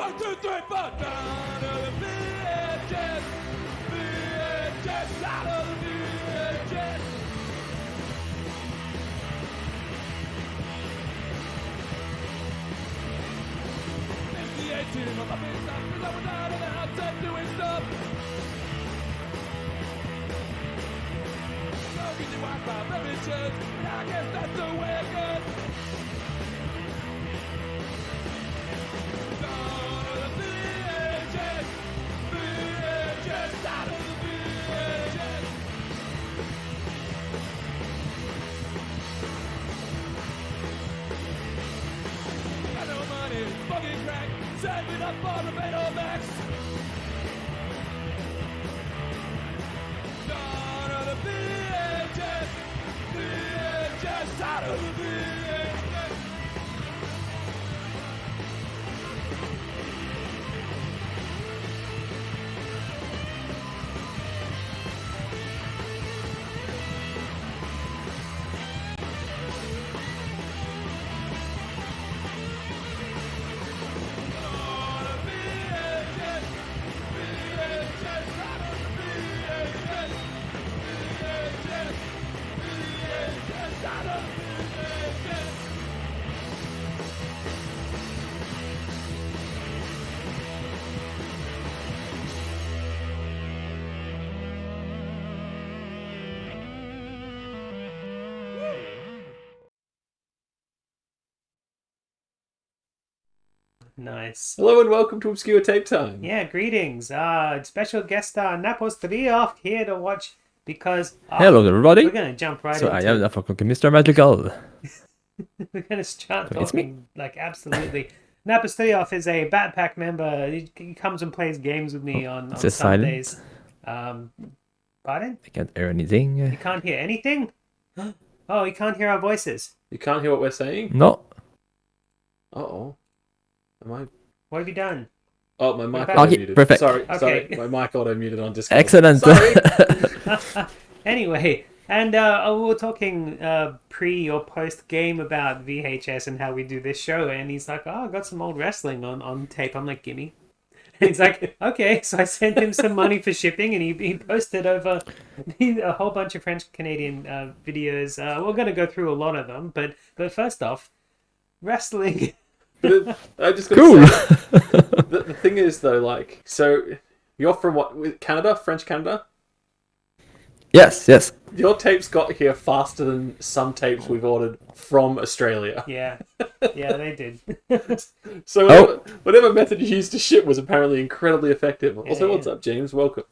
1, 2, 3, 4. Down to the VHS. VHS out of the VHS. It's the 18 of my big stuff. Cause I was out of the house doing stuff. So easy Wi-Fi beverages. And I guess that's the way it goes. Send it up on the Betamax. Out of the VHS. VHS out of the VHS. Nice. Hello and welcome to Obscure Tape Time. Yeah, greetings. Special guest star Napostriouf here to watch because Hello everybody. we're gonna jump right So I into am the fucking Mr. Magical. we're gonna start So it's me. talking like absolutely. Napostriouf is a Batpack member. He comes and plays games with me on Is it silent? Sundays. Pardon? I can't hear anything. You can't hear anything? Oh, he can't hear our voices. You can't hear what we're saying? No. Uh-oh. Am I... What have you done? Oh, my mic Okay, auto-muted. perfect. Sorry, Okay. my mic auto-muted on Discord. Excellent. Sorry. Anyway, and we were talking pre or post game about VHS and how we do this show, and he's like, "Oh, I got some old wrestling on tape." I'm like, "Gimme." And he's like, "Okay." So I sent him some money for shipping, and he posted over a whole bunch of French Canadian videos. We're going to go through a lot of them, but first off, wrestling. I'm just Cool. gonna say, the thing is though, like, so you're from what? Canada? French Canada? Yes, yes. Your tapes got here faster than some tapes we've ordered from Australia. Yeah, they did. So whatever method you used to ship was apparently incredibly effective. Also, Yeah. what's up, James? Welcome.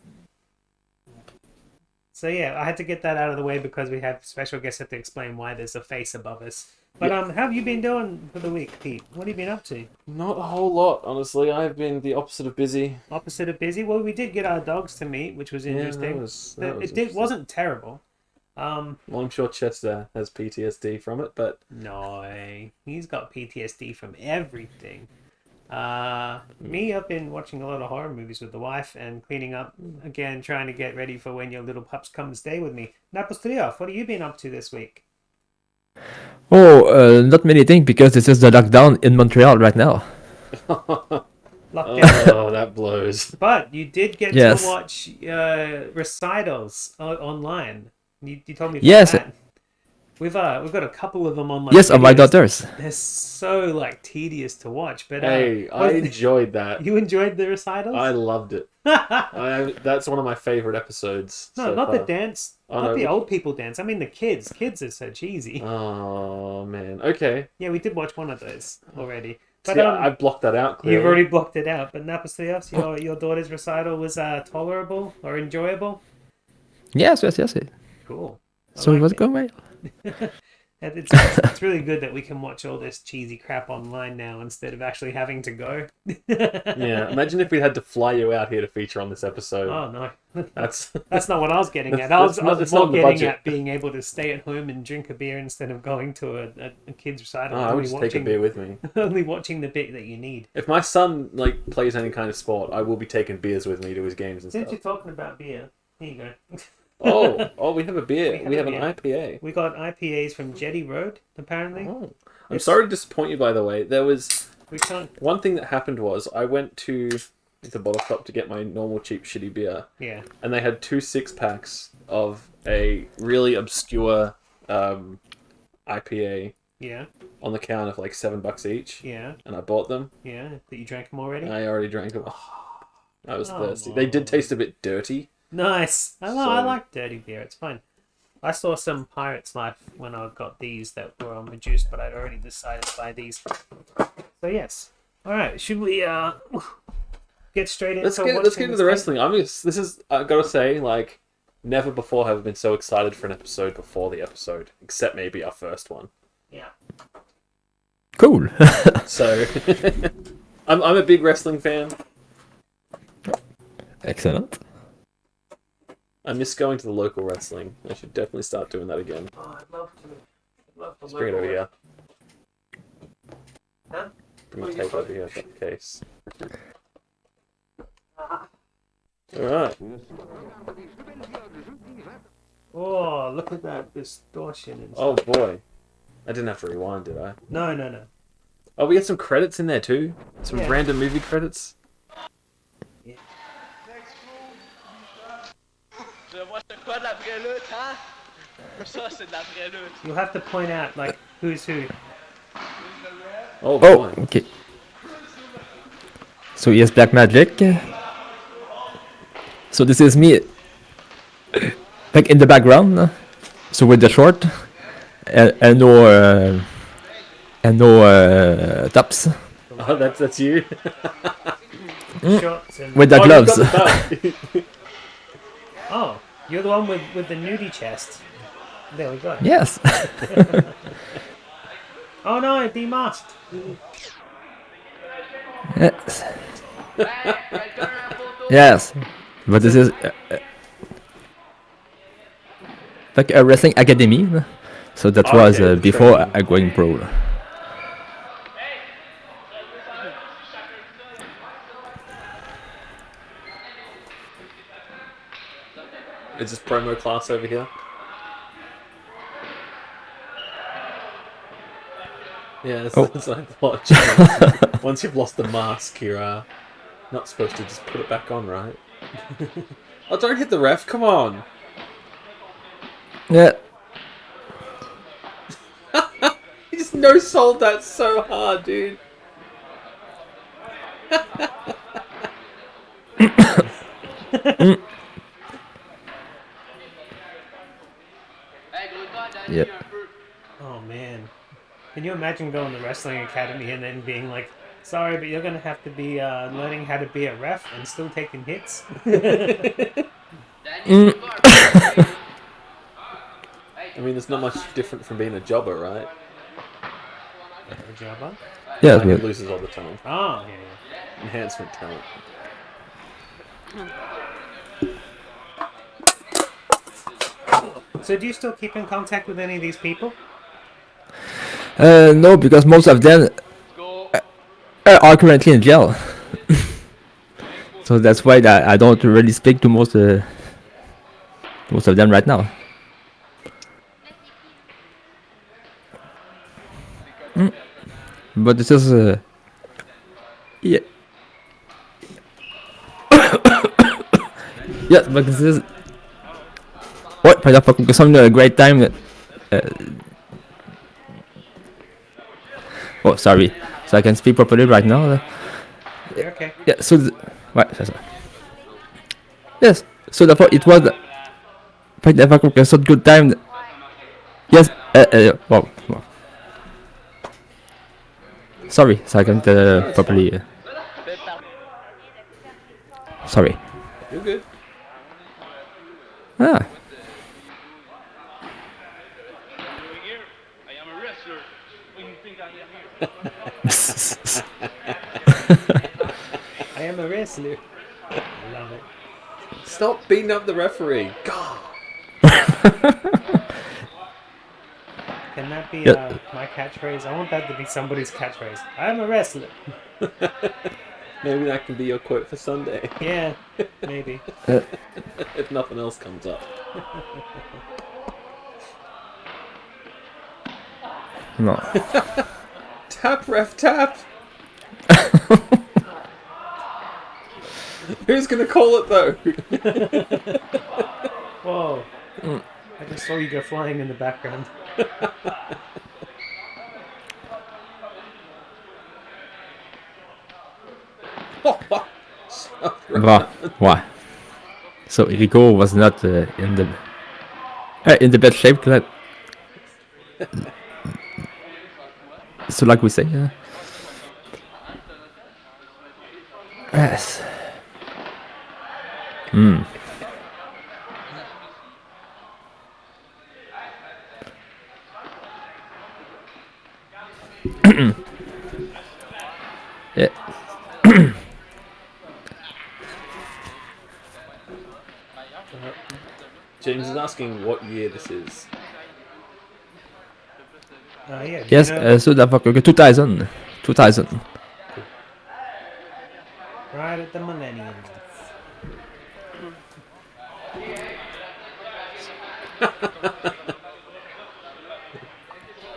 So yeah, I had to get that out of the way because we have special guests have to explain why there's a face above us. But how have you been doing for the week, Pete? What have you been up to? Not a whole lot, honestly. I've been the opposite of busy. Opposite of busy? Well, we did get our dogs to meet, which was interesting. It wasn't terrible. Well, I'm sure Chester has PTSD from it, but No, he's got PTSD from everything. Me, I've been watching a lot of horror movies with the wife and cleaning up again, trying to get ready for when your little pups come and stay with me. Napostriouf, what have you been up to this week? Oh, not many things because this is the lockdown in Montreal right now. Lockdown. oh, that blows. But you did get Yes. to watch recitals online. You told me about Yes. that. We've got a couple of them on. Yes, on my videos. daughters. They're so like tedious to watch. But Hey, I enjoyed that. You enjoyed the recitals? I loved it. That's one of my favorite episodes. No, so not far. the dance. Oh, Not no. the old people dance. I mean the kids. Kids are so cheesy. Oh man. Okay. Yeah, we did watch one of those already. But See, I blocked that out. Clearly. you've already blocked it out. But Napostriouf, your daughter's recital was tolerable or enjoyable? Yes. Cool. I So it liked was it. going well. It's really good that we can watch all this cheesy crap online now instead of actually having to go. Yeah. Imagine if we had to fly you out here to feature on this episode. Oh no, That's that's not what I was getting at. I was That's more not the getting budget. at being able to stay at home and drink a beer instead of going to a kid's recital. Oh, I would just take a beer with me. Only watching the bit that you need. If my son like plays any kind of sport, I will be taking beers with me to his games and Since stuff. you're talking about beer, here you go. Oh, we have a beer. We have an beer. IPA. We got IPAs from Jetty Road, apparently. Oh. I'm sorry to disappoint you, by the way. There was We can't. One thing that happened was I went to the bottle shop to get my normal cheap shitty beer, Yeah. and they had 2 6-packs of a really obscure IPA Yeah. on the counter for like $7 each, Yeah. and I bought them. Yeah. That you drank them already. I already drank them. I was Oh, thirsty. They did taste a bit dirty. Nice. I know. I So- like dirty beer. It's fine. I saw some Pirate's Life when I got these that were on reduced, but I'd already decided to buy these. So yes. All right. Should we get straight into Let's get what's in into this the game? wrestling. This is I gotta say, like, never before have I been so excited for an episode before the episode, except maybe our first one. Yeah. Cool. So I'm a big wrestling fan. Excellent. I miss going to the local wrestling. I should definitely start doing that again. Oh, I'd love to. I'd love to. Let's bring it over here. Huh? Bring the tape over here, got the case. Alright. Oh, look at that distortion and Oh stuff. boy. I didn't have to rewind, did I? No, no, no. Oh, we had some credits in there too? Some Yeah. random movie credits? Moi, c'est quoi de la vraie lutte, hein? Ça, c'est de la vraie lutte. You'll have to point out like who's who. Oh Oh, boy. okay. So yes, Black Magic. So this is me, like in the background. So with the short and no tops Oh, that's you? Shots and with the Oh, gloves. you've got the belt. oh, you're the one with the nudie chest. There we go. Yes. Oh no, demasked. Yes. Yes. But this is like a wrestling academy. So that was Okay, before training. I going pro. Is this promo class over here? Yeah, that's, Oh. that's what I thought. Once you've lost the mask, you're not supposed to just put it back on, right? Oh, don't hit the ref, come on! Yeah. He just no-sold that so hard, dude. Yeah. Oh man. Can you imagine going to wrestling academy and then being like, sorry, but you're gonna have to be learning how to be a ref and still taking hits? I mean, there's not much different from being a jobber, right? A jobber? Yes, Like, he but loses all the time. Oh, yeah. Enhancement talent. So do you still keep in contact with any of these people? no, because most of them are currently in jail. So that's why I don't really speak to most of them right now. But this is yeah. Yes, but this is what for some great time. Oh, sorry. So I can speak properly right now. You're okay. Yeah. So right. Yes. So therefore it was quite a so good time. Yes. Well. Sorry. So I can't properly. Sorry. You're good. Ah. I am a wrestler. What do you think I am here? I am a wrestler. Love it. Stop beating up the referee. God. Can that be Yeah. my catchphrase? I want that to be somebody's catchphrase. I am a wrestler. Maybe that can be your quote for Sunday, Yeah, maybe. if nothing else comes up. No. Tap, ref, tap. Who's gonna call it though? Whoa. I just saw you go flying in the background. Wow. Why? So Rico was not in the best shape. So like we say, yes. Yeah. James is asking what year this is. Yeah. Yes, you know, Sydafrika 2000. 2000. right at the millennium.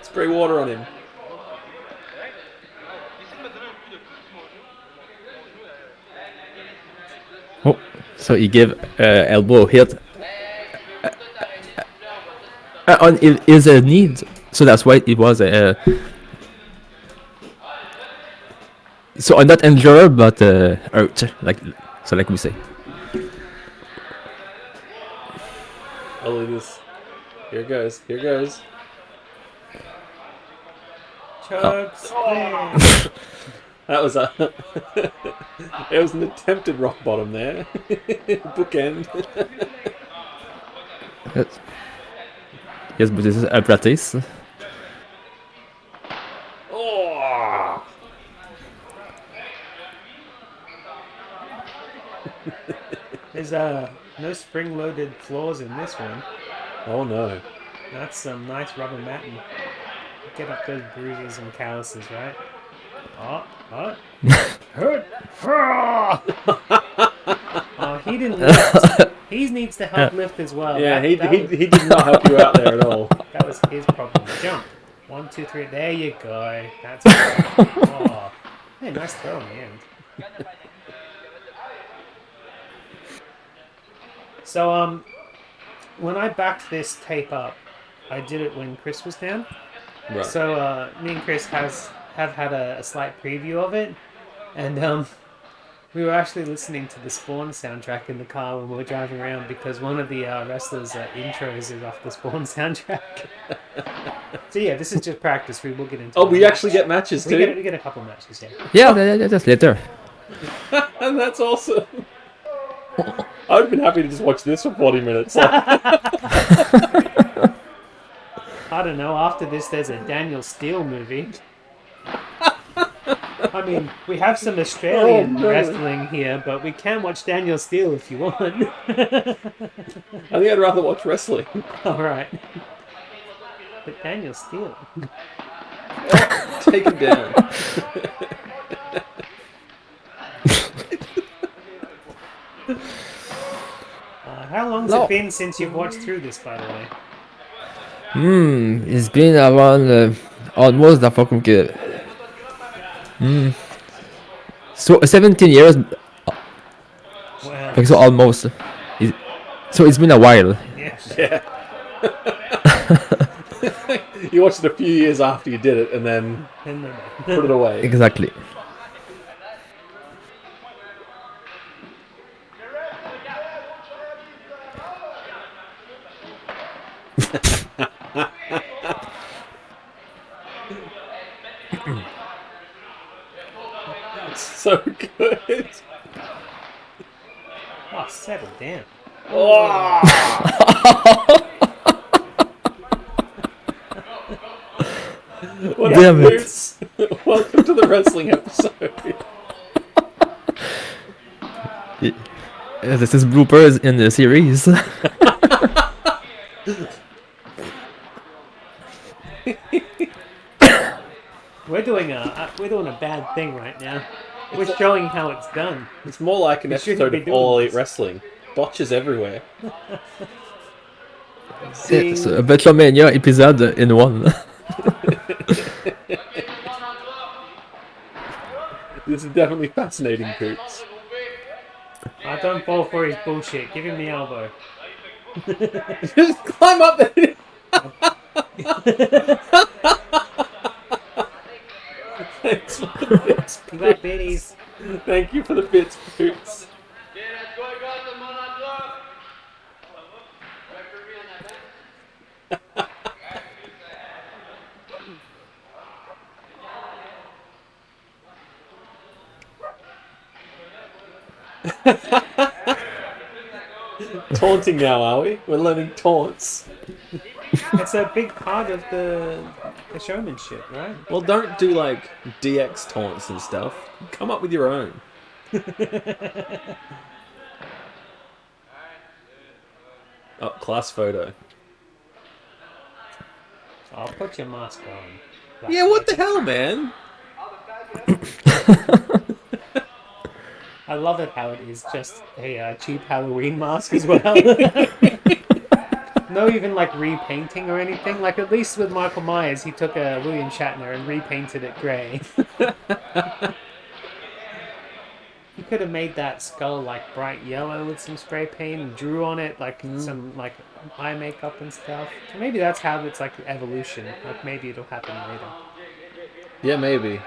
Spray water on him. Oh, so he gave elbow hit on his knee. So that's why it was so I'm not injured, but hurt, like we say. Oh, look at this. Here it goes. Here it goes. Chugs. That was a. It was an attempted rock bottom there. Bookend. Yes, but this is a practice. Oh! There's no spring-loaded floors in this one. Oh no. That's some nice rubber matting. Get up those bruises and calluses, right? Oh. Hurt. Oh, he didn't lift. He needs to help lift as well. Yeah, That- he that was- did not help you out there at all. That was his problem. Jump. 1, 2, 3. There you go. That's right. Oh. Hey, nice throw in the end. So, when I backed this tape up, I did it when Chris was down. Right. So, me and Chris have had a slight preview of it. And, we were actually listening to the Spawn soundtrack in the car when we were driving around because one of the wrestlers' intros is off the Spawn soundtrack. So yeah, this is just practice. We will get into. Oh, we actually get matches too. We get a couple matches. Yeah, that's later. And that's awesome. I would have been happy to just watch this for 40 minutes. I don't know. After this, there's a Daniel Steele movie. I mean, we have some Australian wrestling here, but we can watch Daniel Steele if you want. I think I'd rather watch wrestling. All right. But Daniel Steele. Take him down. How long's it been since you've watched through this, by the way? It's been around almost a fucking good. So 17 years, Wow. like so almost. So it's been a while. Yeah. Yeah. You watched it a few years after you did it and then put it away. Exactly. So good. Oh, settle down. Oh! What up, Damn it. dudes? Welcome to the wrestling episode. This is bloopers in the series. We're doing a bad thing right now. We're showing how it's done. It's more like an We shouldn't episode be of doing All this. Elite Wrestling. Botches everywhere. It's a Betromania episode in one. This is definitely fascinating, Poots. I don't fall for his bullshit. Give him the elbow. Just climb up there. Thanks for the bits, You got Poots. biddies. Thank you for the bits, Poots. Taunting now, are we? We're learning taunts. It's a big part of the showmanship, right? Well, don't do like DX taunts and stuff. Come up with your own. Oh, class photo. I'll put your mask on. Yeah, what the hell, man? I love it how it is just a cheap Halloween mask as well. No even like repainting or anything. Like at least with Michael Myers, he took a William Shatner and repainted it grey. You could have made that skull like bright yellow with some spray paint and drew on it like some like eye makeup and stuff. Maybe that's how it's like evolution. Like maybe it'll happen later. Yeah, maybe.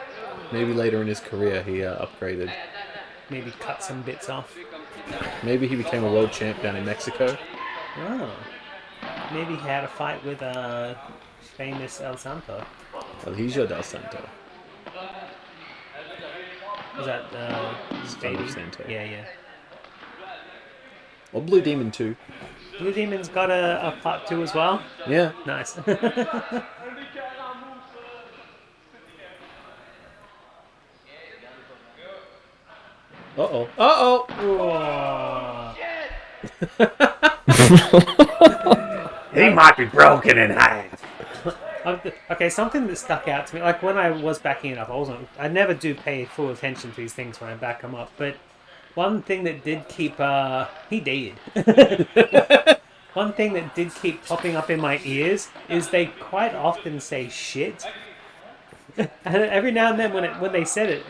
Maybe later in his career he upgraded. Maybe cut some bits off. Maybe he became a world champ down in Mexico. Oh. Maybe he had a fight with famous El Santo. Well, he's your Del Santo. Was that his baby? Del Santo. Yeah. Or Blue Demon too. Blue Demon's got a part 2 as well. Yeah. Nice. Uh-oh. Uh-oh! He might be broken in half. Okay, something that stuck out to me, like when I was backing it up, I never do pay full attention to these things when I back them up, but one thing that did keep, he did. One thing that did keep popping up in my ears is they quite often say shit. And every now and then when they said it,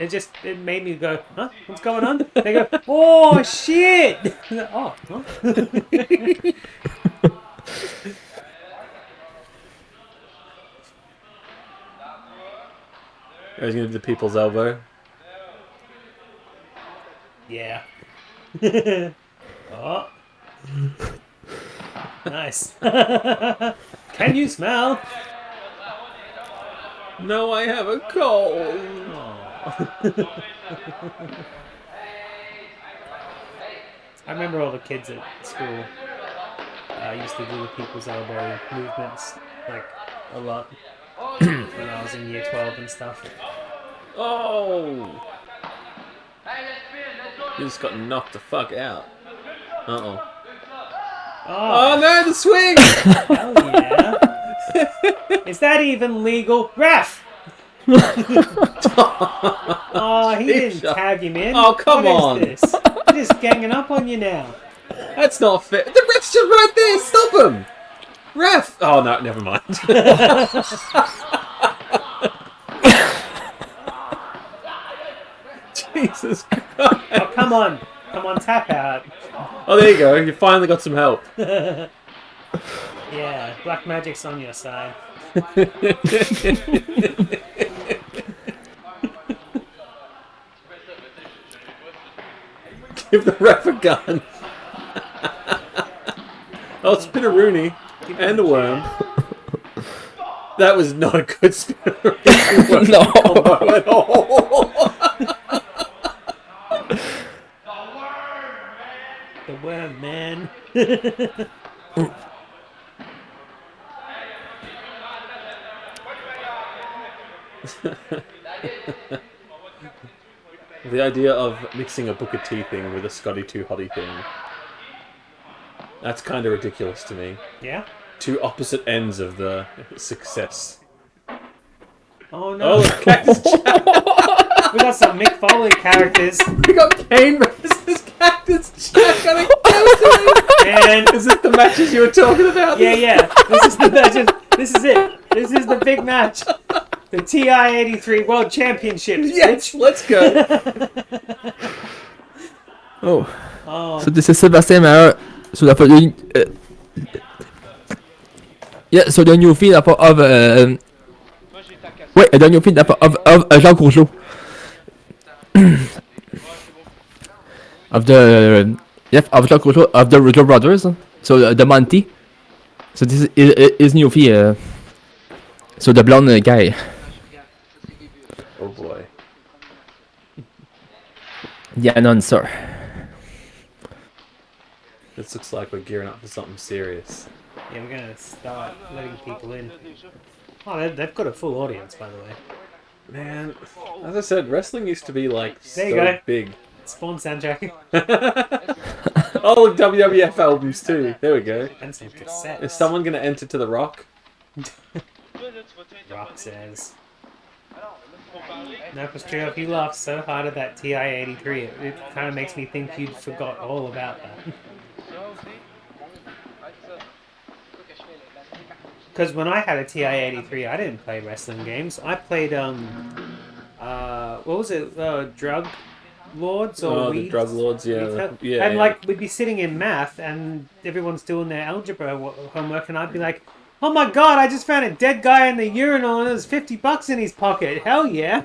it made me go, huh? What's going on? They go, oh shit! Oh, huh? I was gonna do the people's elbow. Yeah. Oh. Nice. Can you smell? No, I have a cold. I remember all the kids at school used to do the people's elbow movements like a lot when I was in year 12 and stuff. Oh! You just got knocked the fuck out. Uh-oh. Oh no, the swing! Hell yeah. Is that even legal? Ref! Oh, he didn't tag him in. Oh, come on. What is this? He's just ganging up on you now. That's not fair. The ref's just right there. Stop him. Ref. Oh no, never mind. Jesus Christ. Oh, come on. Come on, tap out. Oh, there you go. You finally got some help. Yeah, black magic's on your side. Give the ref a gun. Oh, Spinneroonie and a worm. That was not a good Spinneroonie. No. Combo at all. The worm, man. The idea of mixing a Booker T thing with a Scotty 2 Hottie thing. That's kind of ridiculous to me. Yeah? Two opposite ends of the success. Oh no. Oh, look, Cactus Jack. We got some Mick Foley characters. We got Kane versus Cactus Jack. And Is it the matches you were talking about? yeah. This is the match. This is it. This is the big match. The TI-83 World Championships. Yes, let's go. Oh. Oh, So this is Sebastian Mayer. So the following. Yeah. So the new film of wait, the new film of Jean Courgeot. Of the of Jean Courgeot of the Rougeau brothers. So the Monty. So this is new film. So the blonde guy. Oh boy. The announcer. This looks like we're gearing up for something serious. yeah, we're gonna start letting people in. Oh, they've got a full audience, by the way. Man, as I said, wrestling used to be like There you so go. big. Spawn soundtrack Oh, look, WWF albums too. There we go. and some cassettes. Is someone gonna enter to the Rock? Rock says. Napostriouf, you laughed so hard at that TI-83. It kind of makes me think you'd forgot all about that. Because when I had a TI-83, I didn't play wrestling games. I played what was it? Drug Lords or Oh, Weed? the Drug Lords, yeah. Yeah. And yeah. like we'd be sitting in math, and everyone's doing their algebra homework, and I'd be like, "Oh my god! I just found a dead guy in the urinal, and there's $50 in his pocket. Hell yeah!"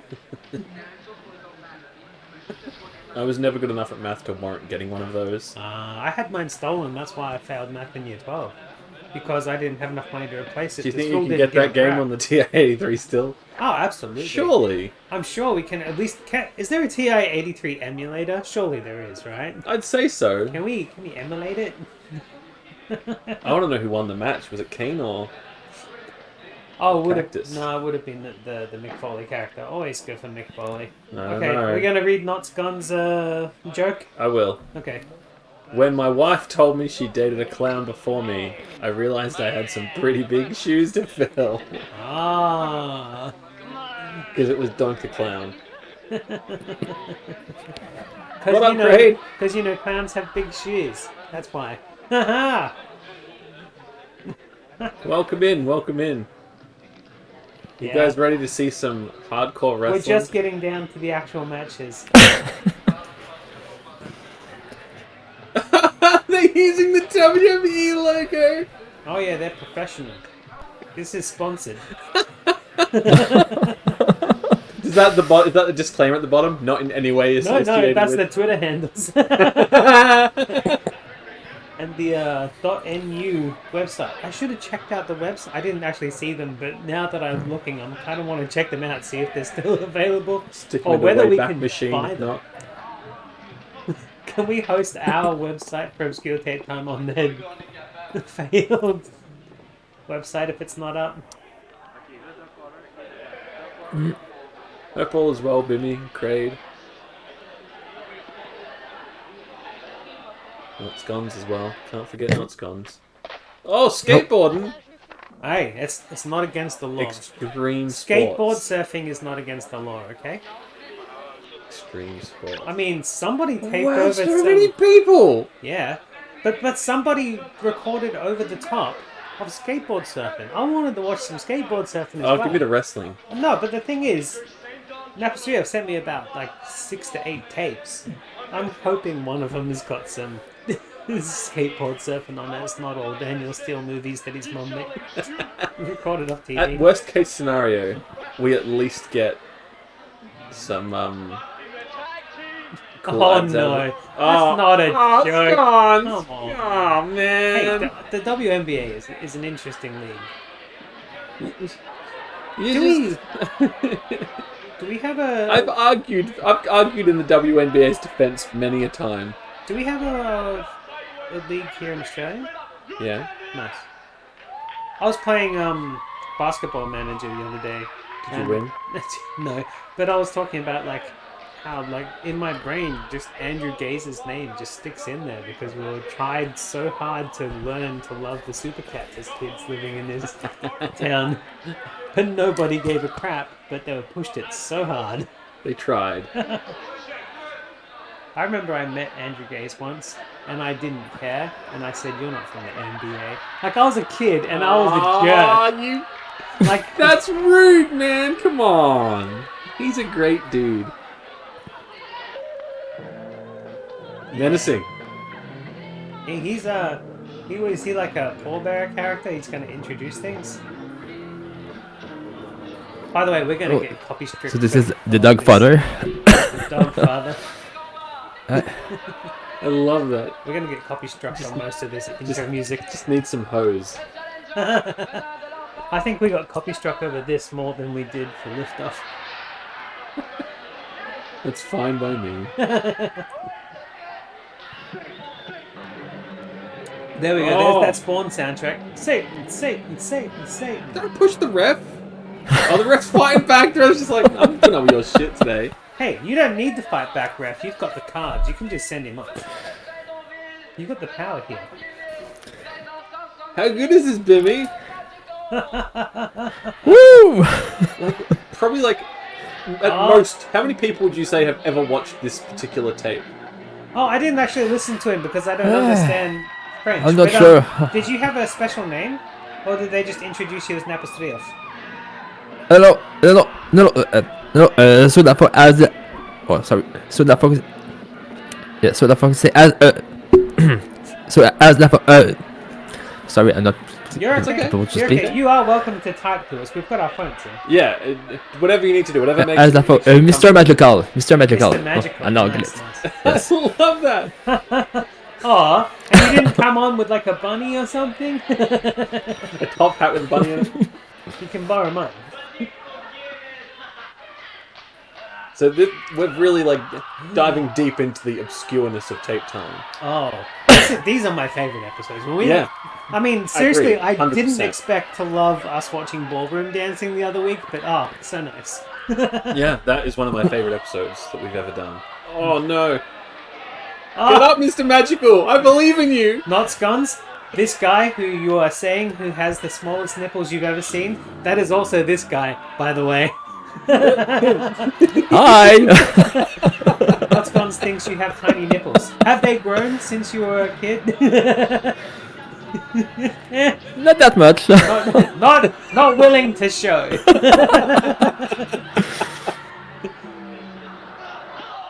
I was never good enough at math to warrant getting one of those. I had mine stolen. That's why I failed math in year 12. Because I didn't have enough money to replace it. Do you The think school you can didn't get that a game crap. on the TI-83 still? Oh, absolutely. Surely. I'm sure we can at least... Is there a TI-83 emulator? Surely there is, right? I'd say so. Can we emulate it? I want to know who won the match. Was it Kane or... Oh, it would Cactus? have... No, it would have been the Mick Foley character. Always good for Mick Foley. I don't Okay, know. are we going to read Knott's Guns joke? I will. Okay. When my wife told me she dated a clown before me, I realized I had some pretty big shoes to fill. Ah. Because it was Donk the Clown. What up, Grade? Because clowns have big shoes. That's why. Haha. Welcome in, welcome in. You Yeah. guys ready to see some hardcore We're wrestling? just getting down to the actual matches. They're using the WWE logo! Oh yeah, they're professional. This is sponsored. Is that the disclaimer at the bottom? Not in any way No, associated that's with... the Twitter handles. And the .nu website. I should have checked out the website. I didn't actually see them, but now that I'm looking, I kind of want to check them out, see if they're still available, Stick or with the whether we Wayback can Machine, buy if them. not. Can we host our website for Obscure Tape Time on their failed website if it's not up? Hope all is well, Bimmy, Craig. Knott's Guns as well. Can't forget Knott's Guns. Oh, skateboarding! Hey, it's not against the law. Extreme Skateboard sports. surfing is not against the law, okay? Extreme sports. I mean, somebody taped Wow, over so some... many people! Yeah, but somebody recorded over the top of skateboard surfing. I wanted to watch some skateboard surfing as Oh, well. give me the wrestling. No, but the thing is, Napostriouf sent me about like 6 to 8 tapes. I'm hoping one of them has got some skateboard surfing on it. It's not all Daniel Steele movies that his mum recorded off TV. At worst case scenario, we at least get some cool Oh ads no, out of that's it. Oh, not a oh, joke. Guns. Come on. Oh Hey, man. the WNBA is an interesting league. You Do we have a? I've argued in the WNBA's defense many a time. Do we have a league here in Australia? Yeah. Nice. I was playing Basketball Manager the other day. Did you win? No, but I was talking about like how like in my brain just Andrew Gaze's name just sticks in there because we were tried so hard to learn to love the Supercats as kids living in this town, but nobody gave a crap. But they were pushed it so hard. They tried. I remember I met Andrew Gaze once, and I didn't care, and I said, "You're not from the NBA." Like I was a kid, and I was a jerk. You Like, That's rude, man. Come on. He's a great dude. Menacing. he's he like a pallbearer character. He's going to introduce things. By the way, we're going to get copy stripped. So this is the dog father. The dog father. I love that. We're going to get copy struck on most of this intro music. Just need some hose. I think we got copy struck over this more than we did for Liftoff. That's fine by me. There we go. Oh. There's that Spawn soundtrack. Satan, Satan, Satan, Satan. Don't push the ref. Oh, the ref's fighting back. The ref's just like, I'm putting up with your shit today. Hey, you don't need to fight back, ref. You've got the cards. You can just send him up. You've got the power here. How good is this, Bimmy? Woo! Probably like, at most, how many people would you say have ever watched this particular tape? Oh, I didn't actually listen to him because I don't understand French. I'm not But, sure. Did you have a special name? Or did they just introduce you as Napostriouf? No, so therefore as oh sorry, so therefore yeah, so therefore say as so as therefore sorry, I'm not You're It's okay. able to You're speak. okay. You are welcome to type to us. We've got our phones here. Yeah, whatever you need to do, whatever makes As therefore Mr. Magical, Mr. Magical. Mr. Magical. I know, Nice, get nice. I love that. Aw, and you didn't come on with like a bunny or something? A top hat with a bunny in it. You can borrow mine. So we're really like diving deep into the obscureness of tape time. Oh, these are my favorite episodes. When we, Yeah. I mean, seriously, agree, I didn't 100%. expect to love us watching ballroom dancing the other week, but so nice. Yeah, that is one of my favorite episodes that we've ever done. Oh no. Oh, Get up, Mr. Magical! I believe in you! not scones. This guy who you are saying who has the smallest nipples you've ever seen, that is also this guy, by the way. Hi. Not scones thinks you have tiny nipples. Have they grown since you were a kid? Not that much. not willing to show.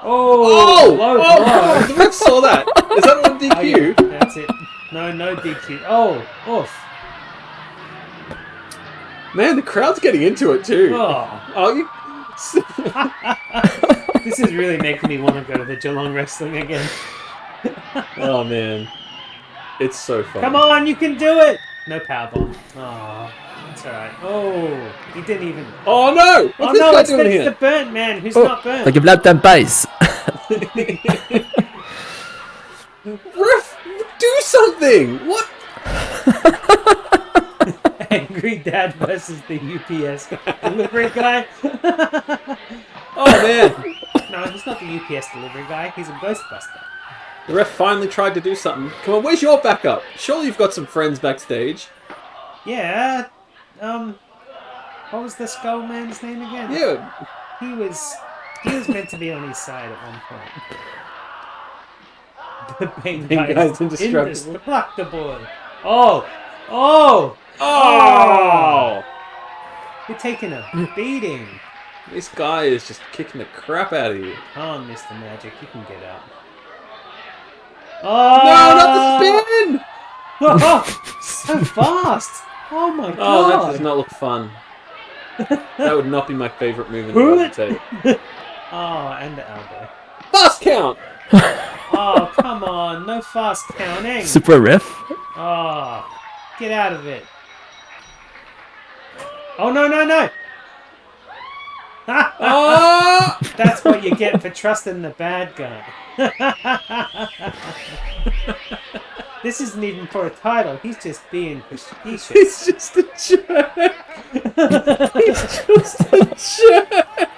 Oh! low Oh! blow. The ref saw that! Is that on Oh, yeah, DQ? that's it. No DQ. Oh, oof. Man, the crowd's getting into it too. Oh, Oh, you... this is really making me want to go to the Geelong Wrestling again. Oh man. It's so fun. Come on, you can do it! No powerbomb. Oh, that's alright. Oh, he didn't even... Oh no! What's Oh this no, guy it's doing the here? burnt man who's Oh, not burnt. like a black time pies. Ref, do something! What? Angry Dad versus the UPS delivery guy. Oh man! No, he's not the UPS delivery guy. He's a Ghostbuster. The ref finally tried to do something. Come on, where's your backup? Surely you've got some friends backstage. Yeah. What was the Skull Man's name again? Yeah. He was meant to be on his side at one point. The Bane Bane guy's guy's indestructible. indestructible. Oh! Oh! Oh! You're taking a beating. This guy is just kicking the crap out of you. Come on, Mr. Magic, you can get up. No, Oh! not the spin! Oh, so fast! Oh my god! Oh, that does not look fun. That would not be my favourite move in the world to take. Oh, and the elbow. Fast count! Oh, come on, no fast counting. Super ref. Oh, get out of it. Oh, no. Oh! That's what you get for trusting the bad guy. This isn't even for a title. He's just being facetious. He's just a jerk! He's just a jerk!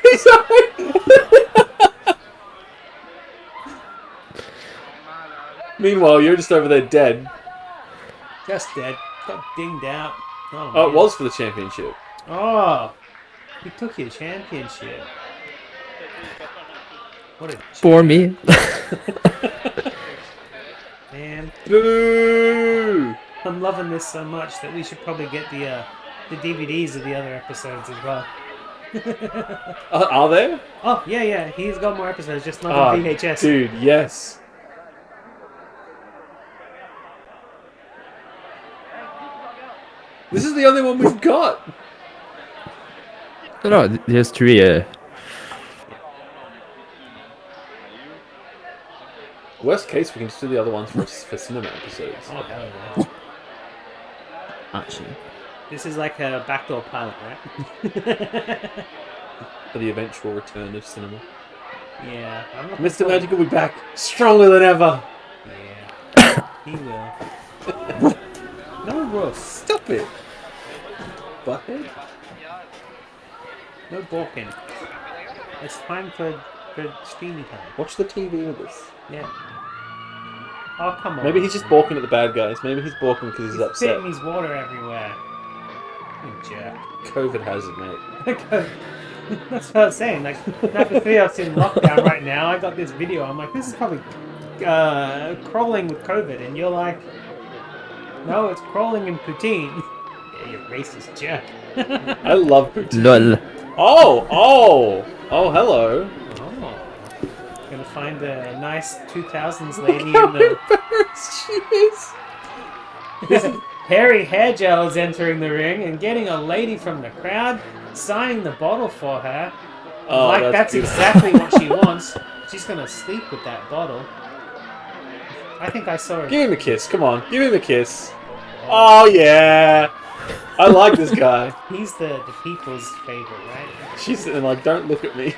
He's like... Meanwhile, you're just over there dead. Just dead. Got dinged out. Oh, Oh, it man. was for the championship. Oh, he took your championship. What a For me. man. Boo! I'm loving this so much that we should probably get the DVDs of the other episodes as well. Are there? Oh, yeah, he's got more episodes, just not Oh, on VHS. dude, yes. This is the only one we've got. No, there's 3. Worst case, we can just do the other ones for cinema episodes. Oh, hell yeah. Actually. This is like a backdoor pilot, right? For the eventual return of cinema. Yeah. Mr. Magic will be back stronger than ever. Yeah. He will. No, Russ. Stop it. Butthead. No balking. It's time for streaming time. Watch the TV with us. Yeah. Oh, come on. Maybe he's just balking at the bad guys. Maybe he's balking because he's upset. Spitting his water everywhere. You jerk. COVID has it, mate. That's what I was saying. Like, Napostriouf's in lockdown right now. I got this video. I'm like, this is probably crawling with COVID. And you're like, no, it's crawling in poutine. Yeah, you racist jerk. I love poutine. LOL. Oh, hello. Oh. Gonna find a nice 2000s lady in the... She is. Hairy hair gel is entering the ring and getting a lady from the crowd, signing the bottle for her. Oh, like, that's beautiful. exactly what she wants. She's gonna sleep with that bottle. I think I saw her. Give him a kiss. Come on, give him a kiss. Oh yeah. I like this guy. He's the people's favorite, right? She's sitting like, don't look at me.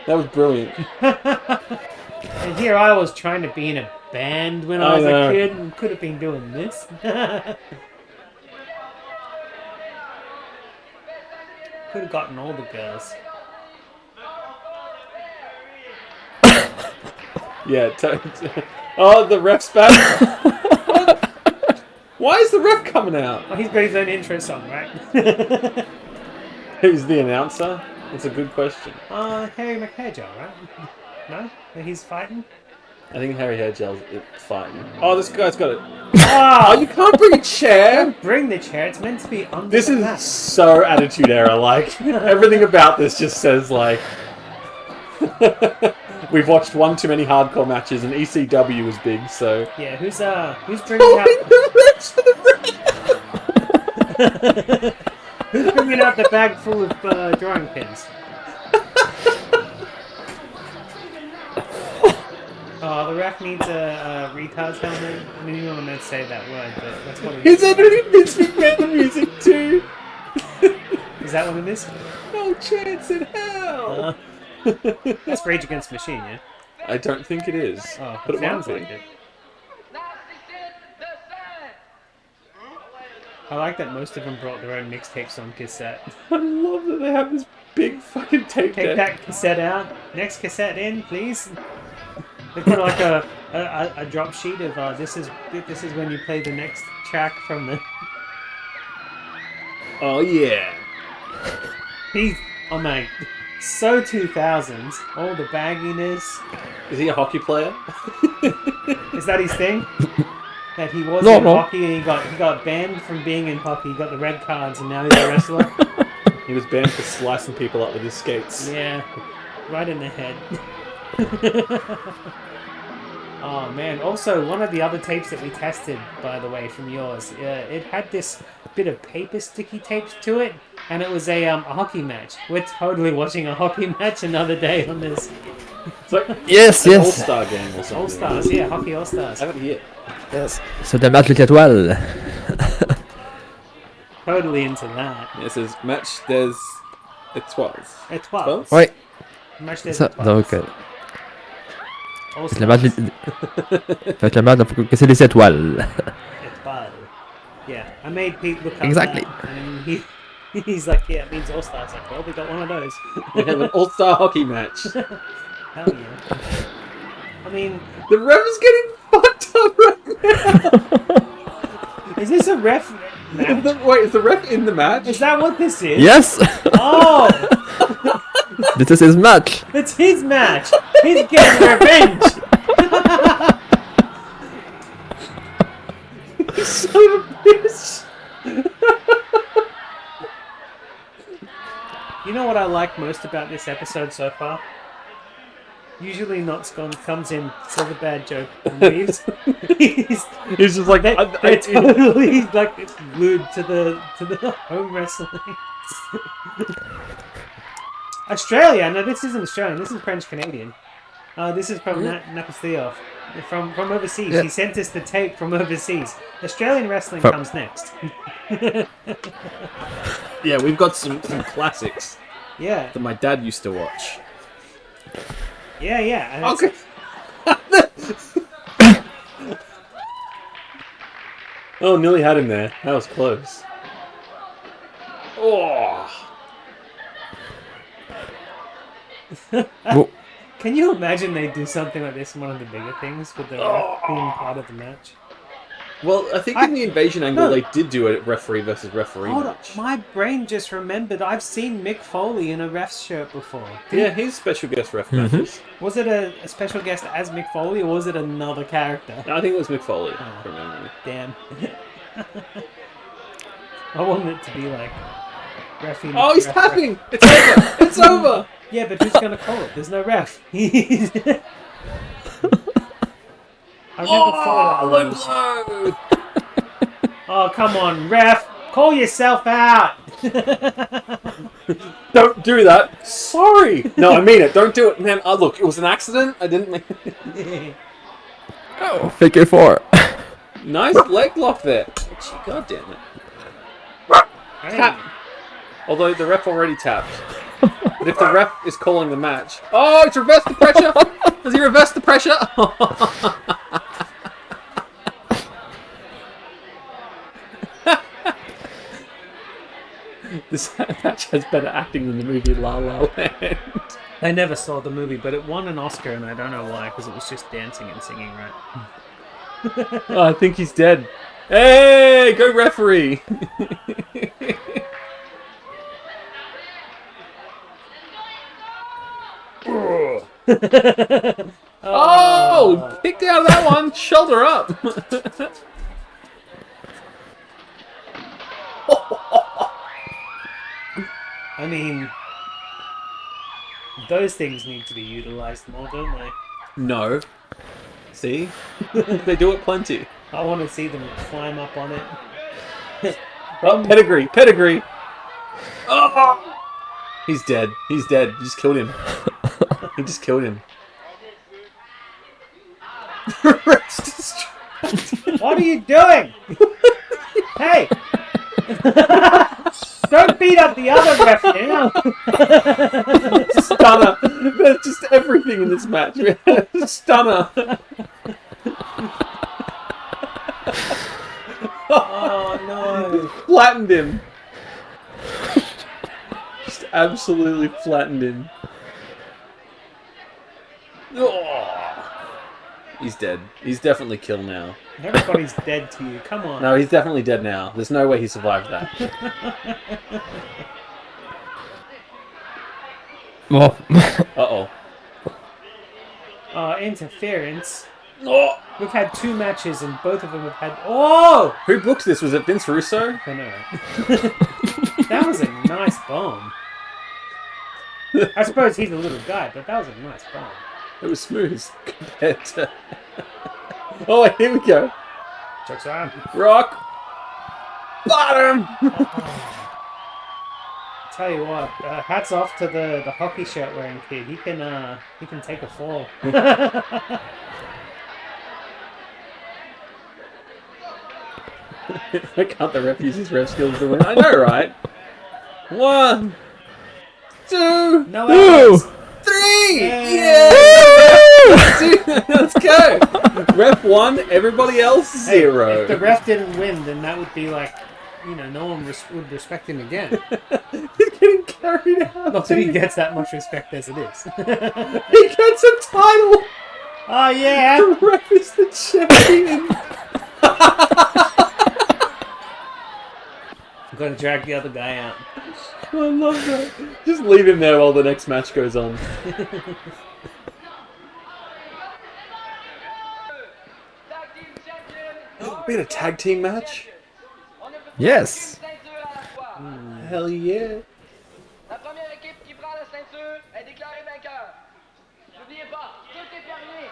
That was brilliant. And here I was trying to be in a band when I was a kid and could have been doing this. Could have gotten all the girls. Yeah. Oh, the ref's back. What? Why is the ref coming out? Oh, he's got his own intro song, right? Who's the announcer? That's a good question. Harry McHairgel, right? No? He's fighting? I think Harry Hairgel's fighting. Oh, this guy's got it. Oh, Oh, you can't bring a chair. don't bring the chair. It's meant to be under This the is mat. so Attitude Era. Like everything about this just says like we've watched one too many hardcore matches, and ECW was big. So Yeah, who's bringing out... Who's bringing out the bag full of drawing pins? Oh, the ref needs a retard's helmet. I mean, you don't meant to say that word, but that's what it He's is. underneath Vince McMahon music too. Is that what it is? No chance in hell. That's Rage Against the Machine, yeah? I don't think it is. Oh, but it it might sounds be. like it. I like that most of them brought their own mixtapes on cassette. I love that they have this big fucking tape Take deck. that cassette out. Next cassette in, please. They put like a drop sheet of this is when you play the next track from the. Oh yeah. Oh man, so 2000s. All the bagginess. Is he a hockey player? Is that his thing? That he was No, in no. hockey and he got banned from being in hockey. He got the red cards and now he's a wrestler. He was banned for slicing people up with his skates. Yeah, right in the head. Oh man! Also, one of the other tapes that we tested, by the way, from yours, it had this bit of paper sticky tape to it, and it was a hockey match. We're totally watching a hockey match another day on this. It's like Yes, an yes. All-Star game or something. All Stars, yeah, hockey All Stars. I haven't here. Yes. So the match at well. Totally into that. It says match. There's it's 12. At 12. 12? Ouais. Match there's Ça, at 12. donc, All le match, Stars. fait que le match, faut que c'est les étoiles. At 12. Yeah, I made Pete look up Exactly. that, and he's like, yeah, it means All Stars. Like, well, we got one of those. We have an All-Star hockey match. Hell yeah. I mean, The ref is getting fucked up right now. is this a ref match? Wait, is the ref in the match? Is that what this is? Yes! Oh, This is his match. it's his match. He's getting revenge. Son of a bitch! You know what I like most about this episode so far? Usually Notscon comes in, says a bad joke, and leaves. he's, He's just like, they're totally like glued to the home wrestling. Australia? No, this isn't Australian. This is French Canadian. This is from Napostriouf. From overseas. Yeah. He sent us the tape from overseas. Australian wrestling comes next. Yeah, we've got some classics Yeah. that my dad used to watch. Yeah, yeah. And Okay. Oh, nearly had him there. That was close. Oh. Well, Can you imagine they do something like this in one of the bigger things with the ref being part of the match? Well, I think in the invasion angle no. they did do a referee versus referee Hold on, match. my brain just remembered I've seen Mick Foley in a ref's shirt before. Yeah, he's special guest ref matches. Was it a special guest as Mick Foley or was it another character? I think it was Mick Foley. From memory. Damn. I wanted it to be like reffing. Oh, he's ref- tapping! It's over! It's over! Yeah, but who's gonna call it? There's no ref. I've never thought of Low those. blow! Oh, come on, ref! Call yourself out! Don't do that. Sorry. No, I mean it. Don't do it, man. Look, it was an accident. I didn't mean it. oh, figure 4. Nice leg lock there. God damn it. Tap. Although the ref already tapped. But if the ref is calling the match... Oh, it's reversed the pressure! Does he reverse the pressure? This match has better acting than the movie La La Land. I never saw the movie, but it won an Oscar, and I don't know why, because it was just dancing and singing, right? Oh, I think he's dead. Hey, go referee! Oh, kicked out of that one. Shoulder up. I mean, those things need to be utilized more, don't they? No. See? They do it plenty. I want to see them climb up on it. Oh, pedigree, pedigree. Oh! He's dead. He's dead. You just killed him. He just killed him. What are you doing? Hey! Don't beat up the other ref now! Stunner. That's just everything in this match. Stunner. Oh no! Flattened him. Just absolutely flattened him. Oh. He's dead. He's definitely killed now. Everybody's dead to you, come on. No, he's definitely dead now. There's no way he survived that. Well, Uh-oh. Interference. Oh! We've had 2 matches and both of them have had... Oh! Who booked this? Was it Vince Russo? I know. That was a nice bomb. I suppose he's a little guy, but that was a nice bomb. It was smooth compared to... Oh, here we go. Jokes on. Rock. Bottom! Tell you what, hats off to the hockey shirt wearing kid. He can take a fall. Why can't the ref use his ref skills to win? I know, right? 1, 2, No woo! outs. 3! Yeah. Yeah! Let's go! Ref 1, everybody else Hey, 0. if the ref didn't win, then that would be like, no one would respect him again. He's getting carried out. Not that he gets that much respect as it is. He gets a title! Oh yeah! The ref is the champion! I'm gonna drag the other guy out. I love that. Just leave him there while the next match goes on. We had a tag team match? Yes. Hell yeah. La première équipe qui prend la ceinture est déclarée vainqueur. N'oubliez pas, tout est terminé.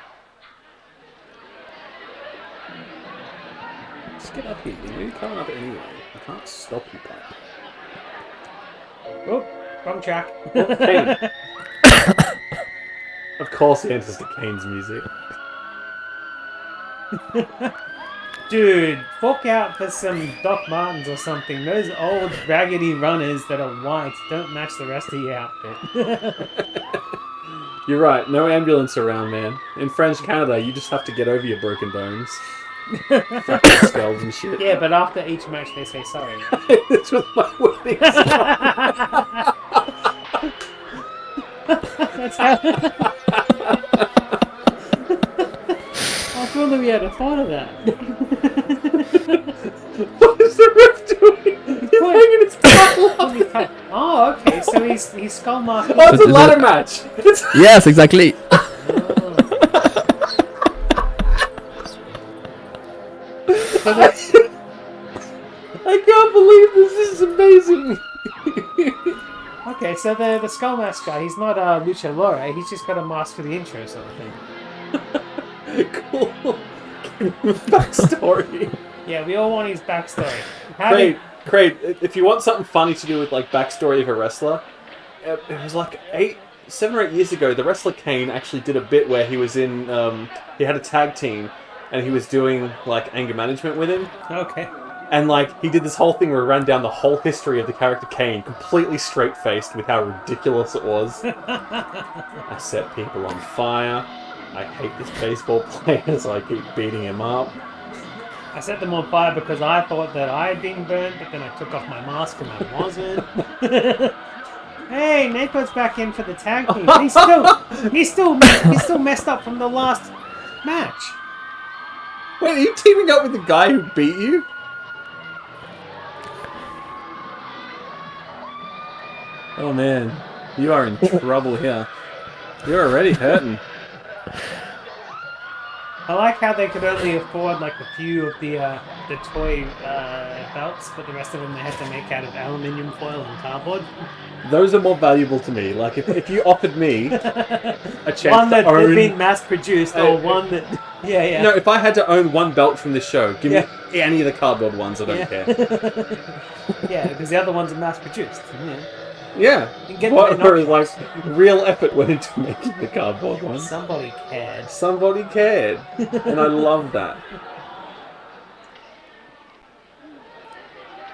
Just get up here. You're coming up anyway. I can't stop you, pal. Oh, wrong track. Kane. Of course he enters to Kane's music. Dude, fork out for some Doc Martens or something. Those old raggedy runners that are white don't match the rest of your outfit. You're right, no ambulance around, man. In French Canada, you just have to get over your broken bones. Fucking skulls and shit. Yeah, but after each match they say sorry. It's with my wedding song. That's how... I feel that we had a thought of that. What is the ref doing? He's hanging his towel up. Oh, okay, so he's skull masking. Oh, it's a ladder match. Yes, exactly. I can't believe this is amazing. Okay, so the skull mask guy, he's not a luchador, he's just got a mask for the intro sort of thing. Cool. Backstory. Yeah, we all want his backstory. Craig, if you want something funny to do with like backstory of a wrestler, it was like 7 or 8 years ago. The wrestler Kane actually did a bit where he was in. He had a tag team, and he was doing like anger management with him. Okay. And like he did this whole thing where he ran down the whole history of the character Kane, completely straight faced with how ridiculous it was. I set people on fire. I hate this baseball player, so I keep beating him up. I set them on fire because I thought that I had been burnt, but then I took off my mask and I wasn't. Hey, Napo's back in for the tag team. He's still messed up from the last match. Wait, are you teaming up with the guy who beat you? Oh man, you are in trouble here. You're already hurting. I like how they could only afford like a few of the toy belts, but the rest of them they had to make out of aluminium foil and cardboard. Those are more valuable to me. Like if you offered me a chance One that to had own... been mass produced, or one that yeah. No, if I had to own one belt from this show, give me any of the cardboard ones. I don't care. Yeah, because the other ones are mass produced. Yeah. You get What them in like real effort went into making the cardboard ones. Somebody cared. Somebody cared, and I love that.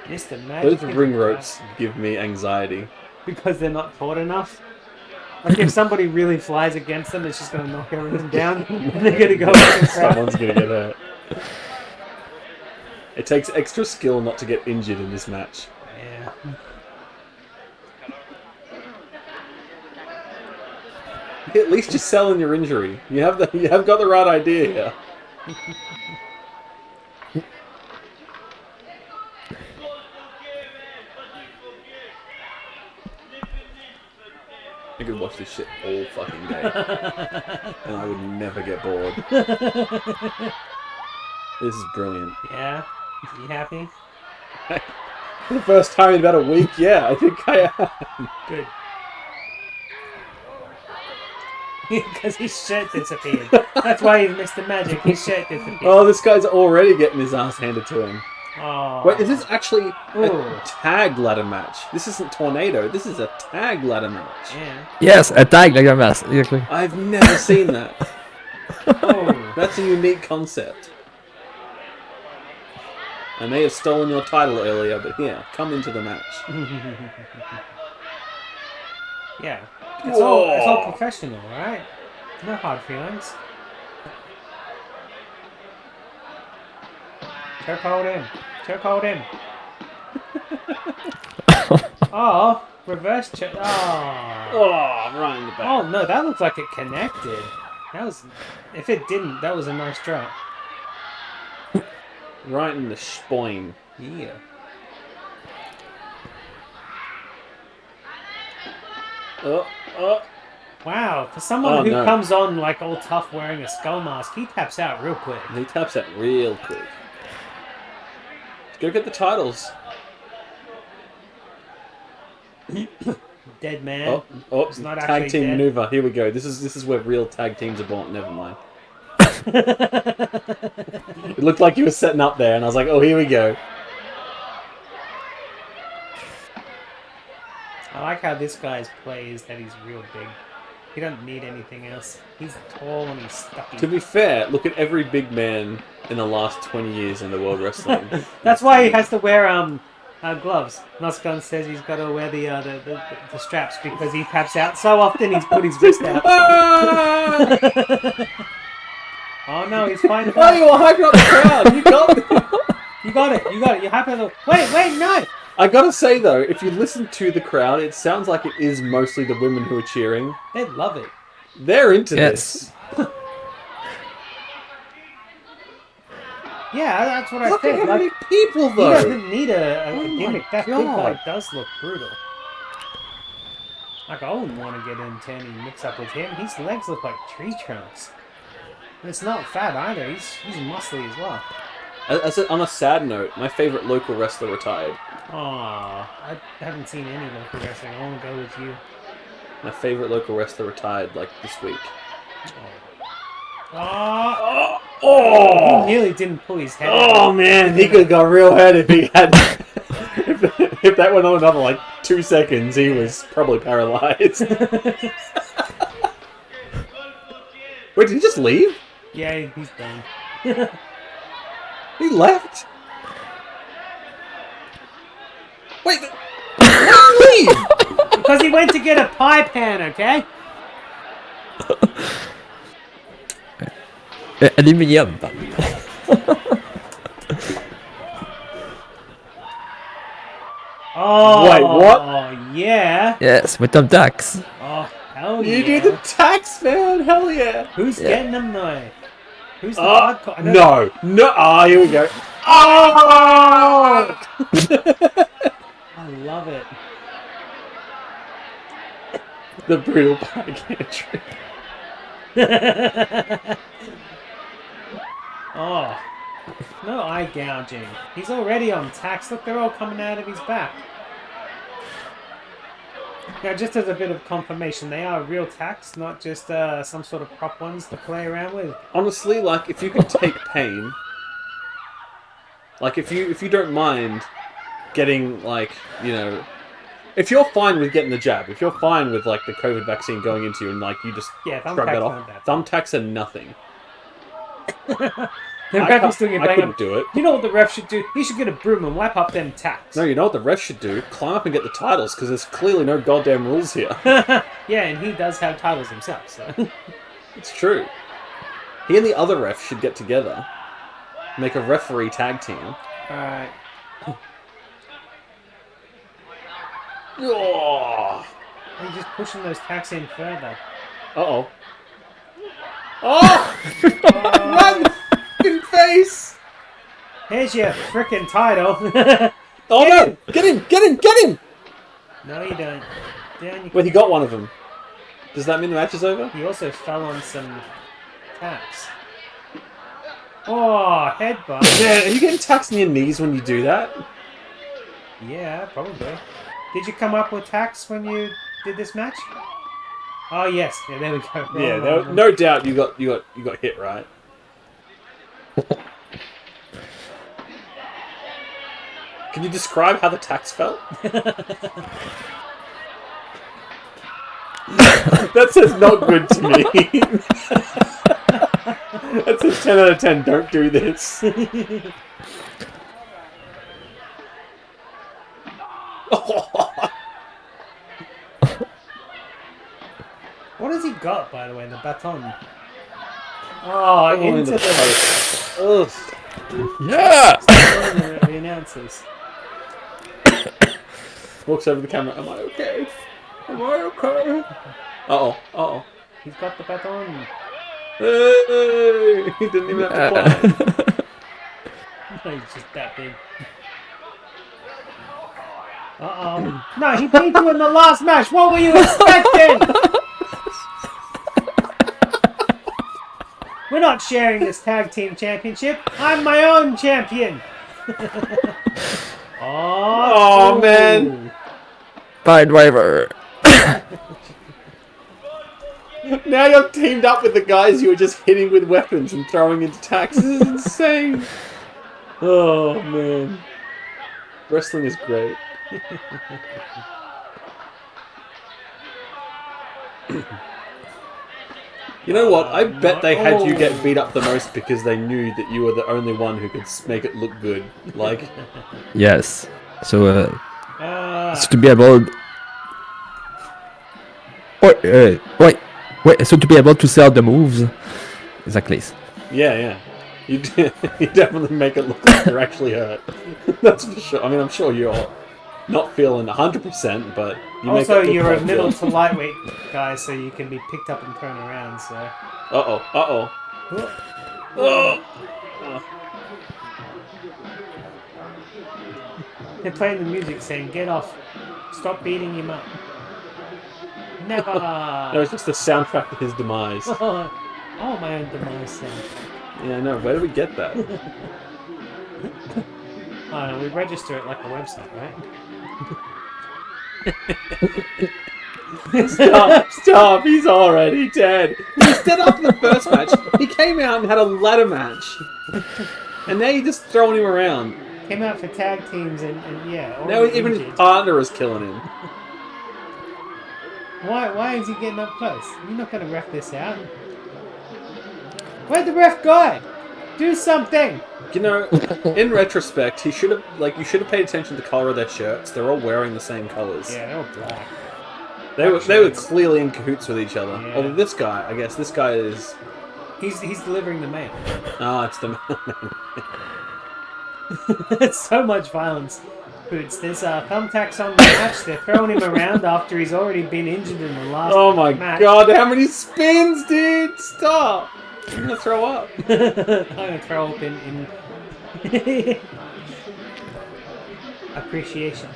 Mr. Magic. Those ring ropes give me anxiety. Because they're not taut enough. Like if somebody really flies against them, it's just going to knock everything down, and they're going to go. Someone's going to get hurt. It takes extra skill not to get injured in this match. Yeah. At least you're selling your injury. You have got the right idea here. I could watch this shit all fucking day, and I would never get bored. This is brilliant. Yeah. You happy? For the first time in about a week, yeah, I think I am. Good. Because his shirt disappeared. That's why he's Mr. Magic. His shirt disappeared. Oh, this guy's already getting his ass handed to him. Oh. Wait, is this actually Ooh. a tag ladder match? This isn't Tornado. This is a tag ladder match. Yeah. Yes, a tag like a mask. Exactly. I've never seen that. Oh. That's a unique concept. I may have stolen your title earlier, but here, come into the match. Yeah. It's all professional, right? No hard feelings. Chokehold him. Chokehold him. Oh, reverse choke. Oh. Oh, right in the back. Oh no, that looks like it connected. That was. If it didn't, that was a nice drop. Right in the spine. Yeah. Oh. Wow, for someone who no. comes on like all tough wearing a skull mask, he taps out real quick. He taps that real quick. Go get the titles. Dead man. Oh, It's not tag actually team dead. maneuver. Here we go. This is where real tag teams are born. Never mind. It looked like you were setting up there, and I was like, oh, here we go. I like how this guy's play is that he's real big. He doesn't need anything else. He's tall and he's stocky. To be fair, look at every big man in the last 20 years in the World Wrestling. That's why he has to wear gloves. Nosgun says he's got to wear the straps because he taps out so often he's put his wrist out. Oh no, he's fine. Oh, you were hyping up the crowd. You got it. You got it. You're hyping up. Wait, no. I gotta say though, if you listen to the crowd, it sounds like it is mostly the women who are cheering. They love it. They're into Yes. this. Yeah, that's what I Look at think. how many people He though. doesn't need a Oh my gimmick. That big guy God. does look brutal. Like, I wouldn't want to get into any mix-up with him. His legs look like tree trunks. And it's not fat either. He's muscly as well. On a sad note, my favorite local wrestler retired. Aww, I haven't seen any local wrestling. I want to go with you. My favorite local wrestler retired like this week. Oh! He nearly didn't pull his head out. Oh man, he could have got real hurt if he had. if that went on another like 2 seconds, he was probably paralyzed. Wait, did he just leave? Yeah, he's done. He left? Wait, why did he leave? Because he went to get a pie pan, okay? Aluminium. Oh, Wait, what? Yeah. Yes, with some ducks. Oh, hell You yeah. do the tax, man. Hell yeah. Who's Yeah. getting them though? Who's the Oh, hardcore? I no. Ah, here we go. Oh! I love it. The brutal bag entry. Oh, no eye gouging. He's already on tax. Look, they're all coming out of his back. Now, just as a bit of confirmation, they are real tax, not just some sort of prop ones to play around with. Honestly, like, if you could take pain, like, if you don't mind getting, like, you know, if you're fine with getting the jab, if you're fine with, like, the COVID vaccine going into you and, like, you just Yeah, shrug thumbtacks that aren't off, bad. thumbtacks are nothing. The ref is doing a I bang couldn't up. do it. You know what the ref should do? He should get a broom and wipe up them tacks. No, you know what the ref should do? Climb up and get the titles, because there's clearly no goddamn rules here. Yeah, and he does have titles himself, so. It's true. He and the other ref should get together, make a referee tag team. Alright. Oh! He's just pushing those tacks in further. Uh-oh. Oh! Run! In face! Here's your frickin' title. Oh no! Get him! Get him! Get him! No, you don't. Down you Wait, he got one of them. Does that mean the match is over? He also fell on some tacks. Oh, headbutt. Man, are you getting taxed in your knees when you do that? Yeah, probably. Did you come up with tacks when you did this match? Oh yes, yeah, there we go. Yeah, Wrong. no doubt you got hit, right? Can you describe how the tax felt? That says not good to me. That says 10 out of 10, don't do this. What has he got, by the way, the baton? Oh, into the... Ugh. Yeah! the announcers. Walks over the camera. Am I okay? Am I okay? Uh-oh. Uh-oh. He's got the baton. Hey! He didn't even have to play. No, he's just that big. Uh-oh. No, he beat you in the last match. What were you expecting? We're not sharing this tag team championship. I'm my own champion. Oh, man. Bye, driver. Now you're teamed up with the guys you were just hitting with weapons and throwing into attacks. This is insane. Oh, man. Wrestling is great. You know what? I bet they had you get beat up the most because they knew that you were the only one who could make it look good. Like, Yes. So, so to be able. Wait. So to be able to sell the moves, exactly. yeah. You definitely make it look like you're actually hurt. That's for sure. I mean, I'm sure you're not feeling 100%, but you make also it look you're a like middle you're- to lightweight guy, so you can be picked up and thrown around. So. Uh-oh. They're playing the music saying, "Get off! Stop beating him up." Never. That was just the soundtrack to his demise. Oh, my own demise sound. Yeah, I know. Where do we get that? Oh, no, we register it like a website, right? Stop! He's already dead. He stood up in the first match. He came out and had a ladder match. And now you're just throwing him around. Came out for tag teams and yeah. Now even his partner is killing him. Why is he getting up close? You're not going to ref this out. Where'd the ref go? Do something! You know, in retrospect, you should have paid attention to the color of their shirts. They're all wearing the same colors. Yeah, they're all black. They were clearly in cahoots with each other. Yeah. Although this guy is... He's delivering the mail. Ah, it's the... It's so much violence. Boots, there's thumbtacks on the match. They're throwing him around after he's already been injured in the last Oh my match. god, how many spins, dude? Stop! I'm gonna throw up. I'm gonna throw up in appreciation.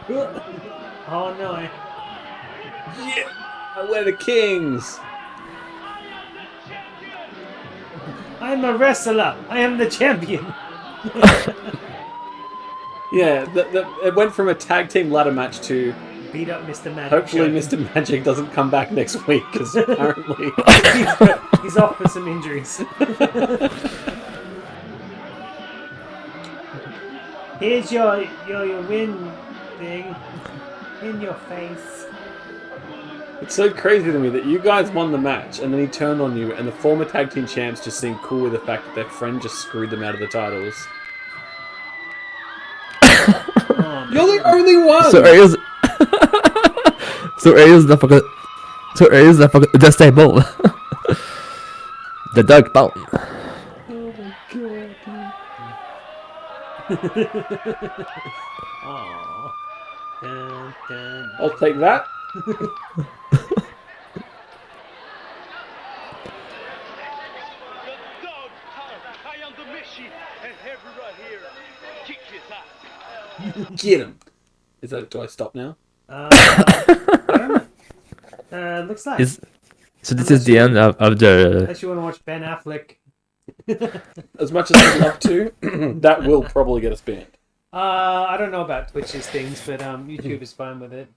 Oh no. Yeah! We're the kings! I'm a wrestler. I am the champion. Yeah, it went from a tag team ladder match to Beat up Mr. Magic. hopefully Mr. Magic doesn't come back next week because apparently he's off for some injuries. Here's your win thing in your face. it's so crazy to me that you guys won the match and then he turned on you and the former tag team champs just seemed cool with the fact that their friend just screwed them out of the titles. You're the only one. So Ariel's the fucking the stable. The dog bone. Aww. Dun, dun. I'll take that. I am the Mishi, and everyone here kick his ass. Get him. Is that? Do I stop now? I don't know. Looks like. So this is the end of the. Unless you want to watch Ben Affleck. As much as I'd love to, that will probably get us banned. I don't know about Twitch's things, but YouTube is fine with it.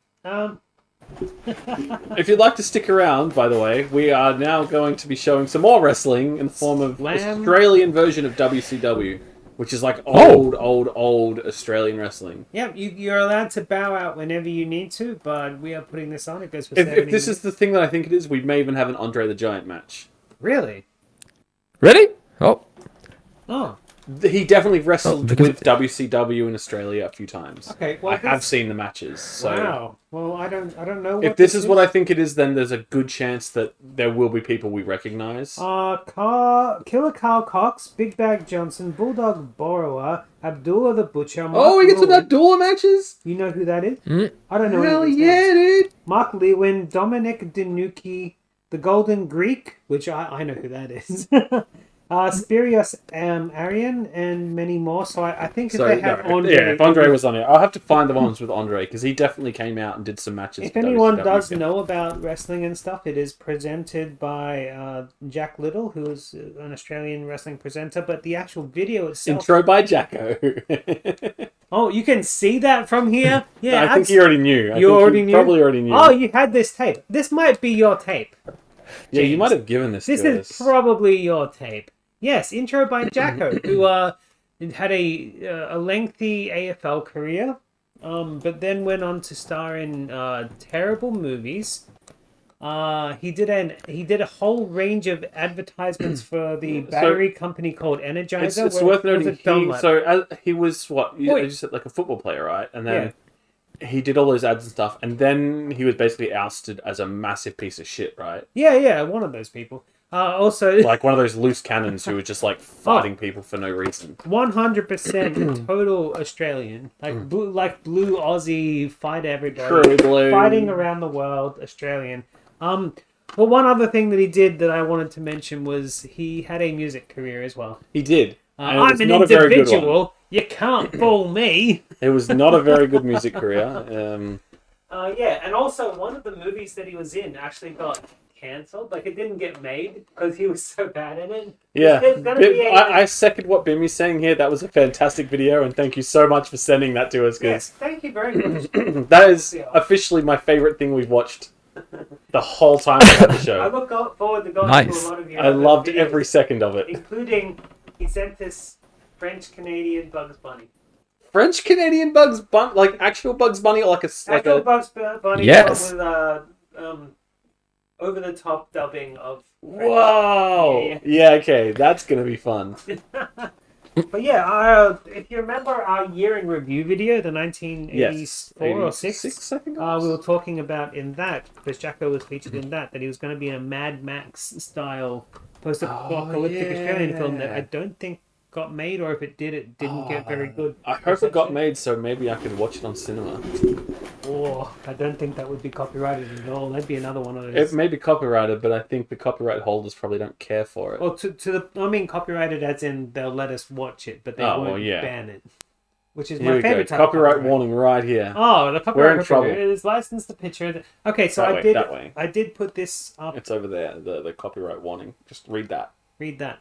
If you'd like to stick around, by the way, we are now going to be showing some more wrestling in the form of Australian version of WCW, which is like old Australian wrestling. Yeah, you're allowed to bow out whenever you need to, but we are putting this on. It goes for If 70 this is the thing that I think it is, we may even have an Andre the Giant match. Really? Ready? Oh. He definitely wrestled because- with WCW in Australia a few times. Okay, well, I have seen the matches. So wow. Well, I don't know. What if this is what I think it is, then there's a good chance that there will be people we recognize. Killer Carl Cox, Big Bag Johnson, Bulldog Borrower, Abdullah the Butcher. Mark We get some Lewin. Abdullah matches? You know who that is? Mm. I don't know. Hell any of these yeah, names. dude! Mark Lewin, Dominic Danuki, the Golden Greek, which I know who that is. Spirios Arian and many more. So I think if So, they had no, Andre, yeah, if Andre was on it, I'll have to find the ones with Andre because he definitely came out and did some matches. if with anyone WCW. does know about wrestling and stuff, it is presented by Jack Little, who is an Australian wrestling presenter. But the actual video itself, Intro by Jacko. oh, you can see that from here. Yeah, I think you already knew. You already knew? Probably already knew. Oh, you had this tape. This might be your tape. yeah, you James. might have given this. This to is us. probably your tape. Yes, intro by Jacko, who had a lengthy AFL career, but then went on to star in terrible movies. He did a whole range of advertisements for the battery company called Energizer. It's worth noting. He was what you Wait. said, like a football player, right? And then he did all those ads and stuff, and then he was basically ousted as a massive piece of shit, right? Yeah, one of those people. Also, Like one of those loose cannons who was just like fighting people for no reason. 100% total Australian, like blue Aussie, fight everybody, True blue. fighting around the world, Australian. Well, one other thing that he did that I wanted to mention was he had a music career as well. He did. And it I'm was an not a very good one. individual. You can't fool me. It was not a very good music career. Yeah, and also one of the movies that he was in actually got cancelled. Like it didn't get made because he was so bad in it. Yeah, There's gonna be I second what Bimmy's saying here. That was a fantastic video, and thank you so much for sending that to us. Yes, Because thank you very much. that is officially my favorite thing we've watched the whole time we had the I show. look forward to going Nice. to a lot of your I other loved videos, every second of it. including he sent this French-Canadian Bugs Bunny. French Canadian Bugs Bunny, like actual Bugs Bunny, or like Actual Bugs Bunny Yes. with over-the-top dubbing of French. Whoa! Yeah, okay, that's gonna be fun. But yeah, if you remember our year in review video, the 1984 Yes, or 6, 86, I think. we were talking about in that, because Jacko was featured in that he was going to be in a Mad Max style post-apocalyptic Australian film that I don't think got made, or if it did, it didn't get very good. I hope it got made, so maybe I could watch it on cinema. Oh, I don't think that would be copyrighted at all. That'd be another one of those. It may be copyrighted, but I think the copyright holders probably don't care for it. Well, I mean copyrighted as in they'll let us watch it, but they won't ban it. Which is Here my we go. favorite type of Copyright warning right here. Oh, the copyright We're in trouble. It is licensed the picture. Okay, so That way. I did put this up. It's over there, the copyright warning. Just read that. Read that.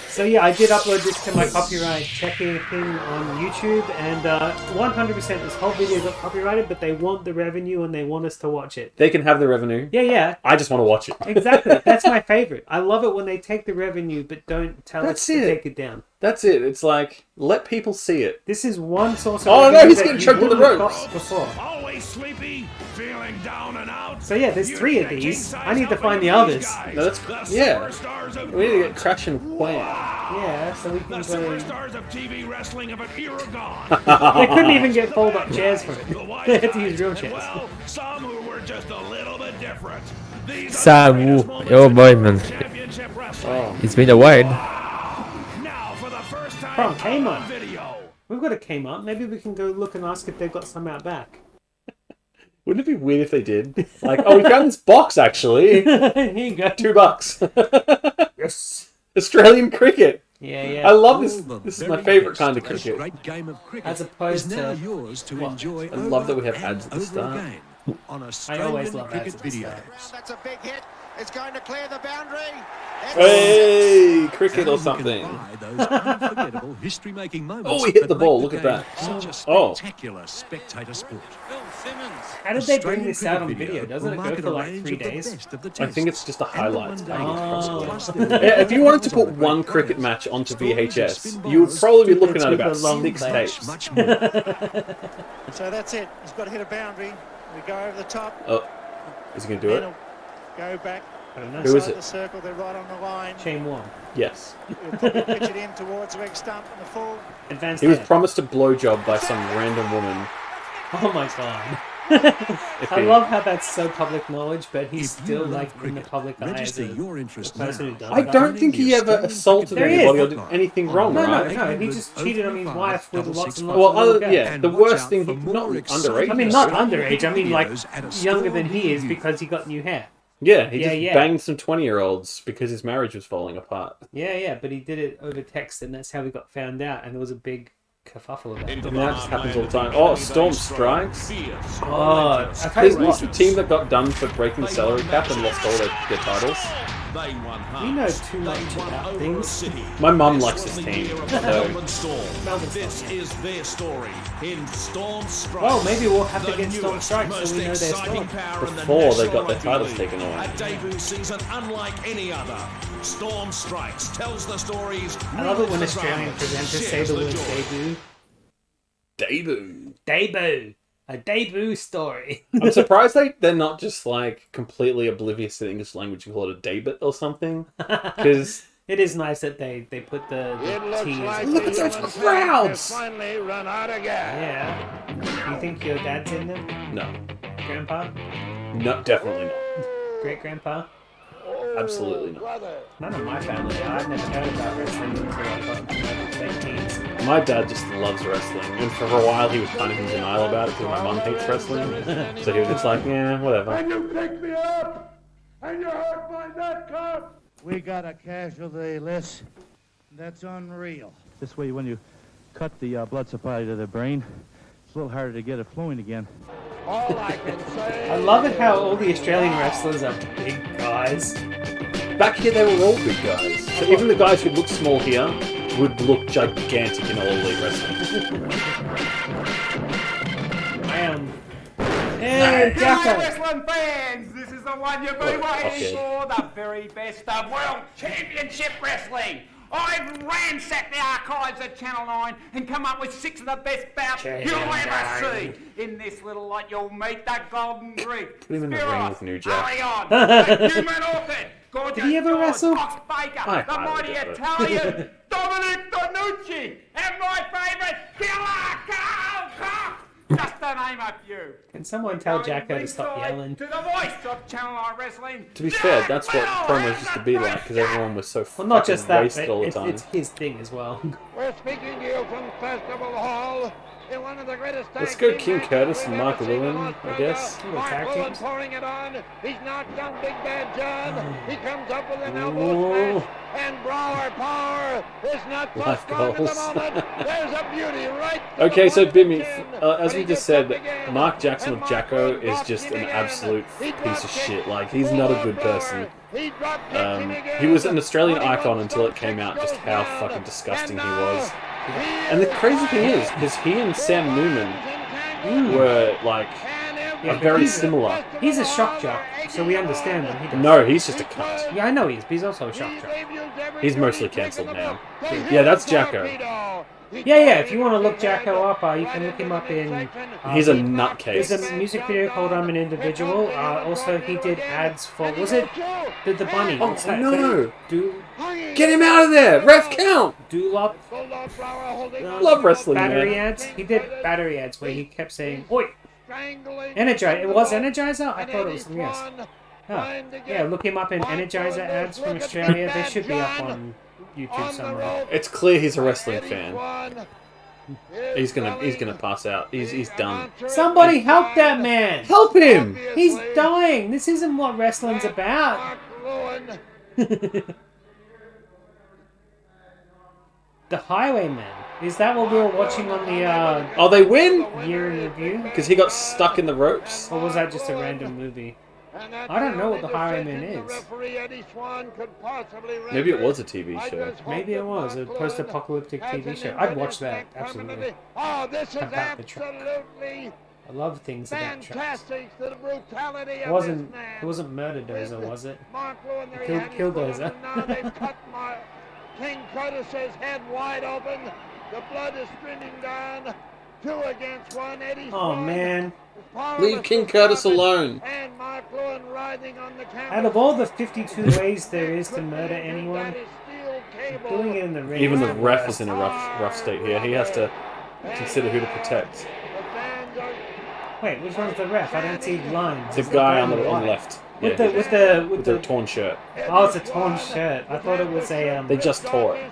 So yeah, I did upload this to my copyright checking thing on YouTube, and 100% this whole video got copyrighted, but they want the revenue and they want us to watch it. They can have the revenue. Yeah. I just want to watch it. Exactly. That's my favorite. I love it when they take the revenue but don't tell us to take it down. That's it. It's like, let people see it. This is one source of Oh, no, revenue he's that getting you choked with the wouldn't have ropes. got before. Always sleepy, feeling down and out. So yeah, there's 3 of these. I need to find the others. No, that's we need to get Crash and Wham. Yeah, so we The can go. superstars of TV wrestling of an era gone. They couldn't even get fold-up chairs for The it. wise They had to guys, use real and, chairs. well, some who were just a little bit different. These are the Samu. greatest moments Oh in boy, man. championship wrestling. Oh. It's been a while. Now, for the first time From on Kmart. video. We've got a Kmart. Maybe we can go look and ask if they've got some out back. Wouldn't it be weird if they did? Like, oh, we found this box, actually. Here you go. $2. Yes. Australian cricket. Yeah. I love this. This is my favourite kind of cricket. Great game of cricket As opposed is now to- yours to enjoy. I love that we have over ads at the and over start. again on I Australian always love cricket ads at the videos. start. That's a big hit. It's going to clear the boundary. Hey, cricket Now or you can something. buy those unforgettable history-making moments Oh, he hit the that ball. make Look the at game that. Such a Oh. spectacular spectator sport. How did they bring Australian this out on cricket video? Doesn't it will go market for a like range 3 of the days? best of the I think it's tests. just a And highlight. the one-day Oh. plus there will be Yeah, if you wanted to videos on put the one great cricket players, match onto stories of VHS, spin you would bowlers, probably be It's looking at with about a long 6 play. tapes. much more. So that's it. He's got to hit a boundary. We go over the top. Oh, is he going to do Then it? he'll go back I don't know. Who is inside it? the circle. They're right on the line. Shane Warne. Yes. He'll probably pitch it in towards the leg stump in the full. Advanced He was edit. promised a blowjob by some random woman. Oh my god. If I he- love how that's so public knowledge, but he's If you still love like in the cricket, public eye as register a your interest person now. who does I that. don't think he ever assaulted There he anybody is. or did anything wrong, No, right? no, he just cheated on his wife with lots and lots Well, of little other, girls. yeah, And the watch worst out thing, for not more exciting underage. I mean, not Australian underage. I mean, like videos at a younger store than he is near you. because he got new hair. Yeah, he Yeah, just yeah. banged some 20-year-olds because his marriage was falling apart. Yeah, but he did it over text, and that's how he got found out. And there was a big kerfuffle about it. And that just happens all the time. Oh, Storm Strikes. Oh, I tell you Who's the what, team that got done for breaking the salary cap and lost all their titles? we know too much about things. My mum likes this team. So This is their story in Storm Strikes. Well, maybe we'll have to get Storm Strikes so we know their story. before they got their titles taken away. A debut season unlike any other. Storm Strikes tells the stories. I love it when Australian presenters say the word debut. Debut. Debut. A debut story. I'm surprised they're not just like completely oblivious to the English language and call it a debut or something. Because It is nice that they put the T as look at those crowds! Finally run out of gas. Yeah. You think your dad's in them? No. Grandpa? No, definitely not. Great grandpa? Absolutely not. None of my family. I've never heard about wrestling until I got into my late teens. My dad just loves wrestling, and for a while he was kind of in denial about it because my mum hates wrestling. So he was just like, yeah, whatever. You picked me up, and you hurt my neck up. We got a casualty list. That's unreal. This way, when you cut the blood supply to the brain, it's a little harder to get it flowing again. All I can say. I love it how all the Australian wrestlers are big guys. Back here they were all big guys. So even the guys who look small here would look gigantic in All Elite Wrestling. I am. Hey, Jacko! Wrestling fans, this is the one you've been What a waiting fuckhead. for, the very best of World Championship Wrestling. I've ransacked the archives at Channel 9 and come up with 6 of the best bouts you'll ever see. In this little lot, you'll meet the Golden Greek, Put him in the ring with New Jack. Arion, the Human Orchid, Gorgeous Did he ever George, wrestle? Fox Baker, I the highly mighty doubt it. Italian, Dominic Donucci, and my favourite, Killer Carl Cox. Just to name a few. Can someone tell Jacko to stop yelling? To the voice of Channel 9 Wrestling. To be fair, that's what promos used to be like because everyone was so Well, not fucking just that, wasted all but the time. it's his thing as well. We're speaking to you from Festival Hall in one of the greatest Let's tag go team King matches Curtis and we've Mark ever seen in Lewin, I Australia. guess. Little tag Mark Lewin teams. pouring it on. He's knocked down Big Bad John. He comes up with an elbow Ooh. smash. And Brawler Power is not so Life strong at the goals. moment. There's a beauty right to Okay, the so point Bimmy, of the chin, as but we he just gets said, up again. Mark Jackson And with Mark Jacko Lewin is drops just him an again. absolute He piece drop of kicks shit. Like, he's not a good Brawler. person. He drop kicks him again. He was an Australian But he icon won't until it stop. came out just Goes how down. fucking disgusting he And was. now he And the is crazy thing alive. is, because he and Sam Newman Entangled. were, like, Yeah, are very he's a- similar. He's a shock jock, so we understand when he does. No, he's just a cunt. Yeah, I know he is, but he's also a shock jock. He's mostly cancelled now. Yeah, that's Jacko. Yeah, if you want to look Jacko up, you can look him up in... He's a There's nutcase. a music video called I'm an Individual. Also, he did ads for... Was it the bunny? Oh, What's that? no. Get him out of there! Ref count! Doolop. Love wrestling, Battery man. ads. He did battery ads where he kept saying, "Oi, Energizer." It was Energizer. I thought it was something else. Oh. Yeah, look him up in Energizer ads from Australia. They should be up on YouTube somewhere. It's clear he's a wrestling fan. He's gonna pass out. He's done. Somebody help that man! Help him! He's dying. This isn't what wrestling's about. The Highwayman. Is that what we were watching on the Oh, they win? year in review? Because he got stuck in the ropes. Or was that just a random movie? I don't know what the Highwayman is. Maybe it was a TV show. Maybe it was a post-apocalyptic TV show. I'd watch that, absolutely. Oh, this is About the truck. absolutely I love things about trucks. fantastic. The brutality It of wasn't. this man. It wasn't Murder Dozer, was it? Mark Lewin, there he Killed- had his Killdozer. glove, and now they've cut King Curtis's head wide open. The blood is streaming down. 2 against 1. Eddie Oh Swan man! is powerless Leave King to Curtis stop it. alone. And Mark Lewin riding on the canvas. Out of all the 52 ways there is to murder anyone, That is steel cable. doing it in the ring. Even is the the ref worst. is in a rough state here. He has to consider who to protect. The fans are Wait, which one's the ref? I don't see lines. The It's guy on black the and white. left. With Yeah, the the torn shirt. oh, it's a torn shirt. I thought it was a They just tore it.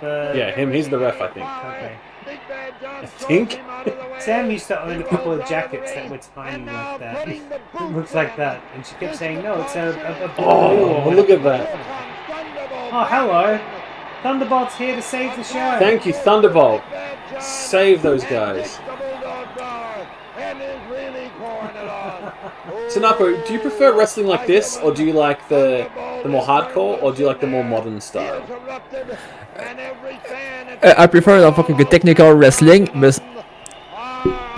the Yeah, him. He's the ref, I think. Okay. Big Bad John think. him out of the way. Sam used to own a couple of He rolls out jackets the that ring, were tiny and now like that. putting the It boots looks like on. that. And she kept saying, no, it's a Oh, blue or look at whatever. that. Oh, hello. Thunderbolt's here to save the show. Thank you, Thunderbolt. Save those guys. So, Napo, do you prefer wrestling like this, or do you like the more hardcore, or do you like the more modern style? I prefer the fucking technical wrestling, but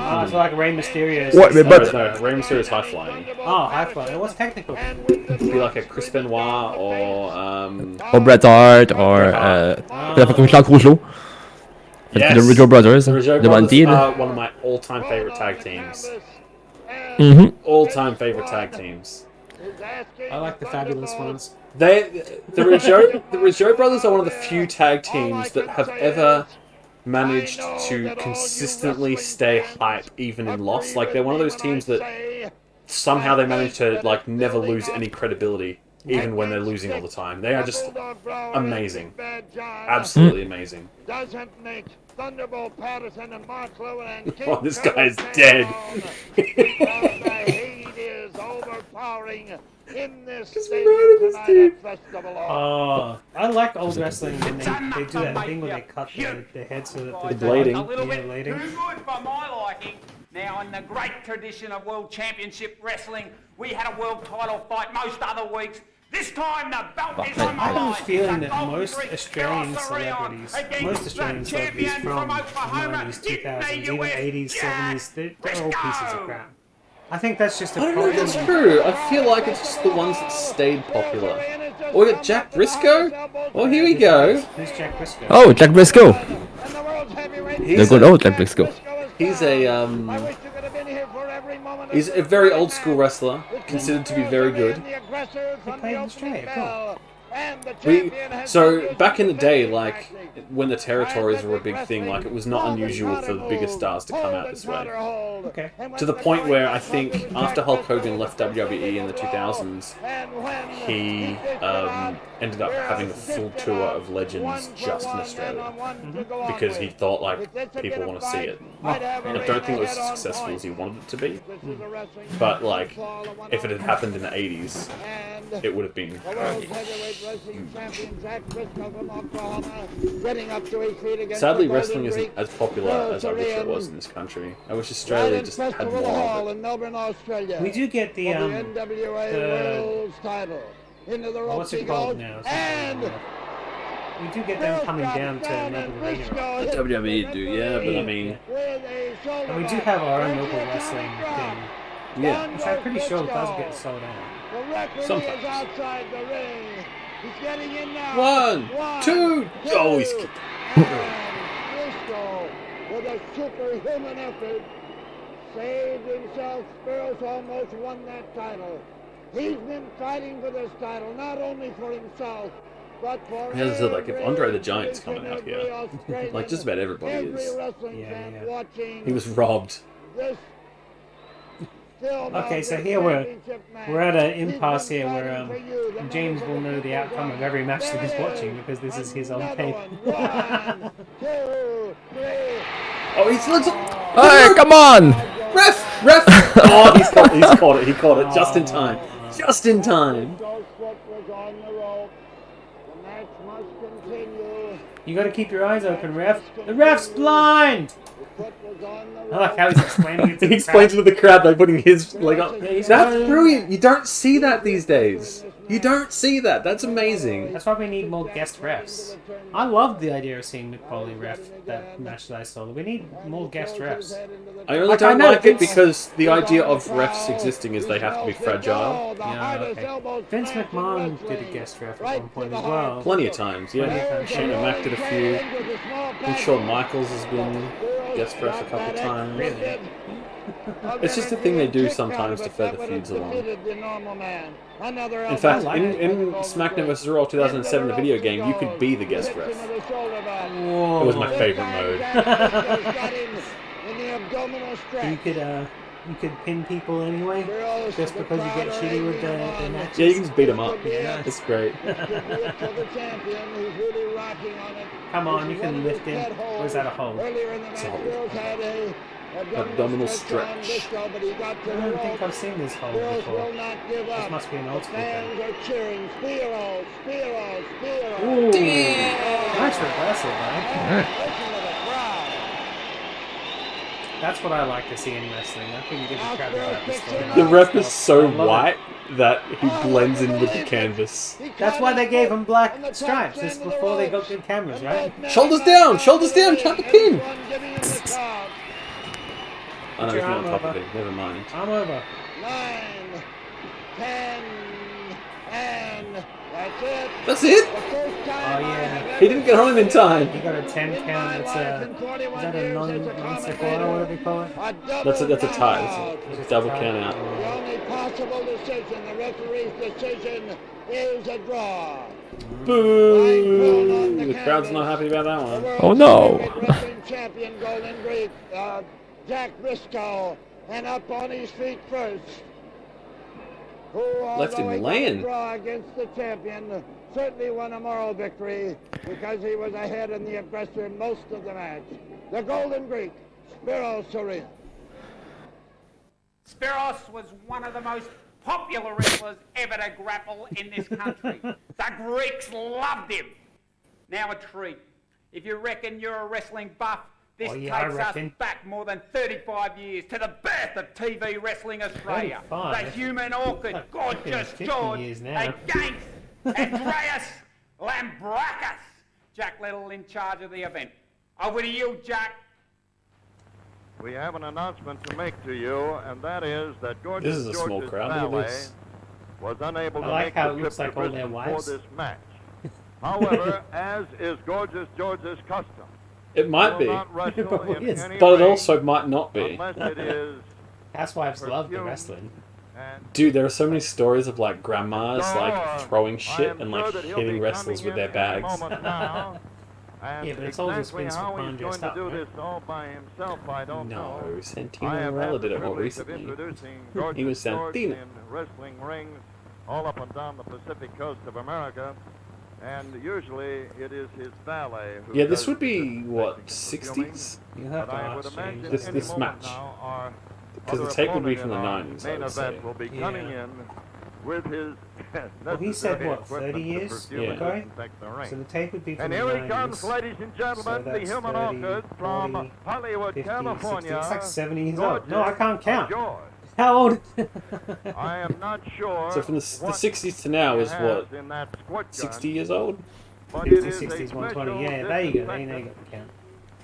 Oh, it's like Rey Mysterio's. What, No, but- no, Rey Mysterio's high flying. Oh, high flying. What's technical? It'd be like a Chris Benoit or Bret Hart or the fucking Jacques Rougeau. Yes. The Rougeau brothers, The Rougeau the brothers Bandido. are one of my all-time favorite tag teams. Mm-hmm. All-time favorite tag teams. I like the fabulous ones. The Rougeau brothers are one of the few tag teams that have ever managed to consistently stay hype even in loss. Like, they're one of those teams that somehow they manage to like never lose any credibility even when they're losing all the time. They are just amazing. Absolutely amazing. Doesn't make Thunderbolt Patterson and Mark Lewin and King Oh, this guy is Curtis dead. down. The heat is overpowering in this stadium tonight at Festival Hall. Oh, I like old wrestling when they do that thing where they cut their heads so that The blading. A little bit blading. too good for my liking. Now, in the great tradition of World Championship Wrestling, we had a world title fight most other weeks. This time the belt is on the I have a line. feeling The that Golden most Streak Australian Carrosserion celebrities, against most Australian the celebrities champion from the Oklahoma 90s, in the 2000s, even US 80s, 70s, they're all Let's pieces go. of crap. I think that's just a I don't know if problem. that's true. I feel like it's just the ones that stayed popular. Oh, we got Jack Briscoe? Oh, here we go. Who's Jack Briscoe? Oh, Jack Briscoe. And the world's heavyweight The He's good a, old Jack Briscoe. he's a I wish you could have been here for every moment of he's this a very fight. old school wrestler, considered to be very good. The aggressor from played in the Australia, opening cool. bell. And the We champion has so been back in the day, using like tactics. when the territories were a big thing, like it was not unusual for the biggest stars to come out this way. Okay. To the point where I think after Hulk Hogan left WWE in the 2000s, he ended up having a full tour of Legends just in Australia because he thought like people want to see it. I don't think it was as successful as he wanted it to be, but like if it had happened in the 80s, it would have been. Sadly, wrestling isn't as popular as I wish it was in this country. I wish Australia just had more of it. in Melbourne, Australia. We do get the NWA World's title. Into the ropes what's it he called goes, now? And We do get them coming down to Melbourne Arena. WWE do, yeah, but I mean, And we do have our own local wrestling thing, yeah. which I'm pretty sure does get sold out. The referee Sometimes. is outside the ring. He's getting in now. One, two. Oh, he's kicked. And Briscoe, with a superhuman effort, saved himself. Spiros almost won that title. He's been fighting for this title, not only for himself, but for Yeah, as I said, like, if Andre the every Giant's coming out here, Australian, like, just about everybody every is. wrestling Yeah, fan yeah. watching He was robbed. this film Okay, of so this here we're championship match. at an He's impasse been here where fighting for you, the James will know the outcome of every match that he's watching because this is his own tape. 1, 2, 3. Oh, he's let's Hey, come on! ref. Oh, he's caught it. He caught it just in time. Just in time. Briscoe's foot was on the rope. The match must continue. You gotta keep your eyes open, ref. The ref's blind! The foot was on the I like how he's explaining it to He the explains crowd. it to the crowd by putting his leg up. he's That's going- brilliant. You don't see that these days. You don't see that. That's amazing. That's why we need more guest refs. I love the idea of seeing Mick Foley ref that match that I saw. We need more guest refs. I only Like, I don't know like it Vince- because the idea of refs existing is they have to be fragile. Yeah, okay. Vince McMahon did a guest ref at one point as well. Plenty of times, yeah. Shane O'Mac did a few. I think Shawn Michaels has been guest ref a couple times. Really? It's just a thing they do sometimes to further feuds along. In In fact, in SmackDown vs. Raw 2007, the video game, you could be the guest ref. It was my favorite mode. You could you could pin people anyway, just because you get shitty with the matches. Yeah, you can just beat them up. Yeah. It's great. For the champion who's really rocking on it. Come on, you This is can one of lift his him. dead holds. Or is that a hold? Earlier in the It's a match, hold. Girls had a Abdominal on stretch. Briscoe, but he got to I the don't think rope. I've seen this hold Girls before. will not give This up. must be an old The school thing. fans are cheering. Spiro, Spiro, Spiro. Ooh, nice reversal, man. Listen to the crowd. That's what I like to see in wrestling. I couldn't give a crap about the story. The ref is so I love it. white that he blends in with the canvas. That's why they gave him black stripes. This is before they got good cameras, right? Shoulders down, count the pin. I know Put he's your not on arm top of over. it. Never mind. I'm over. 9, 10, and that's it. That's it. The first time Oh, yeah. I have He ever didn't get home in time. You got a 10 in count. my It's life a, in 21 is that a years as a non-sequoia, whatever you call it? a double That's a tie. knockout. It's a double count out. The only possible decision, the referee's decision, is a draw. Boo! The crowd's not happy about that The one. world Oh, no. heavyweight wrestling champion, Golden Greek, Jack Briscoe, and up on his feet first. Who, Left him although he got laying. a draw against the champion, certainly won a moral victory because he was ahead in the aggressor most of the match. The Golden Greek, Spiro Sorin. Spiros was one of the most popular wrestlers ever to grapple in this country. The Greeks loved him. Now a treat. If you reckon you're a wrestling buff, this Oh, yeah, I takes us reckon. back more than 35 years to the birth of TV Wrestling Australia. 35? The human orchid, Like gorgeous 50 George, years now. against Andreas Lambrakis. Jack Little in charge of the event. Over to you, Jack. We have an announcement to make to you, and that is that Gorgeous This is a small George's crowd. Look at valet this. was unable I to like make how the it trip looks to like all their Bristol for wives. this match. However, as is Gorgeous George's custom, It might he be, will not wrestle probably in is. any but it ring also might not be. unless it is Housewives love the Perfume. wrestling. and Dude, there are so many stories of like grandmas like So, throwing I shit am and sure like that he'll hitting be wrestlers coming with their in any bags. moment now, and Yeah, but it's all just exactly Vince how McMahon he's going dressed to up, do right? this all by himself, I don't know. No, I Santino have Marella had the did it more privilege of recently. introducing He Gorgeous was George Santino. in wrestling rings all up and down the Pacific coast of America, and usually it is his valet who Yeah, this does would be this what, perfuming, 60s? You have But to I would ask imagine James. any This moment match. now our Because the other tape would be opponent from the in our 90s, I main would say. event will be Yeah. coming in with his Well, he said, necessary what, 30 equipment to years perfume and ago? disinfect the ring. So the tape would be from And the here he 90s. comes, ladies and gentlemen, So the that's human 30, orchid from 40, Hollywood, 50, California. 60. It's like 70 years old. Gorgeous No, I can't count. George. How old? I am not sure. So from the what 60s to now he is has what, in that squirt gun, 60 years old? but 50, it is a 60s, 120. special Yeah, there you go. There you disinfectant got the count.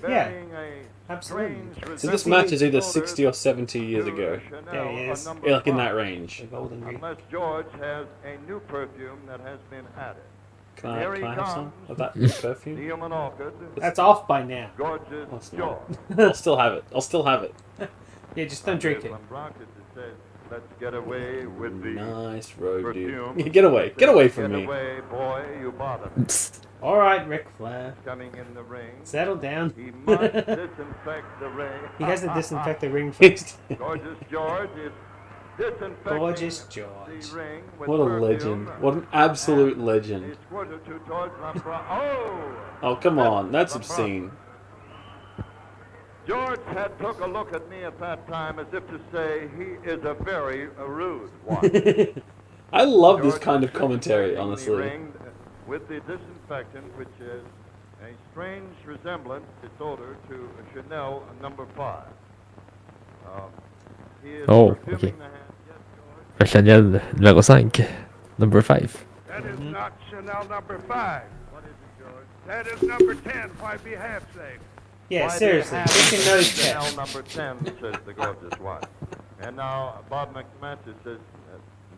bearing a absolutely. strange So this resemblance match is either odor 60 or 70 years to ago. Chanel, There he a is. number Yeah, like in 5, that range. The Golden Greek. Unless George has a new perfume that has been added. Can I, Here he can I have some comes. of that The perfume? human orchid, That's off by now. Gorgeous Oh, it's George. not. I'll still have it. I'll still have it. Yeah, just don't drink it. Lambrakis, it says, let's get away with the Nice road, perfume. dude. Get away. Get away from Get me. away, boy, you bother. All right, Ric Flair. Coming in the ring. Settle down. He must disinfect the ring. He has to disinfect the ring first. Gorgeous George is disinfecting Gorgeous the George. ring with What a perfume, legend. What an absolute and legend. He squirted to George Oh! Oh, come on. That's obscene. George had took a look at me at that time as if to say he is a very rude one. I love this George kind is of commentary, disinfecting the honestly. ring with the disinfectant, which is a strange resemblance, its odor, to Chanel number 5. He is Oh, perfuming okay. the hand. Yes, George. Chanel numéro 5, number 5. That is not Chanel number 5. What is it, George? That is number 10. Why be half safe? Yeah, Why seriously. they have Stick your nose Chanel check. number 10, says the gorgeous one. And now Bob McManus says,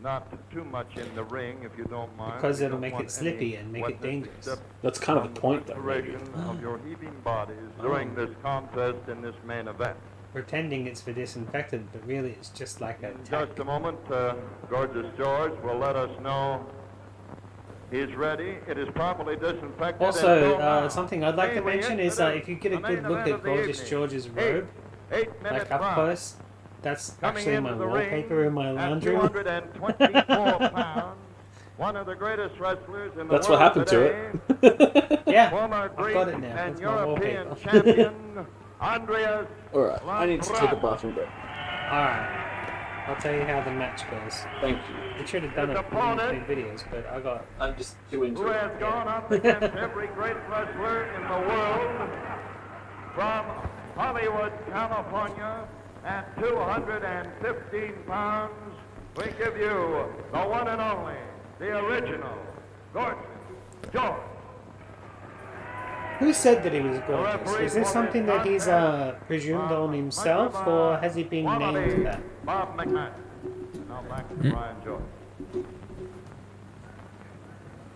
not too much in the ring, if you don't mind. Because We it'll don't make want it slippy any and make it wetness dangerous. except That's kind of from the point, though, maybe. perspiration of your heaving bodies during this contest in this main event. Pretending it's for disinfectant, but really it's just like a In tack. just a moment, Gorgeous George will let us know he's ready. It is properly disinfected. Also, and so now, something I'd like to naming mention it is to if you get a the main good look event at of the Gorgeous evening. George's robe, 8 minutes like up round. close, That's Coming actually my into the wallpaper in my ring laundry at room. 224 pounds, one of the greatest wrestlers in the That's world what happened today, to it. Yeah, former I've Greek got it now. and That's my European wallpaper. champion, Andreas Alright, I need to take a bathroom break. Alright. I'll tell you how the match goes. Thank you. We should have done it in between videos, but I'm just too into who it. has gone up against every great wrestler in the world from Hollywood, California, at 215 pounds. We give you the one and only, the original, Gorgeous George. Who said that he was gorgeous? Is this something that he's presumed on himself, or has he been named to that? Bob McMahon. Now back to Brian George.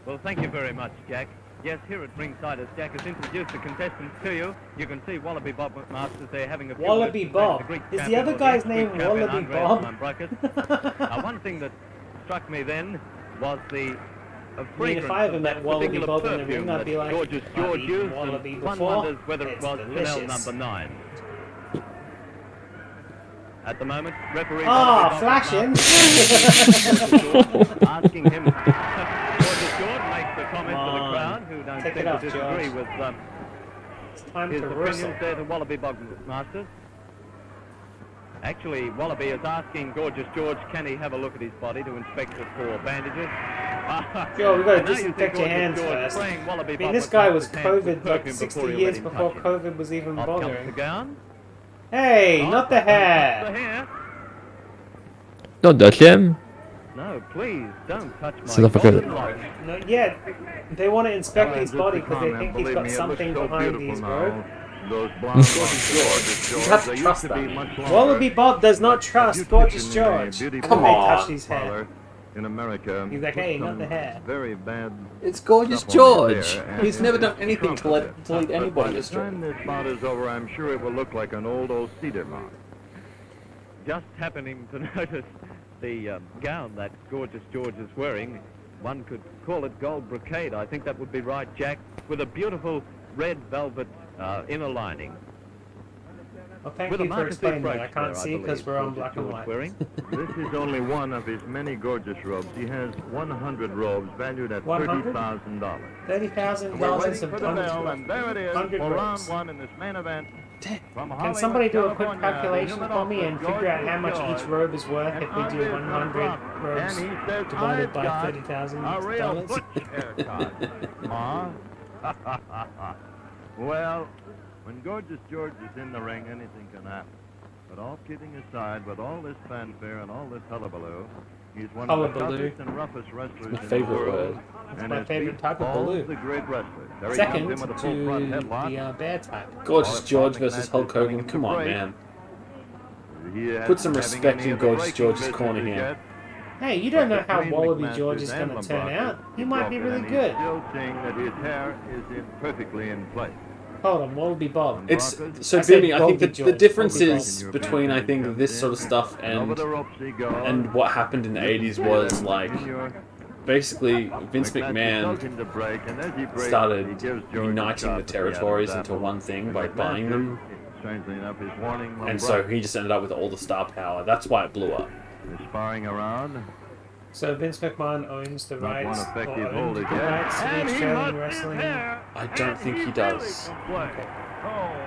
Well, thank you very much, Jack. Yes, here at ringside, as Jack has introduced the contestants to you, you can see Wallaby Bob McMasters there having a few Wallaby words Bob. with the Greek Is the champion, other or guy's ex-Greek name champion, Wallaby Andreas Bob? Mambrakis. One thing that struck me then was the I mean, if I ever met Wallaby Bob in the ring, I'd be like, Gorgeous George I've used, eaten Wallaby and one before. wonders whether it It's was Chanel delicious. number 9. At the moment, referee Ah, Wallaby Bob flashing! McMasters asking him. Gorgeous George makes the comment to the crowd, who don't Take seem it to off, disagree George. with It's time his to opinions wrestle. there to Wallaby Bob Masters. Actually, Wallaby is asking Gorgeous George, can he have a look at his body to inspect it for bandages? Yo, we gotta And now you see disinfect your Gorgeous hands George first. spraying Wallaby I mean, Bob this guy was McMaster's hands with COVID like perfume 60 before he years let him before touch him. COVID was even Off comes the bothering. gown. Hey, Off not the comes the hair! hair. Don't touch him. No, please, don't touch my Son of a gun. golden locks. No, yeah, they want to inspect his body because they think he's got something behind his robe. Those blonde You have to trust that. Wallaby Bob does not trust Gorgeous George. Come They on. touched his hair. In America, He's like, hey, not the hair. very bad. It's Gorgeous stuff on his George. hair, He's and never it's done anything to trumped. lead But by anybody the astray. time this bout is over, I'm sure it will look like an old cedar mark. Just happening to notice the gown that Gorgeous George is wearing. One could call it gold brocade. I think that would be right, Jack, with a beautiful red velvet inner lining. Well, thank With a you for Marcus explaining brooch that. I can't there, see because believe, we're on Gorgeous black and George white. wearing. This is only one of his many gorgeous robes. He has 100 robes valued at 100? $30,000. $30,000 We're of waiting for the bell, and there it is 100 for round robes. one in this main event. From Can Hollywood, somebody do a quick California, calculation the for me and human figure out how much George. each robe is worth if we do Andreas 100 Mambrakis. robes And he says, divided "I've by got $30,000? a real butch haircut, Ma." Well, when Gorgeous George is in the ring, anything can happen. But all kidding aside, with all this fanfare and all this hullabaloo, he's one of the Hullabaloo. toughest and roughest wrestlers My in the favorite world. word. That's and my has favorite beat type of all baloo. the great wrestlers. There he Second comes in with a to full front headlock. the bear type. Gorgeous George versus Hulk Hogan. Come on, man. Put some respect in Gorgeous George's corner here. Hey, you don't know how Wallaby George is going to turn out. He might be really good. Still seeing that his hair is perfectly in place. Hold on, Wallaby Bob. It's so I said Bimmy. I think Goldie the George, difference Goldie is between I think this sort of stuff and what happened in the 80s was like basically Vince McMahon started uniting the territories into one thing by buying them, and so he just ended up with all the star power. That's why it blew up. Sparring around. So Vince McMahon owns the Not one rights, or effective owned hold the again. rights to the And he Australian must wrestling. be there. I don't think he does. Okay.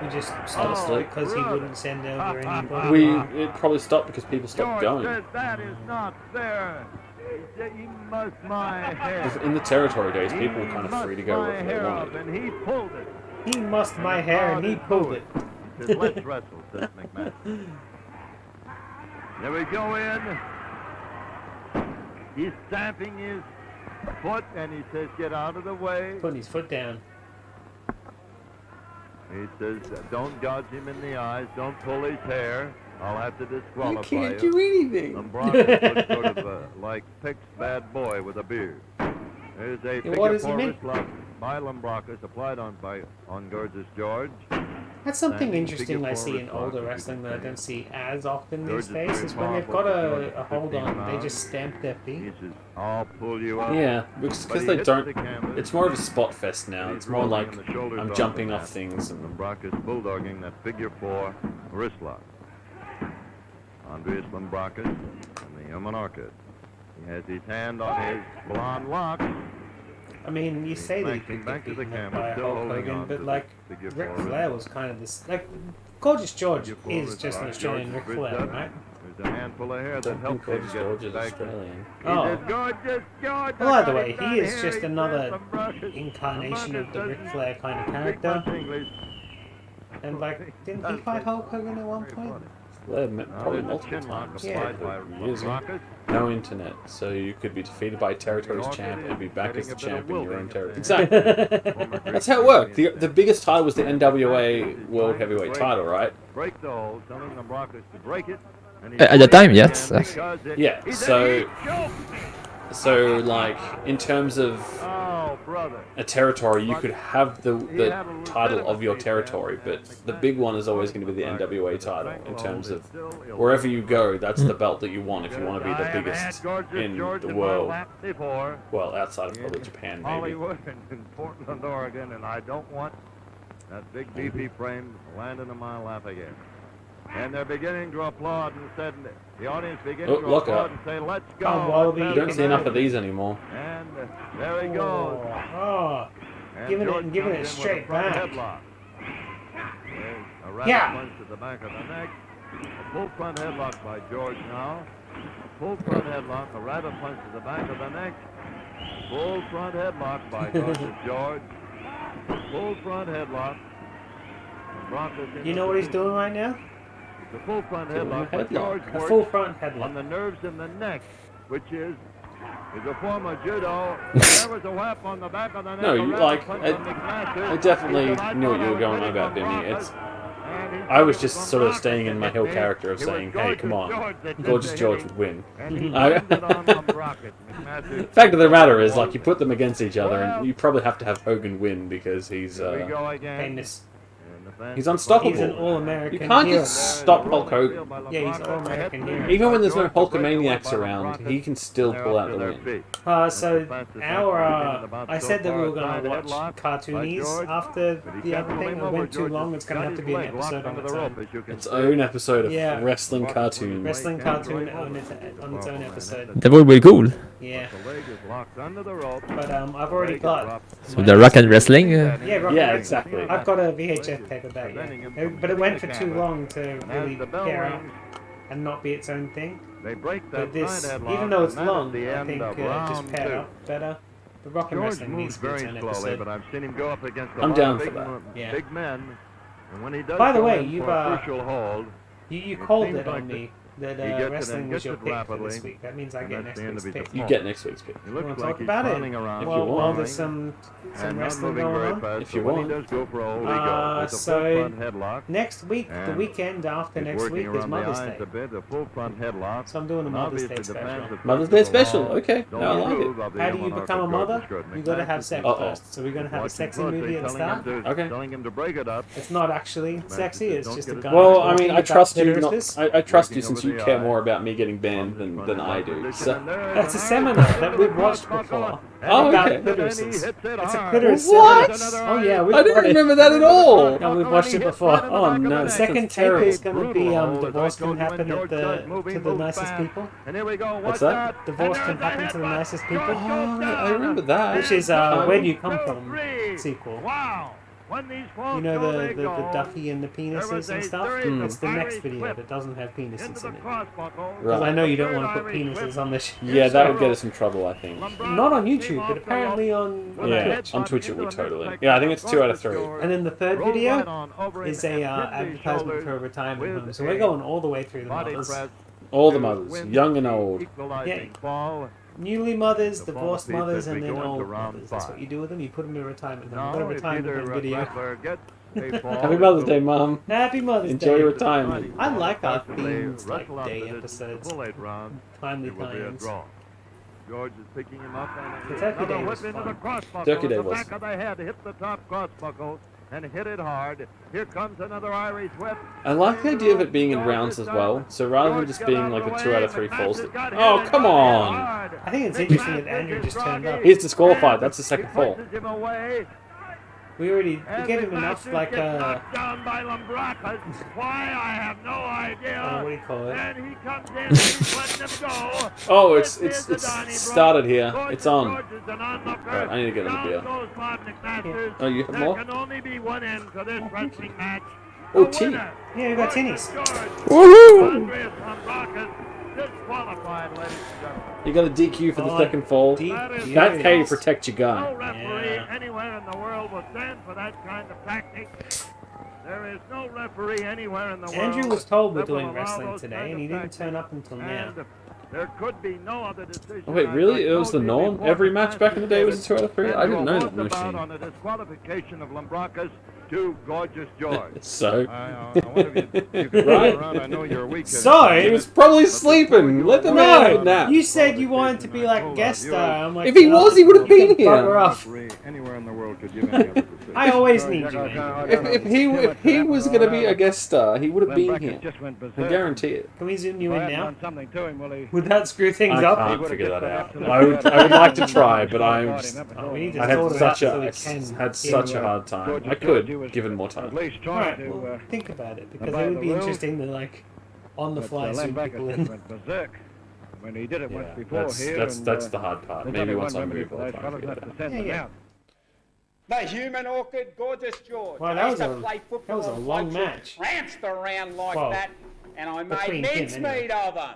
We just stopped Honestly. because he wouldn't send over anybody. It probably stopped because people stopped George going. says that is not fair. He must my hair. Because in the territory days, people were kind of free to go My wherever they hair up, wanted. and he pulled it. He mussed my hair and he pulled it. He says, let's wrestle, says McMahon. There we go in. He's stamping his foot, and he says, get out of the way. Putting his foot down. He says, don't gouge him in the eyes, don't pull his hair. I'll have to disqualify You can't do anything. Lombracus looks sort of like Pick's bad boy with a beard. There's a Yeah, what figure does he four mean? wrist lock by Lombracus applied on Gorgeous George. That's something And interesting figure I four see in wrist lock, older as you wrestling can that I see. don't see as often George these is days very is when they've powerful got for George a at hold 15 on, they pounds. just stamp their He feet. says, I'll pull you up. Yeah, But because he they hits don't. the canvas. It's more of a spot fest now. He's It's more rolling like and the shoulders I'm off jumping the off mat. things and Lombracus bulldogging that figure four wrist lock. Andreas Lambrakis and the human orchid. He has his hand on his blonde locks. I mean, you say that you could get beaten up by Hulk Hogan, but like Ric Flair was kind of this. Like, Gorgeous George is just an Australian Ric Flair, right? There's a handful of hair that helps him George get is back. Australian. Oh. Gorgeous George. Well, either way, he is just another incarnation of the Ric Flair kind of character. And like, didn't he fight Hulk Hogan at one point? Probably multiple times. Yeah. Years ago. No internet, so you could be defeated by a territory's champ and be back as the champ in your own territory. Exactly. That's how it worked. The biggest title was the NWA World Heavyweight title, right? Break the hold, telling the Broncos to break it. At the time, yes. Yeah. So like in terms of a territory, you could have the title of your territory, but the big one is always going to be the NWA title in terms of wherever you go, that's the belt that you want if you want to be the biggest in the world. Well, outside of probably Japan, maybe. Hollywood and Portland, Oregon, and I don't want that big beefy frame landing in my lap again. And they're beginning to applaud and said, the audience beginning to applaud and say, let's go. You don't see enough of these anymore. And there he goes. Oh, giving it straight back. Headlock. A rapid punch to the back of the neck. A full front headlock by George now. A full front headlock. A rapid punch to the back of the neck. Full front headlock by George. Full front headlock. You know what he's doing right now? The full front headlock by George A full front headlock. on the nerves in the neck, which is a form of judo. There was a whap on the back of the neck. No, I definitely knew what you were going on about, Bimmy. I was just sort of staying in my heel character of saying, hey, come on, Gorgeous George would win. Fact of the matter is, like, you put them against each other, and you probably have to have Hogan win because he's famous. He's unstoppable. He's an all-American You can't hero. just stop Hulk Hogan. Yeah, he's an all-American hero. Even when there's no Hulkamaniacs around, he can still pull out the win. So I said that we were going to watch cartoonies after the other thing. It went too long. It's going to have to be an episode on its own. Its own episode of wrestling cartoon. Wrestling cartoon on its own episode. That would be cool. Yeah. But I've already got. So the rock and wrestling. Yeah, exactly. I've got a VHS tape of that. Yeah. But it went for too long to really pair up and not be its own thing. But this, even though it's long, I think just paired up better. The rock and wrestling needs to be its own episode. But I've seen him go up against I'm down for that. Yeah. Big men. And when he does By the way, you've crucial hold, you called it on me that he gets wrestling it was your and pick gets it for this rapidly, week. That means I and get that's next the end week's of his pick. You get next week's pick. He You looks want to like talk he's about it? running around. If you While want. there's some And not wrestling moving going very on. fast, If so you when want. he does go for a hold, he goes. It's a So full front headlock. next week, the And weekend after he's next working week is around the Mother's eyes Day. a bit, a full front headlock. So I'm doing a Mother's Day Obviously, the fans special. have Mother's Day pushed the special. ball. Okay. Don't No, I like move it. of the How do you human become a orchid, mother? George Stewart. You got to have sex Uh-oh. first. So we're going to have a Watching sexy closely, movie at the telling him start. to- Okay. Telling him to break it up. It's not actually sexy. It's just a guy. Well, I mean, I talking trust about you. clitoris. I trust you since you care more about me getting banned than I do. So. That's a seminar that we've watched before. Oh, about okay. clitorises. It's a clitoris What? seminar. Oh yeah, we've I didn't got it. remember that at all. No, we've watched it before. Oh no, The second that's tape terrible. is going to be divorce can happen to the nicest people. And here we go. What's that? Divorce can happen to the nicest people. Oh, I remember that. Which is Where Do You Come From sequel. Wow. When these You know the Duffy and the penises and stuff? That's the next video that doesn't have penises in it. Because I know you don't want to put penises on this. Yeah, that would get us in trouble, I think. Not on YouTube, but apparently on Twitch. On Twitch it would totally. Yeah, I think it's 2 out of 3. And then the third video is a advertisement for a retirement home. So we're going all the way through the mothers. All the mothers, young and old. Yeah. Newly mothers, divorced mothers, and then old mothers. That's what you do with them. You put them in a retirement home. We've got a retirement home video. Happy Mother's Day, Mom. Happy Mother's Enjoy Day. your retirement. I like our themes, like day episodes. Timely times. George is picking him up and The Turkey Day was whip into fun. the crossbuckle. Turkey Day The was. back of the head hit the top crossbuckle and hit it hard. Here comes another Irish whip. I like the idea of it being in rounds as well. So rather than just being like a 2 out of 3 falls. Oh, come on! I think it's interesting that Andrew just turned up. He's disqualified. That's the second fall. Pushes him away. We already As gave the him enough, Masters like, gets knocked down by Lambracas. Why, I have no idea. what do you call it? And he comes in and he's letting him go. Oh, This it's is the Donnybrook. started here. Gorgeous It's on. George is an onlooker. Right, I need to get another beer. Down goes Bob McMasters. Oh, you have There more? can only be one end to this wrestling match. Oh, The tinny. winner, Yeah, we got Gorgeous tinnies. George. Woohoo! Andreas Lambracas disqualified, ladies and gentlemen. You got a DQ for the Oh, second fall. DQ. That's how you protect your No gun. referee Yeah. anywhere in the world will stand for that kind of tactic. There is no referee anywhere in the world. Andrew was told we're that will doing allow wrestling those today, kind and he of didn't tactics. turn up until now. And there could be no other decision. Oh, wait, I'd really? like It was the no norm? report Every of match back in the day was a 2 out of 3? and I didn't know to that award the bout machine. on the disqualification of Lambracas to Gorgeous George. So? I wonder if you could Right. turn around. I know you're weak. So? He was probably sleeping. Let the man have a nap. You said you wanted to be like a guest star. I'm like, If he was, he would have been here. Bugger off. Anywhere in the world could give any other decision. I always need you, Andrew. If he was going to be a guest star, he would have been here. Just went I berserk. guarantee it. Can we zoom you If I in hadn't now? done something to him, will he? Would that screw things I up? can't figure that out. I would like to try, but I'm just, Oh, we need to I sort had it out such so we a can had such a hard time. I could, given more At time. least All trying right, to. well, think about it because buy it would the be rules. interesting to like on the fly zoom people in. went berserk when he did it once Yeah, before that's here. that's the hard part. there's Maybe only once one I remedy move, for I'll those try and fellas, figure that's it to out. send Yeah, them yeah. out. The human orchid, Gorgeous George. Wow, I that used was to a- play football that was a with long blokes who match. pranced around like Well, that, and I between made him, mincemeat of them.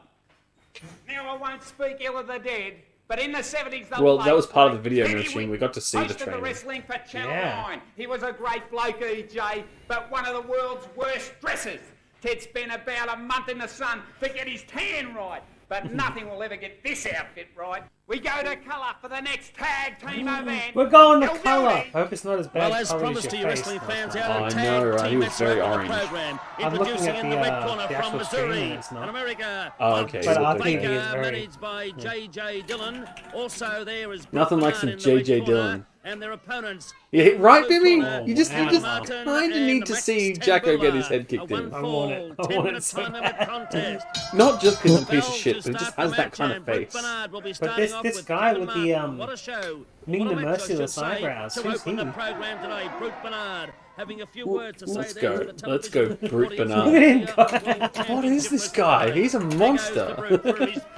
Now I won't speak ill of the dead, but in the 70s, the Well, that was bloke part of the video Teddy machine. Wick We got to see the hosted training. wrestling for Channel Yeah. 9. He was a great bloke, EJ, but one of the world's worst dressers. Ted spent about a month in the sun to get his tan right, but nothing will ever get this outfit right. We go to colour for the next tag team event. We're going to Hillbilly. colour. Hope it's not as bad Well, as colour promised as to your you face. wrestling fans, last our time. I tag know, right? He team was match very of the orange. program. I'm looking Introducing at in the the, red corner the from actual Missouri, screen, it's not. in America. Oh, okay. But I Look think at he that. is Baker, very- managed by J.J. Dillon. Also there is Nothing Brooke like some Bernard in the red J.J. corner, Dillon. and their opponents. Yeah, right, Bimmy? Oh, You just wow. kind of need to see Jacko get his head kicked in. I want it. I want it so bad. contest. Not just because he's a piece of shit, but he just has that kind of face. But this guy with the What a show. Ming What a the match, I Merciless should say, eyebrows. to Who's open the he? program today, Brute Bernard, having a few Well, words to say let's there go. to the Let's go, television Brute audience. Bernard. Look at him go. What is this guy? He's a monster.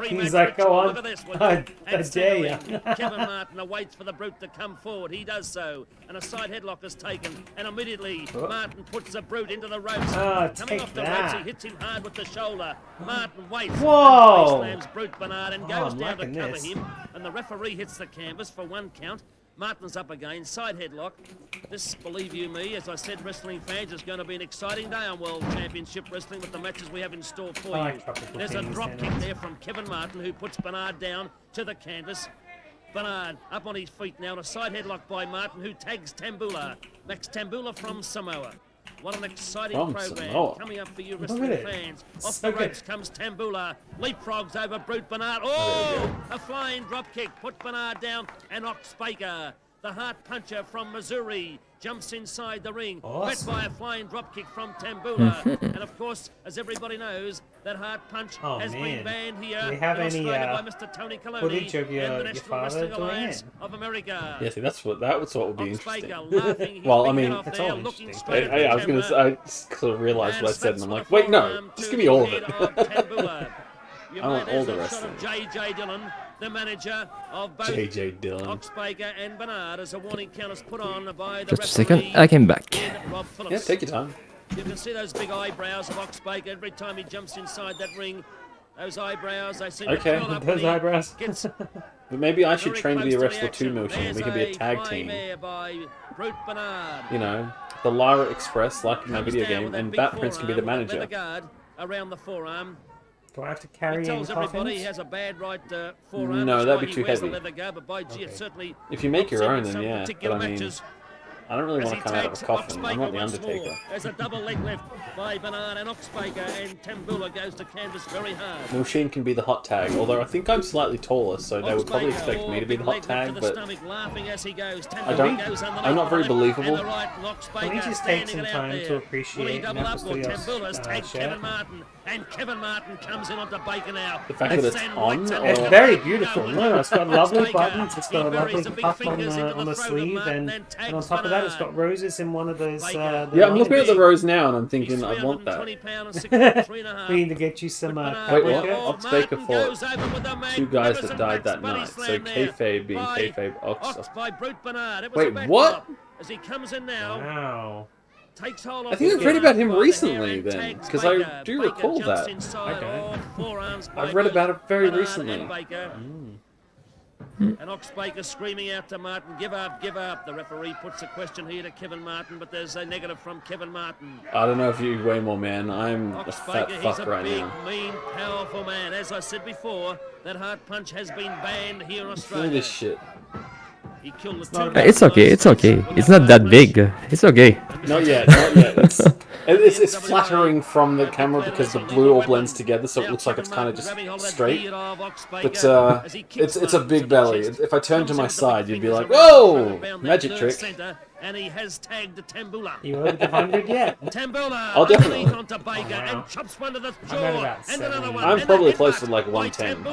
He's like, go on. Look at this, would I you? And dare ya. centering, Kevin Martin awaits for the Brute to come forward. He does so, and a side headlock is taken, and immediately Martin puts the Brute into the ropes. Oh, Coming take off the ropes, that. he hits him hard with the shoulder. Martin waits. Whoa. And slams Brute Bernard and Oh, goes I'm down to liking cover this. him, and the referee hits the canvas for 1 count. Martin's up again, side headlock. This, believe you me, as I said, wrestling fans, is going to be an exciting day on World Championship Wrestling with the matches we have in store for I you. like tropical There's a things, drop don't kick I? there from Kevin Martin, who puts Bernard down to the canvas. Bernard up on his feet now, and a side headlock by Martin, who tags Tambula. Max Tambula from Samoa. What an exciting From program Samoa. coming up for you Look wrestling at it. fans. Off So the ropes good. comes Tambula. Leapfrogs over Brute Bernard. Oh! A flying drop kick. Put Bernard down. And Ox Baker, the heart puncher from Missouri, jumps inside the ring. Awesome. Met by a flying drop kick from Tambula. And of course, as everybody knows, that heart punch Oh, has man. been banned here Do we have in any, Australia by Mr. Tony Coloni footage of your and the National father Wrestling doing Alliance it? of America. Yeah, see, that's what would be Ox Baker interesting. laughing, his Well, I big mean, head off That's there, all looking interesting. straight at the I was gonna camera. say, I just sort of realized what I said, and I'm like, Slips wait, for no, forearm just to give me all of the it. head of Tambula. You I want there's all the a rest shot of of J.J. Dillon, the manager of both J.J. Dillon. Ox Baker and Bernard, as a warning count is put on by the Just a second, referee I came back. in Rob Phillips. Yeah, take your time. You can see those big eyebrows of Ox Baker every time he jumps inside that ring. Those eyebrows, they seem Okay. to curl up Those when he eyebrows. gets But maybe I should very train to be a close Wrestler 2 action. motion. There's We can be a tag flying team. mare by Brute Bernard. You know, the Lara Express, like in my Comes video down game, with that and big Bat Prince can be the forearm with that manager. leather guard around the forearm. Do I have to He carry in tells everybody he coffins? has a bad right forearm. No, that's that'd why be he too wears heavy. The leather guard, but by gee, it certainly If you make your helps him own, in then some yeah. But particular I mean, matches. I don't really As want he to come out of takes a coffin. I'm Ox not the Baker once Undertaker. more. There's a double leg lift by Bernard and Ox Baker, and Tambula goes to canvas very hard. The machine can be the hot tag, although I think I'm slightly taller, so they would probably expect me to be the hot tag, but I don't. I'm not very believable. Can we just take some time to appreciate Napostriof's shirt? And Kevin Martin comes in onto Baker now. The fact that it's on, It's or very beautiful. No, it's got lovely buttons. It's got a lovely cuff on the sleeve, and on top of that, it's got roses in one of those. Yeah, I'm looking at the rose now, and I'm thinking I want that. We need to get you some. Wait, what? Ox Baker fought two guys that died that night. So kayfabe being kayfabe Ox. Wait, what? As he comes in now. Wow. Takes hold I think I've read about him recently then, because I do recall that. I've read about it very recently. And Ox Baker screaming out to Martin, give up, give up. The referee puts a question here to Kevin Martin, but there's a negative from Kevin Martin. I don't know if you weigh more, man. I'm a fat fuck right big, now. mean, powerful man. As I said before, that hard punch has been banned here in Australia. Look at this shit. He killed the It's okay, it's okay. It's not that big. It's okay. Not yet, not yet. It's flattering from the camera because the blue all blends together, so it looks like it's kind of just straight. But it's a big belly. If I turn to my side, you'd be like, "Whoa, magic trick!" And he has tagged the Tambula. You over the 100 yet? Tambula. I'll definitely. Onto Baker and chops one to the jaw. And another one. I'm probably close to like 110.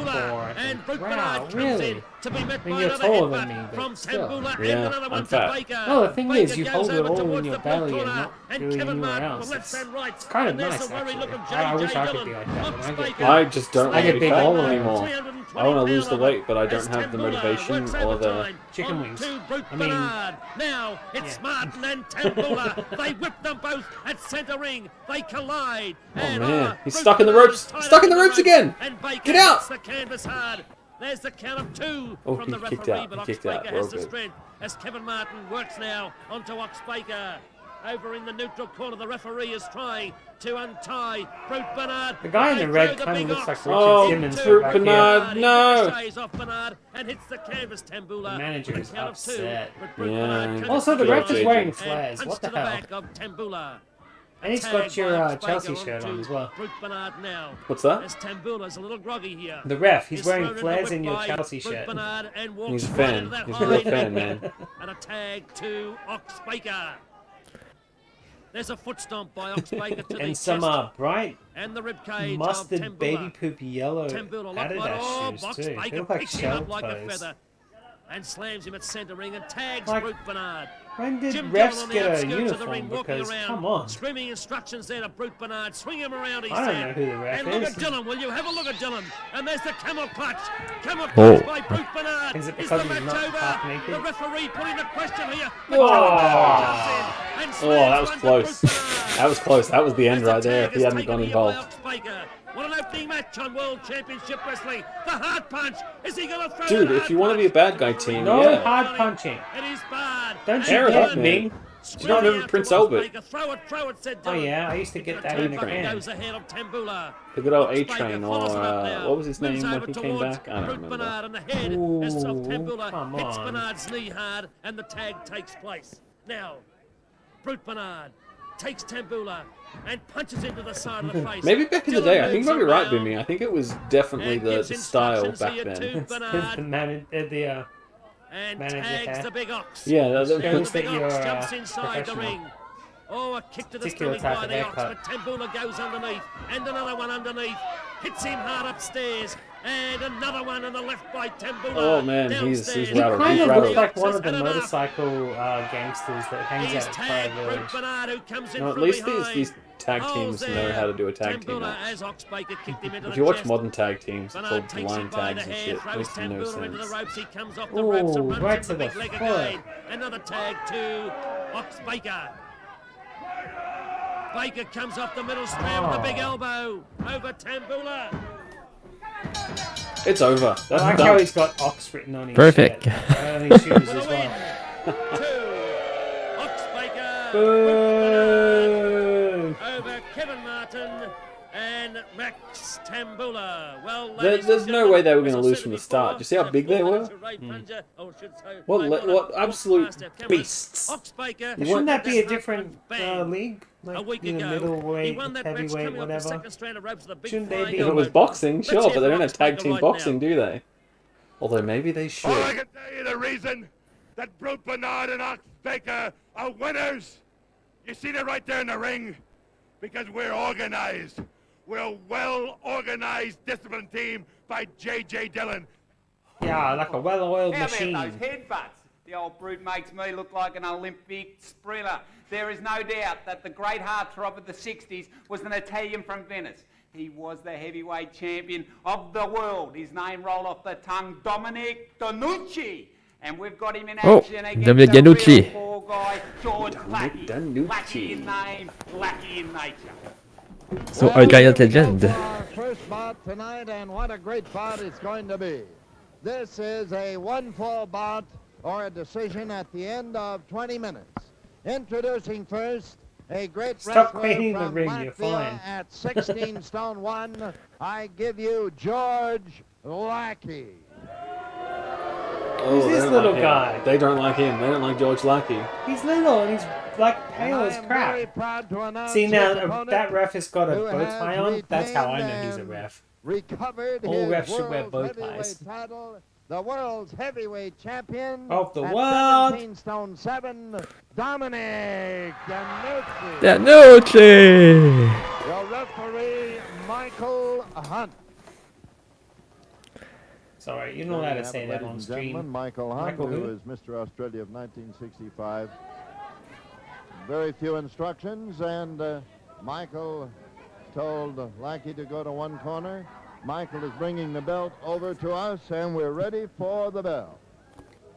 And Brute Wow, Bernard comes really? in to be met I mean, by you're another taller than headbutt me, from but still. Tambula and Yeah, another I'm one fat. to Baker. No, the thing is, you Baker hold goes it over all in towards your the belly blue and corner, not and really Kevin anywhere Martin else. with left and right. It's kind of And there's nice, a worry actually. look of I wish I J.J. could be like that. Ox When I get Baker. I just don't I want get to be big fat ball anymore. I want to lose the weight, but I don't have the motivation or the. Chicken wings. I mean, now it's Martin and Tambula. They whip them both at centre ring. They collide. Oh man, he's stuck in the ropes. Stuck in the ropes again. Get out! The canvas hard. There's the count of 2 Oh, from he the kicked referee, out. but He Ox kicked out. Baker We're has all the good. strength as Kevin Martin works now onto Ox Baker. Over in the neutral corner, the referee is trying to untie Brute Bernard. The guy in the They red throw kind of big looks Ox like Richard Oh, Simmons into from back here. Bernard, no. He ricochets off Bernard and hits the canvas. Tambula. The manager with is a count of 2, upset. but Brute Yeah. Bernard comes Also, the to ref is JJ. wearing and flares. punch What the to the hell? back of Tambula. And he's got your Chelsea shirt on as well. Brute Bernard now. What's that? As Tambula's a little groggy here. The ref, he's wearing thrown into flares the in whip your by Chelsea Brute shirt. Bernard and walks He's a right fan. into that He's a real hide. fan, man. And a tag to Ox Baker. There's a foot stomp by Ox Baker to the And some chest bright and the ribcage of mustard Tambula. baby poop yellow Tambula Adidas shoes Ox too. They Baker look like picks him shell up like a toes. feather and slams him at centre ring and tags Like, Brute Bernard. When did Jim Dillon refs on the get a outskirts of the uniform? ring, walking Because, around, come on. screaming instructions there to Brute Bernard. Swing him around, he I don't said. know who the ref and look is. at Dillon, will you? Have a look at Dillon. And there's the camel clutch. Camel Oh. clutch by Brute Bernard. Is it Is because the he's match not over? half naked? The referee putting the question here. The Whoa. camel clutch jumps in and Oh, that was slams one to close. Brute Bernard. That was close. That was the end As the right there if tag he is hadn't taken gone here by involved. Ox Baker. What an opening match on World Championship Wrestling. The hard punch. Is he going to throw Dude, the if hard you want to be a punch? bad guy team, No yeah. hard punching. It is barred. Don't Fair you enough, get man. me? Do you not remember Prince Albert? Throw it, said Oh Dillon. yeah, I used to get that The in the referee can. goes ahead of Tambula. The good old Ox A-Train, Baker or follows it up now. what was his Moves name when over he came towards back? I don't Brute remember. Bernard on the head as Ooh, Tambula come hits on. Bernard's knee hard and the tag takes place. Now, Brute Bernard takes Tambula and punches into the side of the face. Maybe back in the Dillon day, I think you might moves be right, around Bimmy. I think it was definitely and the gives style instructions back here then. to It's the Bernard and manager tags hat. the big ox. Yeah, The Shows big that you're ox jumps inside the professional. ring. Oh, a kick to the Particular stomach type by of the ox, haircut. but Tambula goes underneath, and another one underneath. Hits him hard upstairs, and another one on the left by Tambula. Oh, man, he's downstairs. He rattled. kind He's of rattled. looks like one of the And enough. motorcycle gangsters that hangs He's out at Pride tagged Brute Village. Bernard, who comes in No, at from least behind. these tag Holds teams know there. how to do a tag team Tambula match. as Ox Baker kicked him into If the you watch chest. modern tag teams, Bernard called takes line him by tags the and hair, shit, throws makes no Tambula into the sense. ropes. He comes off the ropes and Ooh, runs right into to the the big leg foot. again. Another tag to Ox Baker. Baker comes off the middle strand with a big elbow over Tambula. It's over. I That's like done. how he's got Ox written on his Perfect. shirt. On his shoes With as a well. win. Two. Ox Baker. Boo! Over Kevin Martin and Max Tambula. Well, There's no way they were going to lose from the start. Do you see how big they were? What absolute beasts. Ox Baker. Shouldn't that be a That's different bang. league? A Like, week you know, ago, he middleweight, won that match heavyweight, coming off the whatever. second strand of ropes with a big Shouldn't they flying be- If it elbow. was boxing, Let's sure, hear but they don't from have Ox tag Baker team right boxing, now. do they? Although maybe they All I should. can tell you the reason that Brute Bernard and Ox Baker are winners. You seen it right there in the ring. Because we're organized. We're a well-organized, disciplined team by J.J. Dillon. Yeah, like a well-oiled How machine. about those headbutts? The old brute makes me look like an Olympic sprinter. There is no doubt that the great heartthrob of the 60s was an Italian from Venice. He was the heavyweight champion of the world. His name rolled off the tongue, Dominic Danucci. And we've got him in action against Dominic the real Danucci. poor guy, George Lackey. Lackey in name, Lackey in nature. So a giant legend. Our first bout tonight, and what a great bout it's going to be. This is a 1-fall bout or a decision at the end of 20 minutes. Introducing first a great Stop wrestler cleaning the from ring, you're Latvia fine. at 16 stone 1. I give you George Lackey. Oh, Who's they this don't little like him. guy? They don't like him. They don't like George Lackey. He's little and he's like And pale I as am crap. very proud to announce See his now, opponent, that ref has got a who bow has tie on. That's how I know retained he's a and ref. recovered All his refs should wear world's bow heavyweight ties. title, the world's heavyweight champion Of the at world. 17 stone 7, Dominic Danucci. Danucci! Your referee, Michael Hunt. Sorry, you're not allowed to say that on stream. Michael Hunt, Michael who? who is Mr. Australia of 1965. Very few instructions, and Michael told Lackey to go to one corner. Michael is bringing the belt over to us, and we're ready for the bell.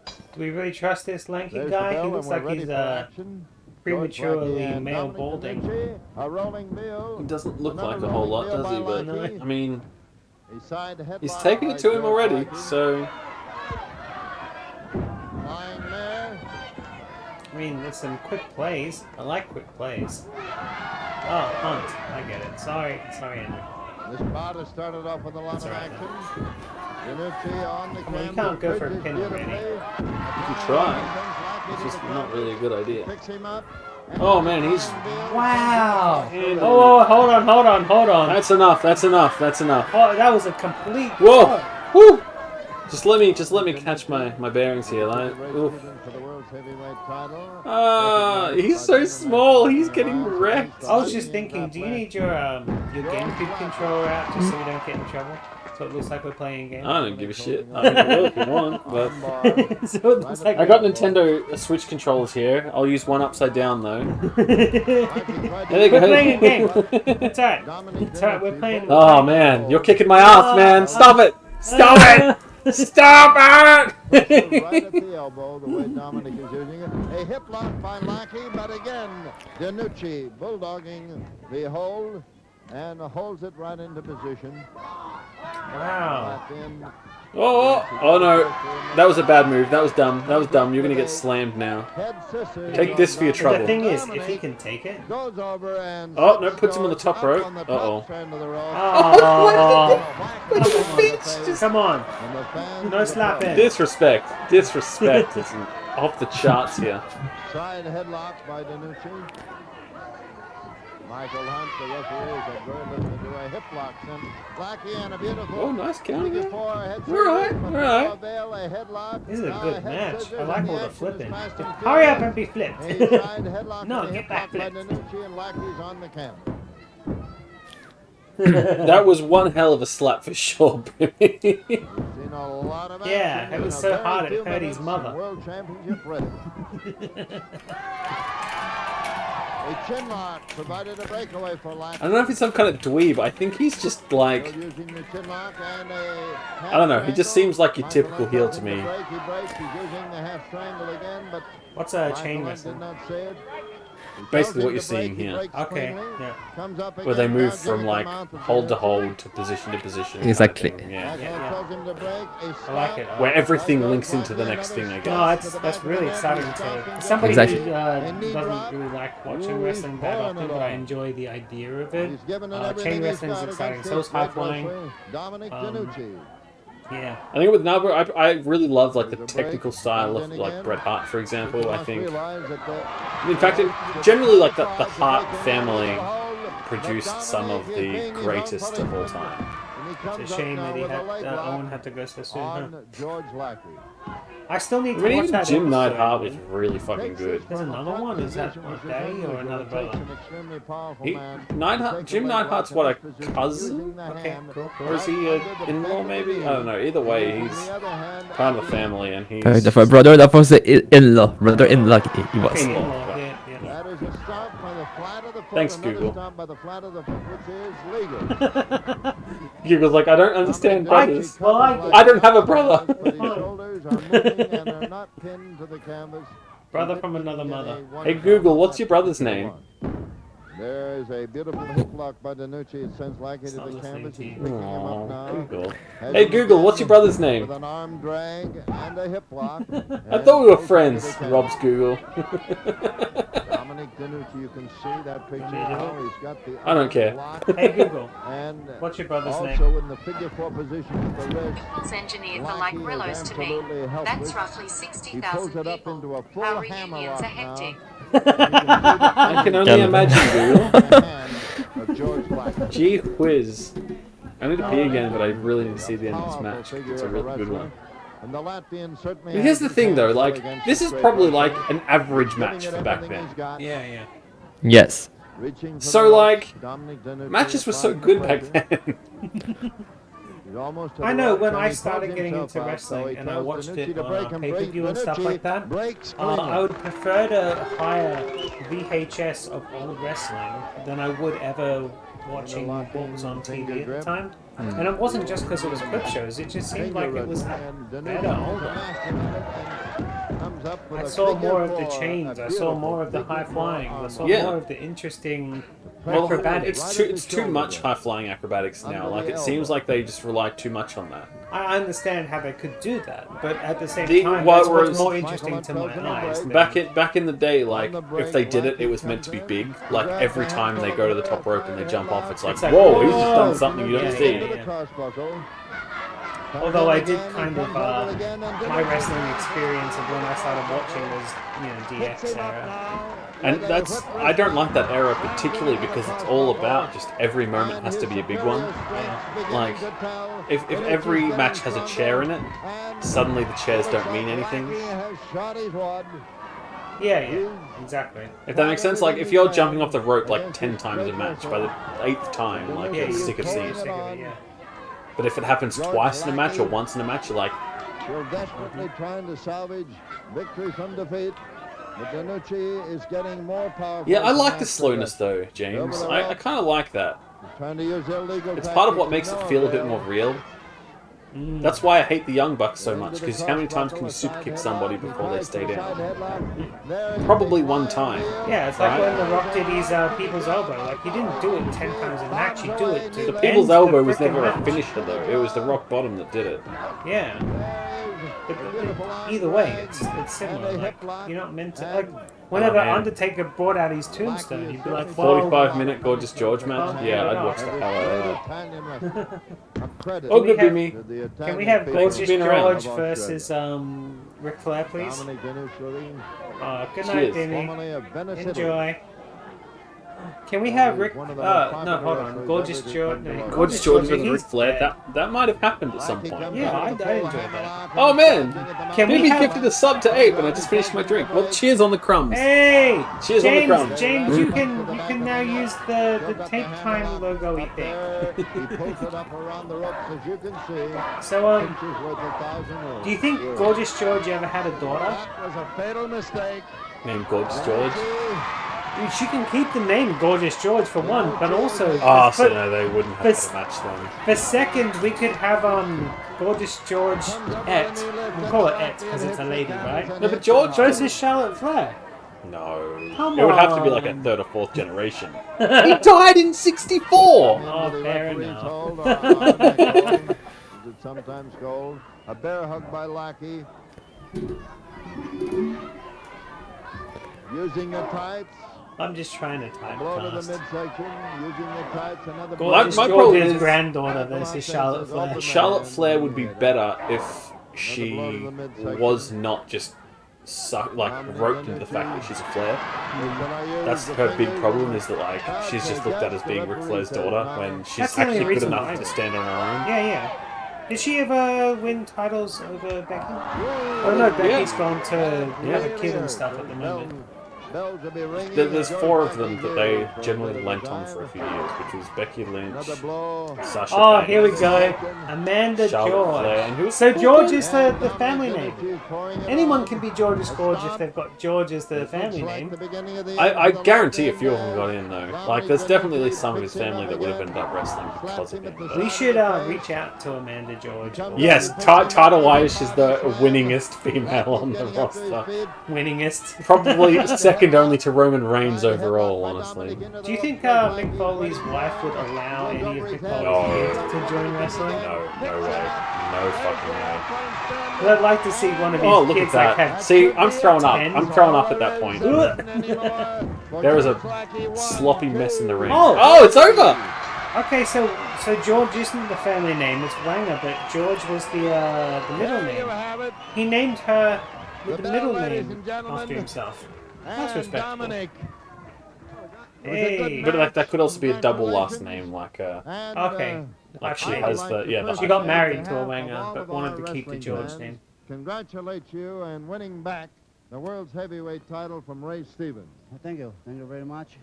Do we really trust this lanky There's guy? the bell, He looks and we're like ready he's for action. George prematurely Lackey and male Dominic balding. Danucci, a rolling meal. He doesn't look Another like a whole lot, rolling does he? meal by But Lackey. I mean, A side he's headlock taking by it to him George already. Lackey. So Lying there. I mean, there's some quick plays. I like quick plays. Oh, Hunt. I get it. Sorry, Andrew. This bout has started off with a lot That's of all right. action. Danucci on the Come on, you canvas, can't go for a bridges pin already. beautifully. you can try. It's just not really a good idea. Picks him up. Oh man, he's Wow! And- Oh, hold on. That's enough. That's enough. That's enough. Oh, that was a complete. Whoa! Woo! Just let me catch my bearings here. Like, oof. For the world's heavyweight title. He's so small. He's getting wrecked. I was just thinking, do you need your GameCube controller out just so we don't get in trouble? So it looks like we're playing a game. I don't give a shit. I mean, I will if you want, but So it looks like I got Nintendo Switch controllers here. I'll use one upside down though. There you We're go. playing a game. It's alright. It's alright. We're playing. Oh man, you're kicking my ass, man. Stop it! Stop it! Stop it! Right at the elbow, the way Dominic is using it. A hip lock by Lackey, but again, Danucci bulldogging the hold and holds it right into position. Wow. But then Oh no, that was a bad move. That was dumb. That was dumb. You're gonna get slammed now. head scissors Take this for your on trouble. The thing is, if Dominic he can take it. goes over and Oh no, puts him on the top up rope. on the Uh top oh. strand of the rope. Oh, come on. And the fans No slapping. Disrespect. Disrespect. It's off the charts here. Side headlock by Danucci. Michael Hunt, the referee, got very little to do. A hip lock sent Lackey and a beautiful. Oh, nice count again. Before a head All right, scissors, all but right. no avail, a headlock. This is a Now good head match. scissors, I like and all the action is flipping. fast and Hurry up furious. and be flipped. A side headlock No, and a get hip back lock by flipped. Danucci, and Lackey's on the canvas. That was one hell of a slap for sure, baby. Seen a lot of Yeah, action it in was a so very hard it few hurt his minutes in mother. World Championship wrestling. A chin lock provided a breakaway for Lackey. I don't know if he's some kind of dweeb. I think he's just like, Still using the chin lock and a half I don't know. He just strangle. seems like your Michael typical Hunt heel goes to in me. break. He breaks. He's using the half strangle again, but What's Michael chain Hunt wrestling? did not say it. He Basically tells what him you're to break. seeing He here. breaks Okay, cleanly. yeah. Comes up Where they again, move now from giving like the mouth of hold to Danucci. hold to position to position. Exactly. Yeah. Michael Yeah. tells him to break. A I like slap. it. Where everything Right links goes into the Lackey, next another thing, I slap guess. to the That's back of really the head. exciting He's stopping to the somebody Exactly. who A knee doesn't drop. really like watching Ooh, wrestling he's that pouring often, it but I on. enjoy the idea of it. He's given it Chain everything he's wrestling is got exciting. against So is this high great flying. wrestler, Dominic Danucci. Yeah. I think with Nabu, I really love like the technical style of like Bret Hart, for example. I think, in fact, generally like the Hart family produced some of the greatest of all time. It's a shame that Owen had to go so soon, huh? On George Lackey. I still need I to mean, watch even that Jim episode. Neidhart was really fucking good. There's another one. Is that Daddy or another brother? Jim Neidhart's what, a cousin? Okay, cool. Or is he an in-law maybe? I don't know. Either way, he's part of the family and he's... The brother, that was the in-law. Brother-in-law, he was. Okay, yeah, yeah. That is a stop by the flat of the foot. Thanks, Another Google. stop by the flat of the foot, which is legal. Google's like, I don't understand brothers. Well, I don't have a brother. But his shoulders are moving and are not pinned to the canvas. Brother from another mother. Hey Google, what's your brother's name? There is a beautiful hip lock by Danucci. It sends Lackey to the canvas. He's picking him up now. Google. Hey Google, what's your brother's name? With an arm drag and a hip lock. I thought we were friends, Rob's Google. Dominic Danucci, you can see that picture now. He's got the I don't care. Hey Google, and what's your brother's name? also in the figure 4 position with the wrist. It's engineered for Lackey like is Rillos to me. absolutely helpless. That's roughly He 60,000 pulls it up people. into a full Our hammer reunions lock are hectic. I can only imagine, Google. Of George Lackey. Gee whiz. I need to pee again, but I really need to see the end of this match. It's a really good one. And the Latvian certainly But here's has the thing though, his like, against this the is great probably Lackey. like an average match Giving for it back everything then. he's got. Yeah, yeah. Yes. Reaching for So the like, Dominic Danucci matches were so applying good the back pressure. then. He's almost to I the know right, when so I he pulls started getting himself into out, so wrestling he and I tells watched Danucci it to on break and break. pay-per-view and stuff Danucci like that, breaks I clean. would prefer to hire VHS of old wrestling than I would ever watching what was on TV at the time. And it wasn't just because it was quick shows, it just seemed like it was better older. I saw more of the chains, I saw more of the high flying, I saw Yeah. more of the interesting Well, acrobatics. it's too much high flying acrobatics now. Like it seems like they just rely too much on that. I understand how they could do that, but at the same The- time, well, that's what's whereas- more interesting to my eyes. than- Back in the day, like if they did it, it was meant to be big. Like every time they go to the top rope and they jump off, it's like, whoa, he's just done something you don't Yeah, see. yeah, yeah. Although I did kind of, my wrestling experience of when I started watching was, DX era. And I don't like that era particularly because it's all about just every moment has to be a big one. Like, if every match has a chair in it, suddenly the chairs don't mean anything. Yeah, exactly. If that makes sense, like if you're jumping off the rope like 10 times a match, by the 8th time, like you're sick of seeing it. But if it happens twice in a match or once in a match, you're like, Still desperately trying to salvage victory from defeat. But Danucci is getting more powerful. yeah, I like the slowness though, James. I kind of like that. Trying to use illegal It's part of what tactics makes to it no feel a bit avail. more real. That's why I hate the Young Bucks so much, because how many times can you super kick somebody before they stay down? Probably one time. Yeah, it's like right? when The Rock did his People's Elbow. Like, he didn't do it 10 times a match, he'd do it to The end People's the Elbow was frickin' never a match. finisher though, it was the Rock Bottom that did it. Yeah. But either way, it's similar. Like, you're not meant to... Like, whenever man. Undertaker brought out his tombstone, you'd be like, whoa. 45-minute Gorgeous George match? Yeah, I'd watch the hell out of it. Oh, good be me. Can we have Gorgeous been around. George versus Ric Flair, please? Good night, Cheers. Demi. Enjoy. Can we have Rick... no, hold on. Gorgeous George... No, Gorgeous George versus he's Ric Flair, dead. that might have happened at some point. Yeah, I enjoyed that. Oh man! Can we Maybe have... gifted a sub to 8 when I just finished my drink. Well, cheers on the crumbs. Hey! Cheers on the James, crumbs. James, you can now use the Take Time logo-y thing. So, do you think Gorgeous George ever had a daughter? That was a fatal mistake. Named Gorgeous George. Dude, she can keep the name Gorgeous George for one, but also... Oh, for, so no, they wouldn't have for- had a match then. For second, we could have Gorgeous George Et. We'll call it Et because it's a lady, right? No, but George versus Charlotte Flair. No. Come it would have to be like a on. 3rd or 4th generation. He died in 64! Oh, fair enough. Is it sometimes called a bear hug by Lackey? Using the tights. I'm just trying to time Blow to the fast. midsection. Using the tights. Another Gorgeous My problem George's is- granddaughter versus Charlotte Flair. Charlotte Flair would be better if she was not just roped into the fact that she's a Flair. That's her big problem, is that like she's just looked at as being Ric Flair's daughter when she's That's the only actually good reason enough why. to stand on her own. Yeah, yeah. Did she ever win titles over Becky? Oh no, Becky's gone to have a kid and stuff at the moment. There's 4 of them that they generally lent on for a few years, which was Becky Lynch, Sasha Oh, Banks, here we go. Amanda Charlotte Flair, George. and who's So George is the family name. Anyone can be George's Gorge if they've got George as the family name. I guarantee a few of them got in though. Like, there's definitely at least some of his family that would have ended up wrestling because of him. But... We should reach out to Amanda George. Yes, title-wise, she's the winningest female on the roster. Winningest. Probably second only to Roman Reigns overall, honestly. Do you think Mick Foley's wife would allow any of Mick Foley's kids to join wrestling? No way. No fucking way. But I'd like to see one of his Oh, look kids at that. like have See, I'm throwing up. 10. I'm throwing up at that point. There is a sloppy mess in the ring. Oh, it's over! Okay, so George isn't the family name, it's Wanger, but George was the middle name. He named her with the middle name after himself. That's respectful. Hey. But like, that could also be a double last name, like okay. like she has the She got married to a Wanger, but wanted to keep the George name. Congratulate you on winning back the world's heavyweight title from Ray Stevens. Thank you very much.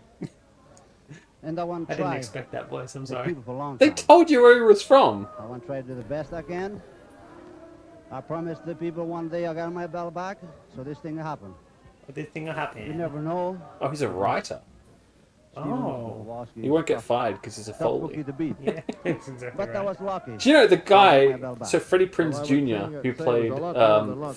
And I want to I try. didn't expect that voice, I'm sorry. They told you where he was from. I want to try to do the best I can. I promised the people one day I got my belt back, so this thing will happen. This thing will happen. You never know. Oh, he's a writer. Oh. He won't get fired because he's a Foley. Yeah, that's exactly But that right. was lucky. Do you know the guy, so Freddie Prinze Jr., who played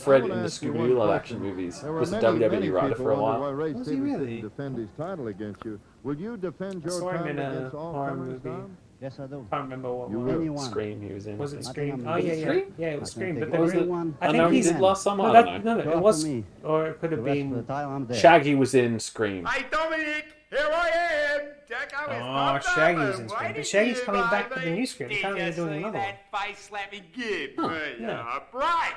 Fred in the Scooby-Doo live action movies, was a WWE writer for a while. Was he really? Defend his title against you. Will you defend I your saw him title in a against all horror comers, movie. Tom? Yes, I do. Can't remember what You one. will. Scream he was in. Was it I Scream? think Oh I'm- yeah, Was it yeah, Scream? yeah. It was I Scream. can But take there was anyone. I I think know he he's did last summer. No, I that, don't know. no, Talk it to was, me. or it could The have rest of the been. time I'm there. Shaggy was in Scream. Hey, Dominic, here I am. Jack, I was Oh, popped up Shaggy was and in Scream. waiting But Shaggy's for you, coming back with the baby. new Scream. Did Apparently you they're doing see another one. that face slapping kid? yeah. Right.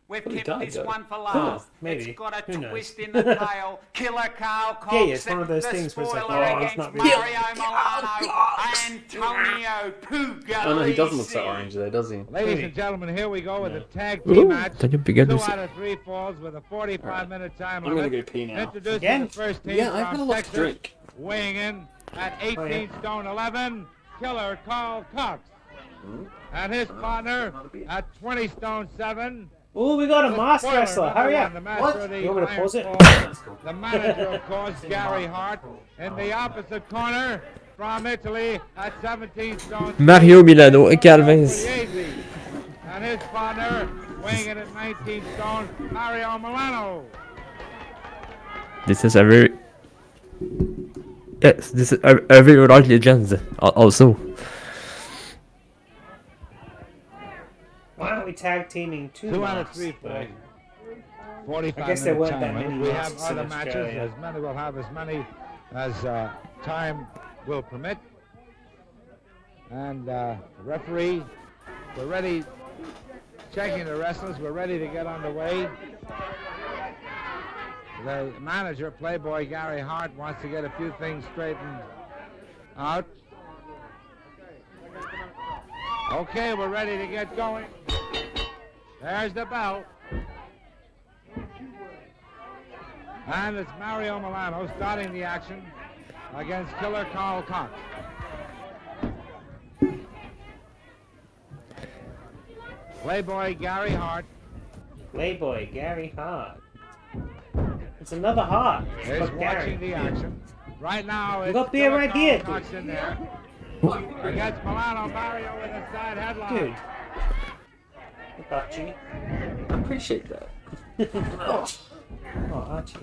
We've Well, he kept died, this though. one for Oh, last. maybe. It's got a Who knows? twist in the tail. Killer Carl Cox. Yeah, it's one of those the things where it's like, spoiler oh, it's against not really- Mario Milano. Antonio Puga. Oh no, he doesn't look so orange there, does he? Ladies and gentlemen, here we go with a tag Ooh, team match. don't you begin to 2 see- out of 3 falls with a 45-minute time I'm gonna limit. go pee now. Introducing Again? the first team Yeah, I've from got a lot to Texas, drink. weighing in at 18 stone 11, Killer Carl Cox. And his partner at 20 stone 7. Oh, we got a the masked spoiler, wrestler. number Hurry one, up. the master of the You want me to Iron pause it? Claw. The manager, of course, Gary Hart. In the opposite corner, from Italy at 17 stone. Mario Milano e Calvez. And his partner, weighing in at 19 stone, Mario Milano. This is a very... Yes, this is a very large legend also. Why aren't we tag teaming 2 out of masks? 3 falls. 45 I guess there minute weren't that time many limit. We have masks in other matches. Australia. As many will have as many as time will permit. And the referee, we're ready, checking the wrestlers. We're ready to get underway. The manager, Playboy Gary Hart, wants to get a few things straightened out. Okay, we're ready to get going. There's the bell. And it's Mario Milano starting the action against Killer Carl Cox. Playboy Gary Hart. Playboy Gary Hart. It's another Hart. It's is got Gary. watching the action. Right now, it's got beer Killer right Carl here, Cox in there. Against Milano, Mario with a side headlock. Dude. I got you. I appreciate that. Oh, Archie.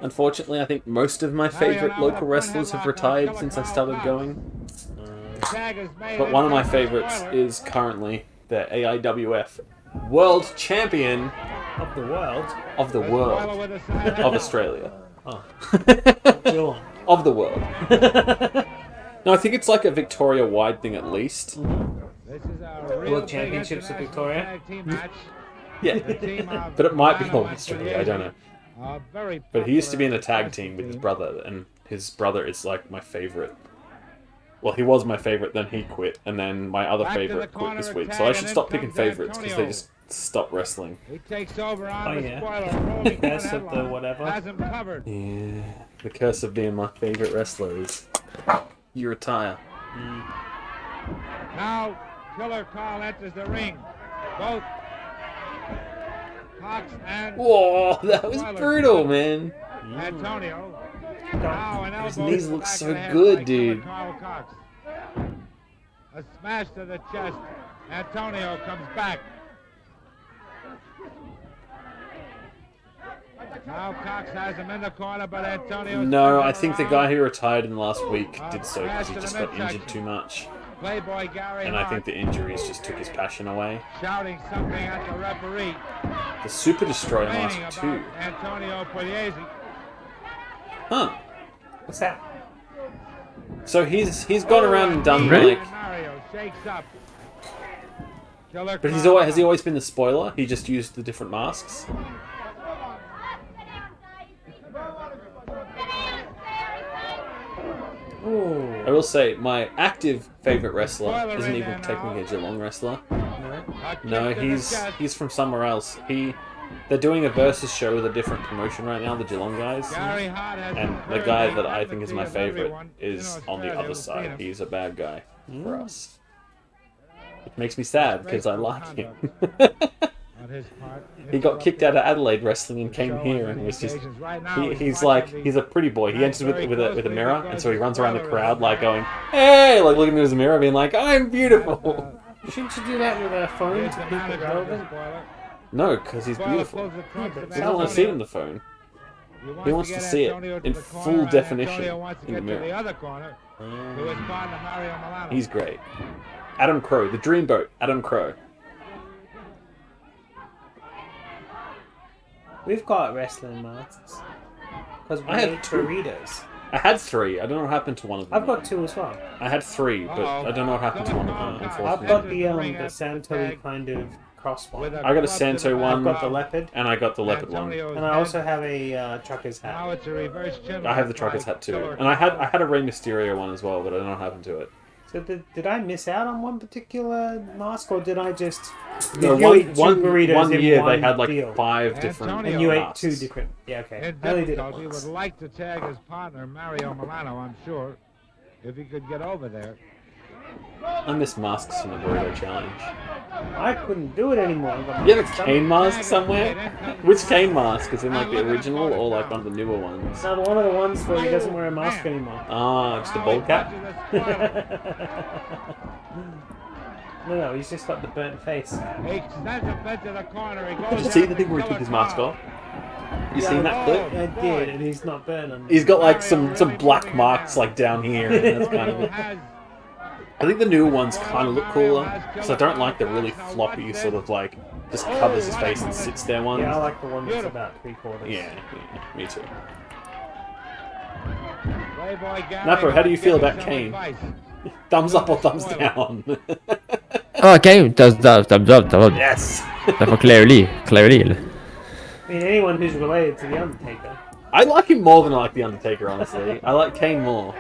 Unfortunately, I think most of my favorite local wrestlers have retired since I started going. But one of my favorites is currently the AIWF World Champion Of the world. of the world of Australia. Oh. Of the world. No, I think it's like a Victoria-wide thing at least. This is our real World big Championships of international Victoria? tag team match. Yeah, The team of but it might be Milano all Australia. I don't know. very But he used to be in a popular tag team with his brother, and his brother is like my favorite Well, he was my favorite, then he quit, and then my other favorite quit this week. So I should stop picking favorites because they just stop wrestling. He takes over on Oh, the yeah. spoiler, rolling Curse down of the headline. whatever. Has him covered. Yeah, the curse of being my favorite wrestler is you retire. Now, Killer Carl enters the ring. Both Cox and Whoa, that was Spoiler brutal, man. Antonio. Now an His elbow knees to the look back so of the head good, by Killer dude. Carl Cox. A smash to the chest. Antonio comes back. Now Cox has him in the corner, but Antonio. No, I think the guy who retired in the last week did so because he just got injured too much. Playboy Gary And I think Hart the injuries just took his passion away. shouting something at the referee. The Super Destroyer complaining mask about too. Antonio Pugliese. Huh. What's that? So he's gone around and done Really? like, Mario shakes up. Killer but Carl has he always been the spoiler? He just used the different masks. Ooh. I will say my active favorite wrestler Spoiler isn't in even there now. technically a Geelong wrestler. No. A No, kick to the chest. he's from somewhere else. They're doing a versus show with a different promotion right now, the Geelong guys. Gary Hart has And the encouraged guy the that I think is my empathy of favorite everyone is in on the Australia other who's seen side. him. He's a bad guy for us. It makes me sad because I like him. On his part, He got kicked out of Adelaide wrestling and came here and was just he's a pretty boy. He enters with a mirror and so he runs around the crowd like going, "Hey!" like looking in his mirror being like, "I'm beautiful." Shouldn't you do that with a phone to keep it relevant? No, because he's beautiful. He doesn't want to see it in the phone. He wants to see it in full definition in the mirror. He's great. Adam Crow, the Dreamboat, Adam Crow. We've got wrestling masks. Because we I have ate two. Doritos. I had 3. I don't know what happened to one of them. I've got 2 as well. I had 3, but I don't know what happened to one of them, I've unfortunately. got the Santo kind of cross one. I got a Santo one. I've got the leopard. And I got the leopard one. And I also have a trucker's hat. Now it's a reverse chin I have the lock trucker's by hat too. Killer And I Carl. had a Rey Mysterio one as well, but I don't know what happened to it. So did I miss out on one particular mask, or did I just... No, Did you eat 2 burritos one in year one they had like deal? 5 different Antonio. And you ate masks. 2 different... Yeah, okay. In I only did it difficulty once. would like to tag his partner Mario Milano, I'm sure, if he could get over there. I miss masks from the Burrito Challenge. I couldn't do it anymore. I got You have a mixed up. Kane mask somewhere? Which Kane mask? Is it like the original or like one of the newer ones? No, one of the ones where he doesn't wear a mask anymore. Ah, just a bald cap? No, he's just got the burnt face. He extends a bit to the corner. He Did goes you see down the to thing where he took Killer his mask Carl. off? You seen that clip? I did, and he's not burnt on. He's got like some black marks like down here, and that's kind of it. I think the newer ones kind of look cooler, because I don't like the really floppy sort of like just covers his face and sits there ones. Yeah, I like the one that's about 3/4. Yeah, me too. Playboy Gary Napo, how do you feel giving about some Kane? advice. Thumbs up or thumbs down? Okay, thumbs up, thumbs up. Yes. Therefore, clearly. I mean, anyone who's related to the Undertaker. I like him more than I like the Undertaker, honestly. I like Kane more.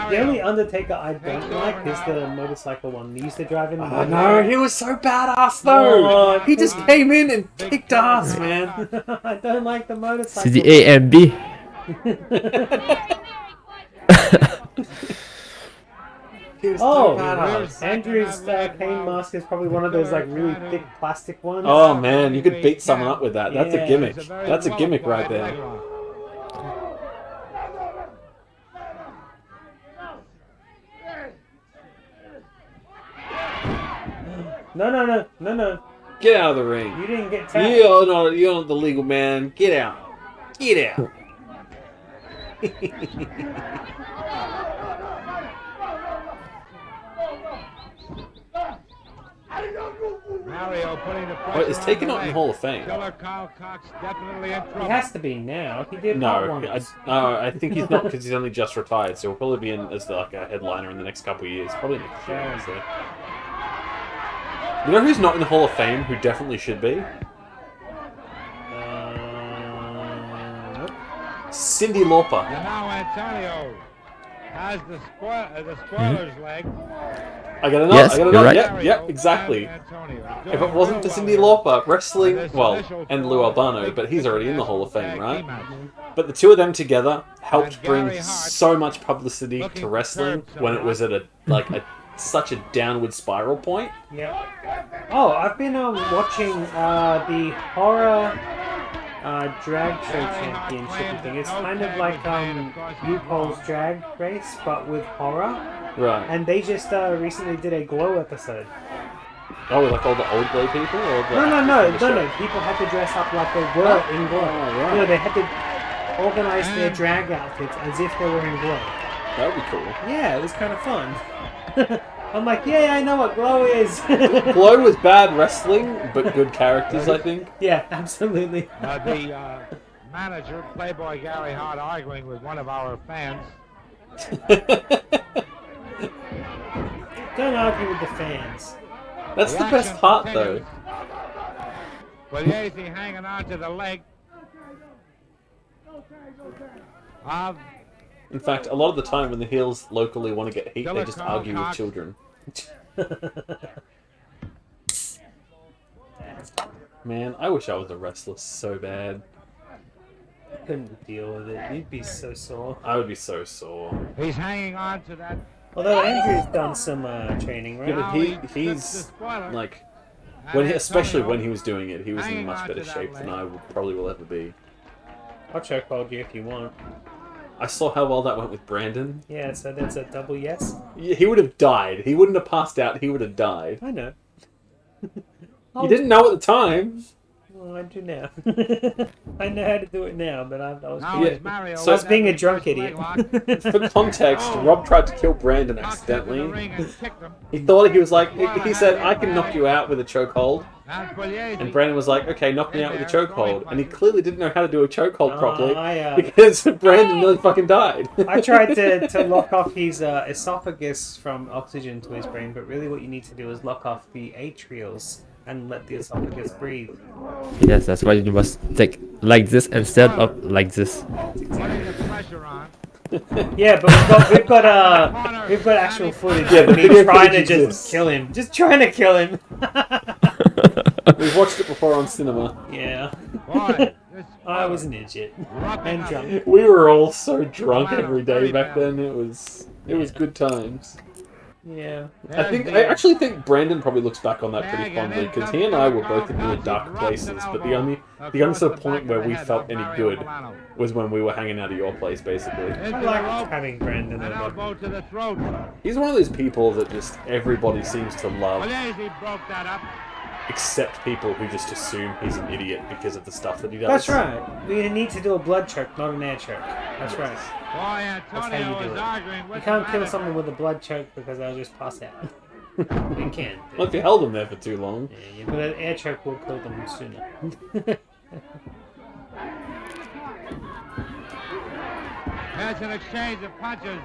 The only Undertaker I don't like is the motorcycle one. He used to drive in the Oh no, he was so badass though. He just came in and kicked ass, man. I don't like the motorcycle. See the A and B. Oh, badass. Andrew's Kane mask is probably one of those like really thick plastic ones. Oh man, you could beat someone up with that. That's Yeah. a gimmick. That's a gimmick right there. No. Get out of the ring. You didn't get tapped. You're not the legal man. Get out. Get out. Mario putting the pressure Wait, is Taken on not in the the Hall of leg. Fame? Killer Carl Cox definitely in trouble. He has to be now. He did not No, once. I think he's not because he's only just retired, so he'll probably be in as like a headliner in the next couple of years. Probably next year, honestly. You know who's not in the Hall of Fame who definitely should be? Nope. Cyndi Lauper. And now Antonio. has the spoiler's leg. I got enough. Yes, I got you're enough. right. Yep, exactly. If it wasn't for Cyndi Lauper, wrestling, and Lou Albano, but he's already in the Hall of Fame, right? But the two of them together helped bring so much publicity to wrestling when it was at such a downward spiral point. Yeah. Oh, I've been watching the horror drag show championship thing. It's kind of like RuPaul's Drag Race, but with horror. Right. And they just recently did a Glow episode. Oh, like all the old Glow people? Or No. People had to dress up like they were in Glow. right. No, they had to organize their drag outfits as if they were in Glow. That would be cool. Yeah, it was kind of fun. I'm like, yeah, I know what Glow is. Glow was bad wrestling, but good characters, I think. Yeah, absolutely. The manager, Playboy Gary Hart, arguing with one of our fans. Don't argue with the fans. That's the best part, though. With Yacy hanging on to the leg of... In fact, a lot of the time when the heels locally want to get heat, they just argue with children. Man, I wish I was a wrestler so bad. Couldn't deal with it. You'd be so sore. I would be so sore. He's hanging on to that. Although Andrew's done some training, right? Yeah, but he's like, especially when he was doing it, he was in much better shape than I probably will ever be. I'll chokehold you if you want. I saw how well that went with Brandon. Yeah, so that's a double yes. He would have died. He wouldn't have passed out. He would have died. I know. You didn't know at the time. Well, I do now. I know how to do it now, but I was So it's being a drunk idiot. For context, Rob tried to kill Brandon accidentally. He thought he was like, he said, I can knock you out with a chokehold. And Brandon was like, okay, knock me out with a chokehold. And he clearly didn't know how to do a chokehold properly because Brandon nearly fucking died. I tried to lock off his esophagus from oxygen to his brain, but really what you need to do is lock off the atrials and let the esophagus breathe. Yes, that's why you must take like this instead of like this. Yeah, but we've got actual footage of me trying to just kill him. Just trying to kill him. We've watched it before on cinema. Yeah. I was an idiot and drunk. We were all so drunk every day back then. It was good times. Yeah. I actually think Brandon probably looks back on that pretty fondly because he and I were both in really dark places. But the only sort of point where we felt any good was when we were hanging out at your place, basically. I like having Brandon over. He's one of those people that just everybody seems to love, except people who just assume he's an idiot because of the stuff that he does. That's right. We need to do a blood choke, not an air choke. That's right. That's how you do it. You can't kill someone with a blood choke because they'll just pass out. You can't. Well, if you held them there for too long. Yeah, but an air choke will kill them sooner. There's an exchange of punches.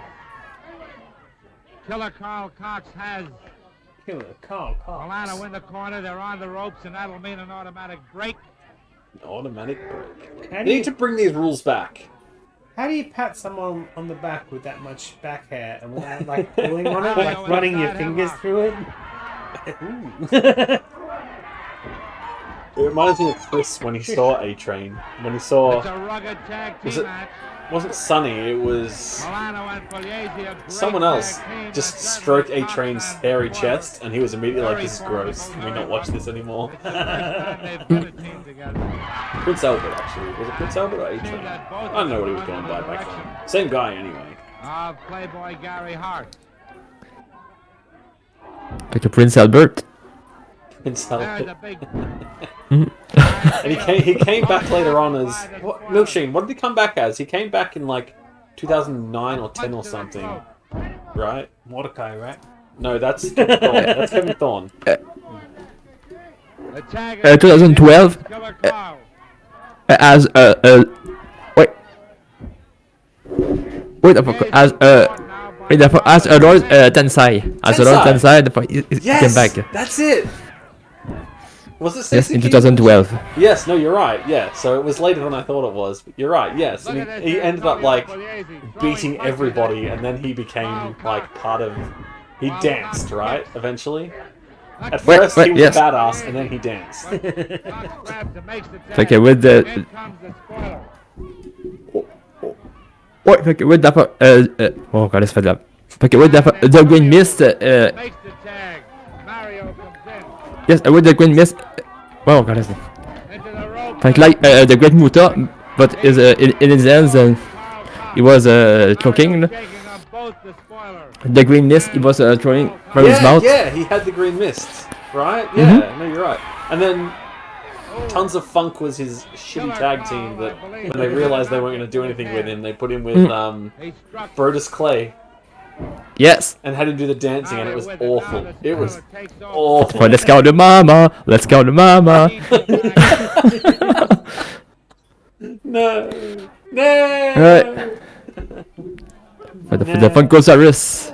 Killer Carl Cox has Milano in the corner. They're on the ropes, and that'll mean an automatic break. An automatic break. They need to bring these rules back. How do you pat someone on the back with that much back hair and without like pulling on it, like running your fingers through it? It reminds me of Chris when he saw A-Train. When he saw... It's a rugged tag team match. It wasn't Sonny, it was someone else just stroked A-Train's hairy chest and he was immediately like, this is gross, can we not watch this anymore? Prince Albert, actually. Was it Prince Albert or A-Train? I don't know what he was going by back then. Same guy, anyway. Playboy Gary Hart. Like a Prince Albert. Prince Albert. And he came back later on as... Milsheen, what did he come back as? He came back in like 2009 or 10 or something. Right? Mordecai, right? No, that's Kevin Thorne. That's Kevin Thorne. 2012 as as a Lord Tensai. As a Lord Tensai, he came back. That's it! Was it Yes, 60 in kilos? 2012. Yes, no, you're right. Yeah, so it was later than I thought it was. But you're right. Yes, and he ended up like beating everybody, and then he became like part of. He danced, right? Eventually. At first, he was yes. a badass, and then he danced. Okay, with the. Ouais, fait que with the. Oh, God, laisse faire de la. Fait que with the Green Mist. Yes, with the Green Mist. Oh, God, laisse. Fait que like the Great Muta, but is in his hands and he was choking. The Green Mist, he was throwing from his mouth. Yeah, he had the Green Mist, right? Yeah, no, you're right. And then Tons of Funk was his shitty tag team that when they realized they weren't going to do anything with him, they put him with Brodus Clay. Yes. And had him do the dancing, and it was awful. It was awful. Well, let's go to mama. Let's go to mama. No. Right. For the Funkosaurus.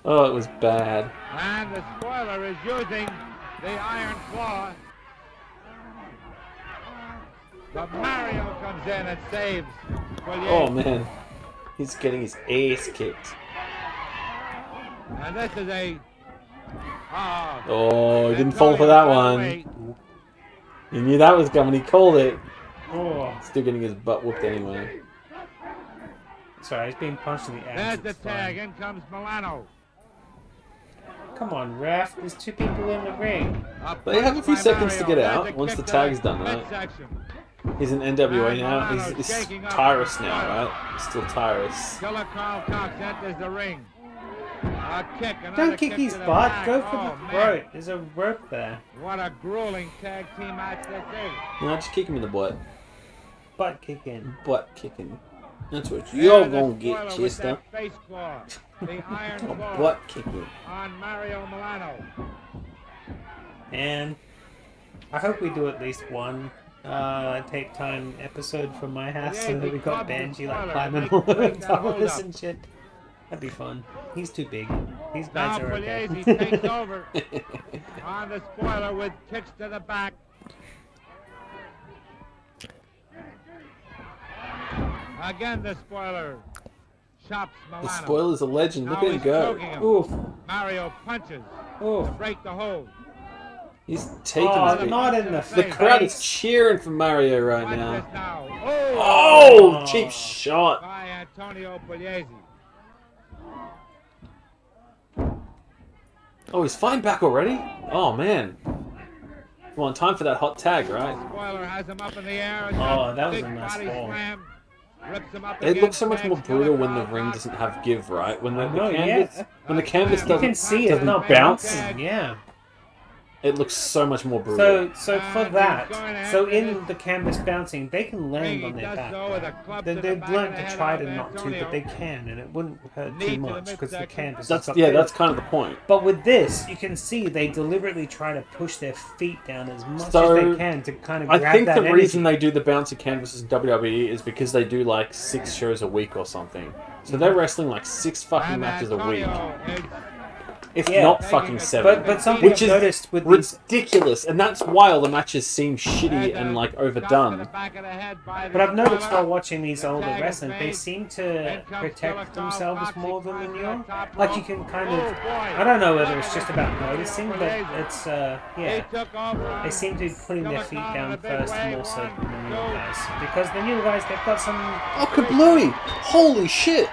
Oh, it was bad. And the spoiler is using the Iron Claw. But Mario comes in and saves. Oh man, he's getting his ass kicked. And this is a. Oh, he didn't fall for that one. He knew that was coming. He called it. Oh. Still getting his butt whooped anyway. Sorry, he's being punched in the ass. There's the tag. In comes Milano. Come on, ref. There's two people in the ring. They have a few seconds to get out once the tag's done, right? He's in NWA now. He's Tyrus now, right? He's still Tyrus. Killer Carl Cox enters the ring. A kick, Don't kick his butt. Go for the throat. There's a rope there. What a grueling tag team match this is. No, just kick him in the butt. Butt kicking. Butt kicking. That's what you're gonna get, Chester. The Iron Claw butt kicking. On Mario Milano. And I hope we do at least one tape time episode from my house so that we got Banji like climbing all over towers and shit. That'd be fun. He's too big. These guys are okay. Pugliese takes over on the spoiler with kicks to the back. Again, the spoiler chops Milano. The spoiler's a legend. Look Now at him he's go. choking him. Oof. Mario punches Oof. to break the hold. He's taking his not in the The crowd face. is cheering for Mario right Watch now. this now. Oh, cheap shot. By Antonio Pugliese. Oh, he's flying back already? Oh, man. Come on, time for that hot tag, right? Spoiler has him up in the air. Oh, that was Big a nice body ball. slam. Rips him up It looks against so much more Max brutal Killer when the Carl ring Cox. doesn't have give, right? When the No, canvas, yeah. when the canvas You doesn't, can see it doesn't not bounce, bouncing. Yeah. it looks so much more brutal. So for that, so in the canvas bouncing, they can land on their back. Right? They've learned to try to not to, but they can, and it wouldn't hurt too much because the canvas. That's is up yeah, there. that's kind of the point. But with this, you can see they deliberately try to push their feet down as much So, as they can to kind of I grab think that the energy. reason they do the bouncy canvases in WWE is because they do like 6 shows a week or something. So they're wrestling like 6 fucking matches a week. If not fucking 7. But something which I've is noticed with these, ridiculous, and that's why all the matches seem shitty and like overdone. but I've noticed while watching these older wrestlers, they seem to protect themselves more than the newer. Like you can kind of, I don't know whether it's just about noticing, but it's yeah, they seem to be putting their feet down first more so than the newer guys, because the newer guys they've got some. Oh, Kablooey! Holy shit!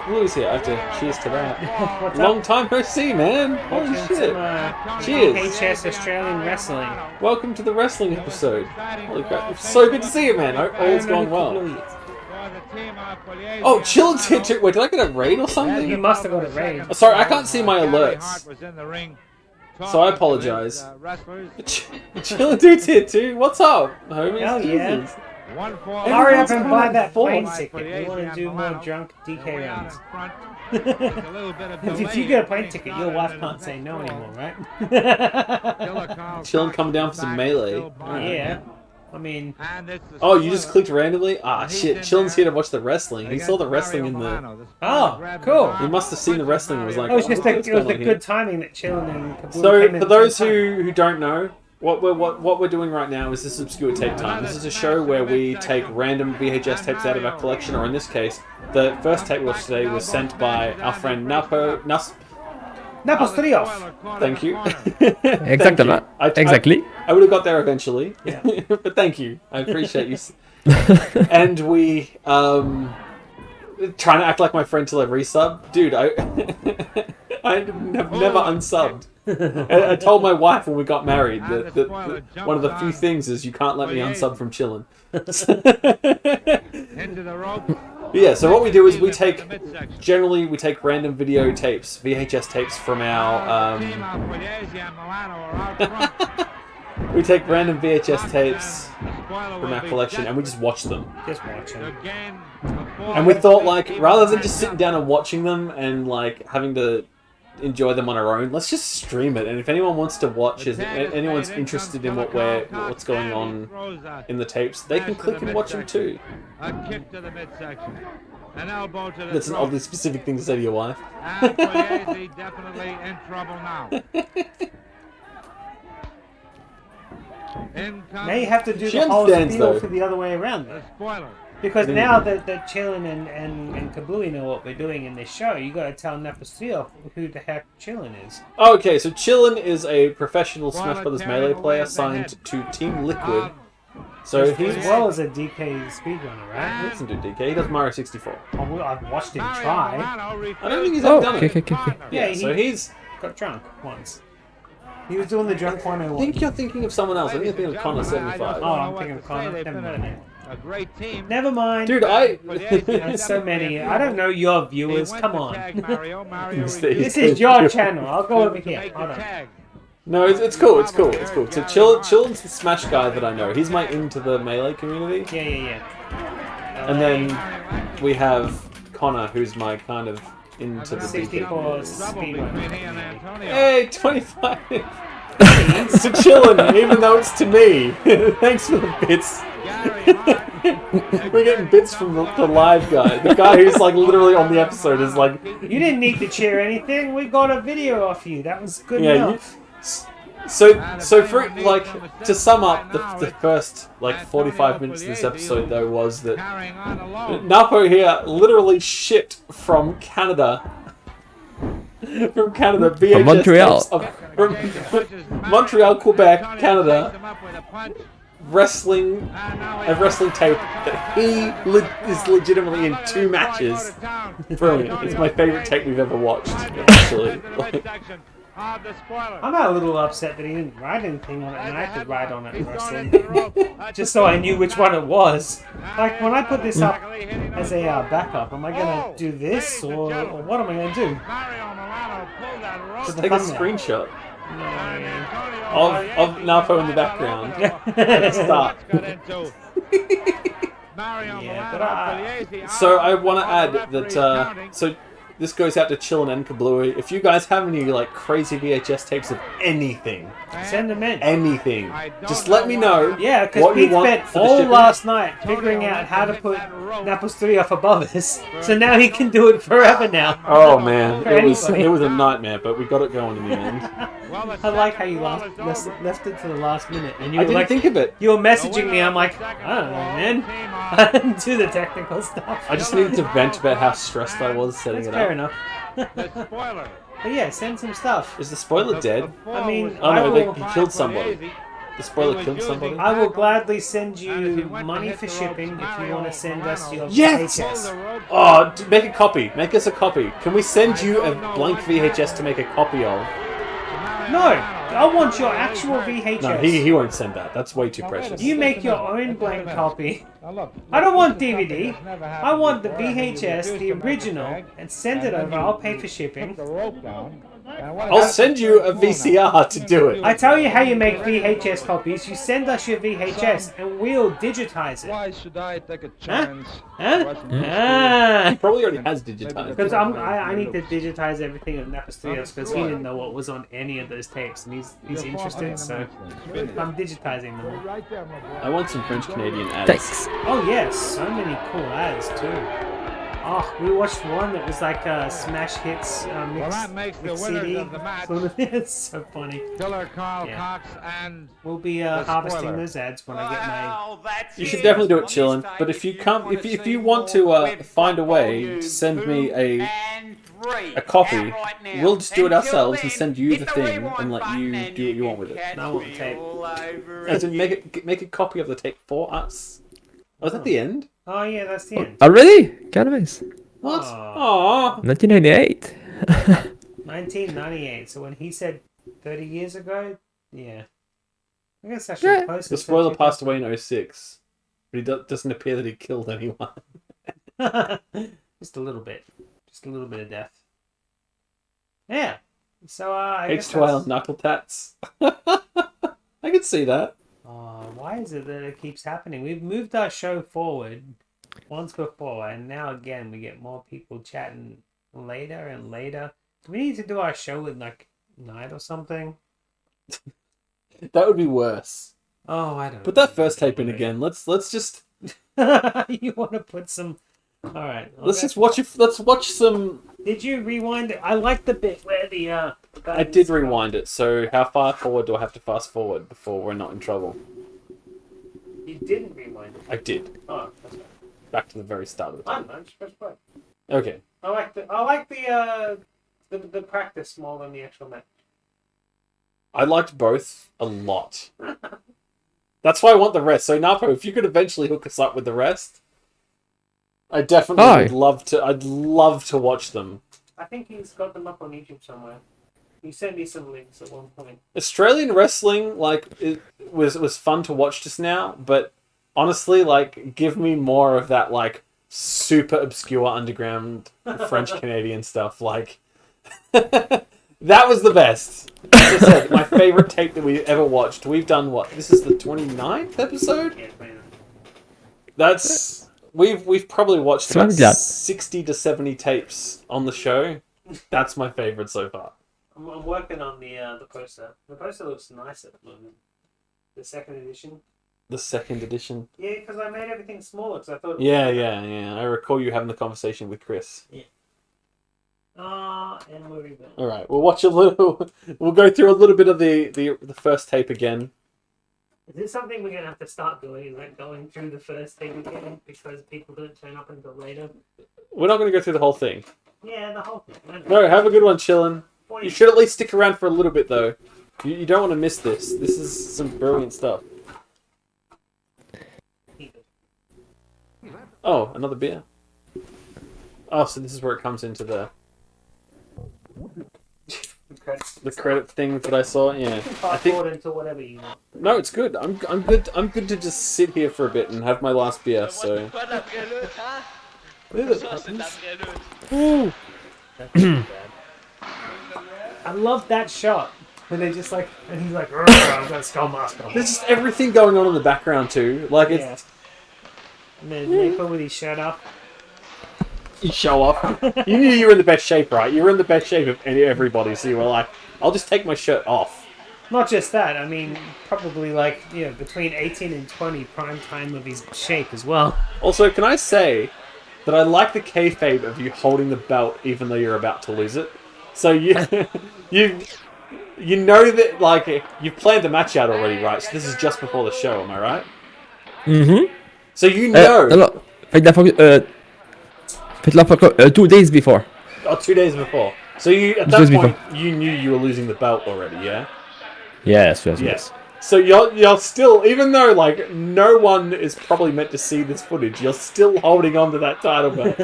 Kablooey's here. I have to cheers to that. What's Long up? time no see, man. Holy Watching shit! some Cheers! VHS Australian wrestling. Welcome to the wrestling episode. Holy crap! It's so good to see you, man. All's gone well. Oh, Chillin's here too. Wait, did I get a raid or something? You must have got a raid. Oh, sorry, I can't see my alerts. So I apologise. Chillin dude's here too. What's up, homies? Hell yeah. Jesus. Hurry up and buy that Full. plane ticket. We want to do more drunk DK runs. If you get a plane ticket, your wife can't say no anymore, right? Chillin coming down for some melee. Yeah. I mean, Oh, you just clicked randomly? Ah, shit. Chillin's here to watch the wrestling. He saw the wrestling in the... oh, cool. He must have seen the wrestling and was like, Oh, it's just what's it was going the on here? good timing that Chillin and Kabul So, came in for at the those same time. who don't know, what we're doing right now is this Obscure Tape Time. This is a show where we take random VHS tapes out of our collection, or in this case, the first tape we watched today was sent by our friend Napostriouf. Thank you. Exactement. Exactly. I would have got there eventually, Yeah. but thank you. I appreciate you. And we trying to act like my friend till I resub, dude. I never unsubbed. I told my wife when we got married that one of the few things is you can't let me unsub from Chillin. Yeah, so what we do is we take random videotapes, VHS tapes from our we take random VHS tapes from our collection and we just watch them. Just watch them. And we thought, like, rather than just sitting down and watching them and like having to enjoy them on our own, let's just stream it. And if anyone wants to watch, if anyone's interested in what's going on in the tapes, they can click and watch them too. A kick to the midsection. An elbow to the That's an throat. oddly specific thing to say to your wife. And Pugliese definitely in trouble now. Now you have to do She the whole understands, spiel though. for the other way around, though. Spoiler. Because now that Chillin and Kabuli know what we're doing in this show, you got to tell Napostriouf who the heck Chillin is. Okay, so Chillin is a professional Smash Brothers Melee player signed to Team Liquid. So he's as well as a DK speedrunner, right? He doesn't do DK. He does Mario 64. Oh, well, I've watched him try. I don't think he's ever done it. Okay. Yeah, so he's got drunk once. He was doing the drunk 101. I think you're thinking of someone else. I think you're thinking of Connor 75. Oh, I'm thinking of Connor. Never mind. A great team. Never mind. Dude, There's so many. I don't know your viewers. Come on. This He's is your channel. I'll go over here. Hold on. No, it's cool. It's cool. It's cool. So Chillin's the Smash guy that I know. He's my into the Melee community. Yeah. And then we have Connor, who's my kind of into the 64 DK. speedrunner. Hey, 25. So Chillin, even though it's to me. Thanks for the bits. We're getting bits from the live guy. The guy who's like literally on the episode is like... You didn't need to cheer anything. We got a video off you. That was good Yeah, enough. So for like to sum up the first like 45 minutes of this episode though was that Napo here literally shipped from Canada. From Canada, VHS From Montreal. tapes from Montreal, Quebec, Canada. Wrestling tape that he is legitimately in 2 matches. Brilliant. It's my favorite tape we've ever watched, actually. I'm a little upset that he didn't write anything on it and I could write on it in wrestling. Just so I knew which one it was. Like, when I put this up as a backup, am I going to do this or what am I going to do? Just take a screenshot of Napo in the background. Let's start. So I want to add that, so this goes out to Chillin and Kablooey. If you guys have any like crazy VHS tapes of anything, send them in. Anything. Just let me know. Yeah, because we spent all last night figuring out how to put Napostriouf above us. So now he can do it forever now. Oh man, it was anybody. a nightmare, but we got it going in the end. I like how you left it to the last minute. And you I were didn't like, think of it. You were messaging me. I'm like, I don't know, man. I didn't do the technical stuff. I just needed to vent about how stressed I was setting That's it fair up. enough. But yeah, send some stuff. Is the spoiler dead? I mean, Oh no, I will, he killed somebody. The spoiler killed somebody. I will gladly send you money for shipping if you want to send us your Yes! VHS. Oh, make a copy. Make us a copy. Can we send you a blank VHS to make a copy of? No, I want your actual VHS. No, he won't send that. That's way too precious. You make your own blank copy. I don't want DVD. I want the VHS, the original, and send it over. I'll pay for shipping. I'll send you a VCR to do it. I tell you how you make VHS copies. You send us your VHS and we'll digitize it. Why should I take a chance? Huh? He probably already has digitized. Because I need to digitize everything of Napostriouf because he didn't know what was on any of those tapes, and he's interested, so I'm digitizing them. I want some French Canadian ads. Thanks. Oh yes, so many cool ads too. Oh, we watched one that was like smash hits mix CD. of the match. It's so funny. Killer Carl Yeah. Cox and We'll be The harvesting spoiler. those ads when I get my. You should definitely do it chillin'. But if you come, if you want to find a way to send me a copy, we'll just do it ourselves and send you the thing and let you do what you want with it. I want the tape. As in, make a copy of the tape for us. Oh, is that the end? Oh yeah, that's the end. Already? Cannabis. What? Aw. Aww. 1998. 1998. So when he said 30 years ago, yeah. I guess I should post The it. spoiler passed away in 06, but it doesn't appear that he killed anyone. Just a little bit. Just a little bit of death. Yeah. So I guess H2L knuckle tats. I can see that. why is it that it keeps happening? We've moved our show forward once before, and now again we get more people chatting later and later. Do we need to do our show with like night or something? That would be worse. Oh, I don't Put that first tape in again. Let's just You want to put some? All right. let's just watch it. Let's watch some. Did you rewind it? I like the bit where the I did rewind it. So how far forward do I have to fast forward before we're not in trouble? You didn't rewind it. I did. Oh, that's right. Back to the very start of the I tape. don't know. Just press play. Okay. I like the practice more than the actual match. I liked both a lot. That's why I want the rest. So Napo, if you could eventually hook us up with the rest, I definitely would love to. I'd love to watch them. I think he's got them up on YouTube somewhere. He sent me some links at one point. Australian wrestling, like, it was fun to watch just now, but honestly, like, give me more of that, like, super obscure underground French Canadian stuff. Like, that was the best. As I said, my favorite tape that we ever watched. We've done what? This is the 29th episode. Yeah, man. That's we've probably watched about 70 60 to 70 tapes on the show. That's my favorite so far. I'm working on the poster. The poster looks nice at the moment. The second edition. The second edition. Yeah, because I made everything smaller because I thought. Yeah. I recall you having the conversation with Chris. Yeah. And where we go. All right, we'll watch a little. We'll go through a little bit of the first tape again. Is this something we're gonna have to start doing? Like going through the first thing again because people don't turn up until later. We're not going to go through the whole thing. Yeah, the whole thing. I know. No, have a good one, chillin'. 40. You should at least stick around for a little bit though. You don't want to miss this. This is some brilliant stuff. Oh, another beer. Oh, so this is where it comes into the credit thing that I saw. Yeah, I Fast think. forward into whatever you want. No, it's good. I'm good. I'm good to just sit here for a bit and have my last beer. So. Ooh. I love that shot when they just like, and he's like, "I've got a skull mask on." There's just everything going on in the background too. Like it's. Yeah. And then Nico with his shirt off. You show off. You knew you were in the best shape, right? You were in the best shape of everybody, so you were like, I'll just take my shirt off. Not just that, I mean, probably like, you know, between 18 and 20, prime time of his shape as well. Also, can I say that I like the kayfabe of you holding the belt even though you're about to lose it? So you know that, like, you've planned the match out already, right? So this is just before the show, am I right? Mm-hmm. So you know... non, faites-la pour 2 days before. Oh, 2 days before. So you at that point, you knew you were losing the belt already, yeah? Yes. So you're still, even though like no one is probably meant to see this footage, you're still holding on to that title belt.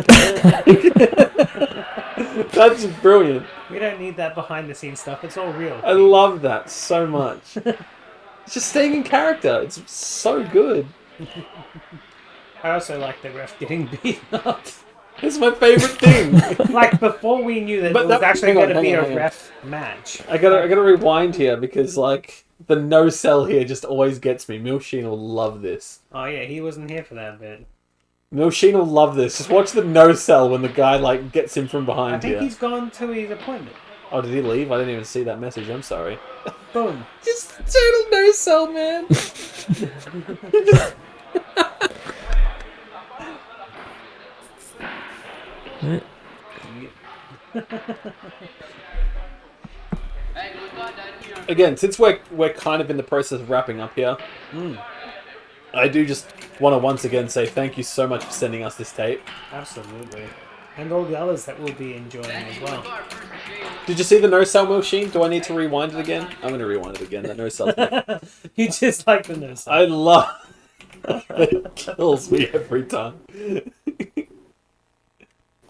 That's brilliant. We don't need that behind the scenes stuff. It's all real. I love that so much. It's just staying in character. It's so good. I also like the ref getting beat up. It's my favorite thing. Like before we knew that But it was that- actually hang on, going to be hang a on. ref match. I gotta rewind here because like the no sell here just always gets me. Milsheen will love this. Oh yeah, he wasn't here for that bit. Milsheen will love this. Just watch the no sell when the guy like gets him from I behind think here. he's gone to his appointment. Oh, did he leave? I didn't even see that message. I'm sorry. Boom. Just total no sell, man. Again, since we're kind of in the process of wrapping up here, I do just want to once again say thank you so much for sending us this tape. Absolutely. And all the others that we'll be enjoying as well. Did you see the no sell machine? Do I need to rewind it again? I'm going to rewind it again. That no sell. You just like the no sell. I love. It kills me every time.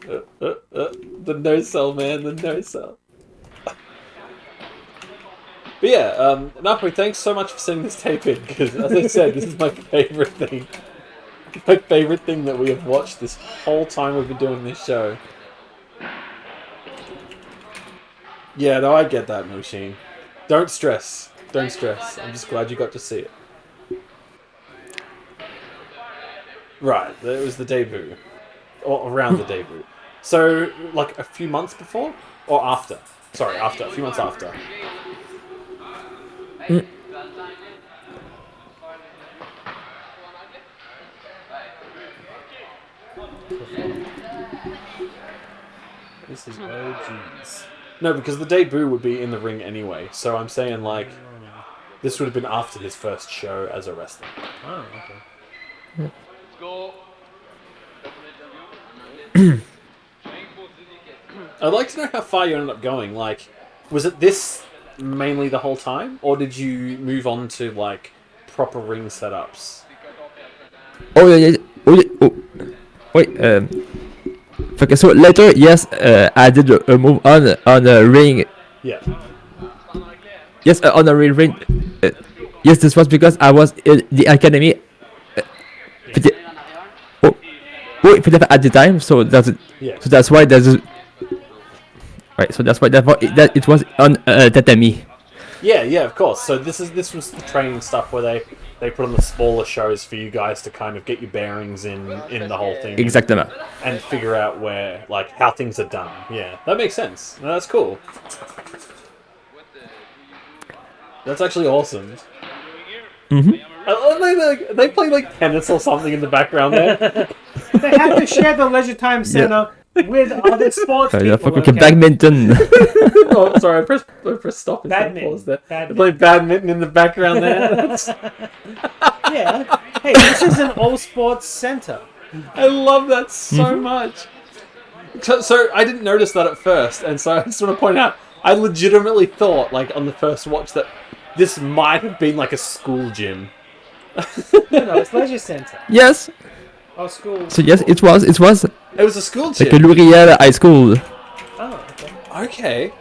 The no sell, man. The no sell. But yeah, Napoli, thanks so much for sending this tape in, because as I said, this is my favourite thing. My favourite thing that we have watched this whole time we've been doing this show. Yeah, no, I get that, Machine. Don't stress. Don't stress. I'm just glad you got to see it. Right, it was the debut. Or around the debut. So, like a few months before? Or after? Sorry, after. A few months after. This is OGs. No, because the debut would be in the ring anyway. So I'm saying, like, this would have been after his first show as a wrestler. Oh, okay. I'd like to know how far you ended up going. Like, was it this mainly the whole time? Or did you move on to, like, proper ring setups? Oh, yeah. Oh, wait. Okay, so later, yes, I did a move on a ring. Yeah. Yes, on a ring. Yes, this was because I was in the academy. At the time, so that's why there's. Right, so that's why that it was on tatami. Yeah, of course. So this was the training stuff where they put on the smaller shows for you guys to kind of get your bearings in the whole thing. Exactement. And figure out where, like, how things are done. Yeah, that makes sense. No, that's cool. That's actually awesome. They play like tennis or something in the background there. They have to share the leisure time center with other sports people. Okay, badminton. Oh, sorry, I pressed stop and pause there. They play badminton in the background there. Yeah. Hey, this is an all sports center. I love that so much. So I didn't notice that at first, and so I just want to point out, I legitimately thought, like, on the first watch, that this might have been like a school gym. No, it's leisure center. Yes. Oh, school. So yes, it was. It was a school gym. Like a L'Oréal High School. Oh, okay. Okay.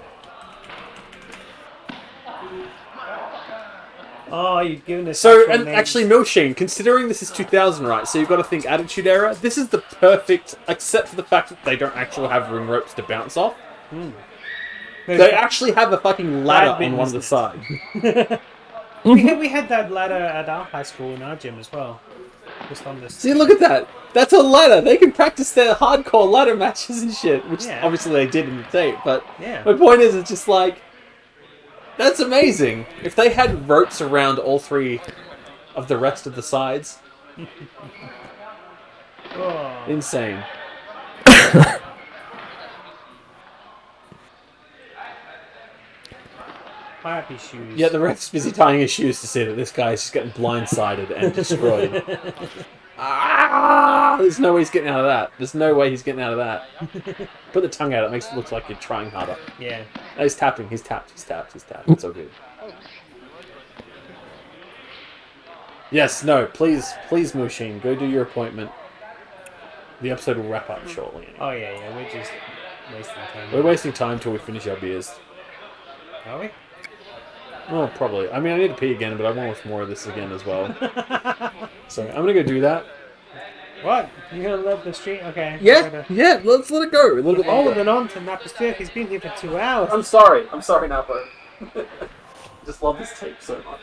Oh, you've given us. So, and actually, Milsheen, considering this is 2000, right? So you've got to think Attitude Era. This is the perfect, except for the fact that they don't actually have ring ropes to bounce off. They actually have a fucking ladder on one of the sides. We had that ladder at our high school in our gym as well. Just on this. See, look at that. That's a ladder. They can practice their hardcore ladder matches and shit, which obviously they did in the tape. But my point is, it's just like, that's amazing. If they had ropes around all three of the rest of the sides, insane. Happy shoes. Yeah, the ref's busy tying his shoes to see that this guy's just getting blindsided and destroyed. There's no way he's getting out of that. There's no way he's getting out of that. Put the tongue out, it makes it look like you're trying harder. Yeah. No, he's tapping, he's tapped. It's all good. Yes, no, please, Mushin, go do your appointment. The episode will wrap up shortly. Anyway. Oh, yeah, we're just wasting time. We're wasting time till we finish our beers. Are we? Well, probably. I mean, I need to pee again, but I want to watch more of this again as well. So, I'm going to go do that. What? You gonna let the stream? Okay. Yeah, yeah. Let's let it go. A little bit longer. Holding on to Napostriouf. He's been here for 2 hours. I'm sorry, Napo. I just love this tape so much.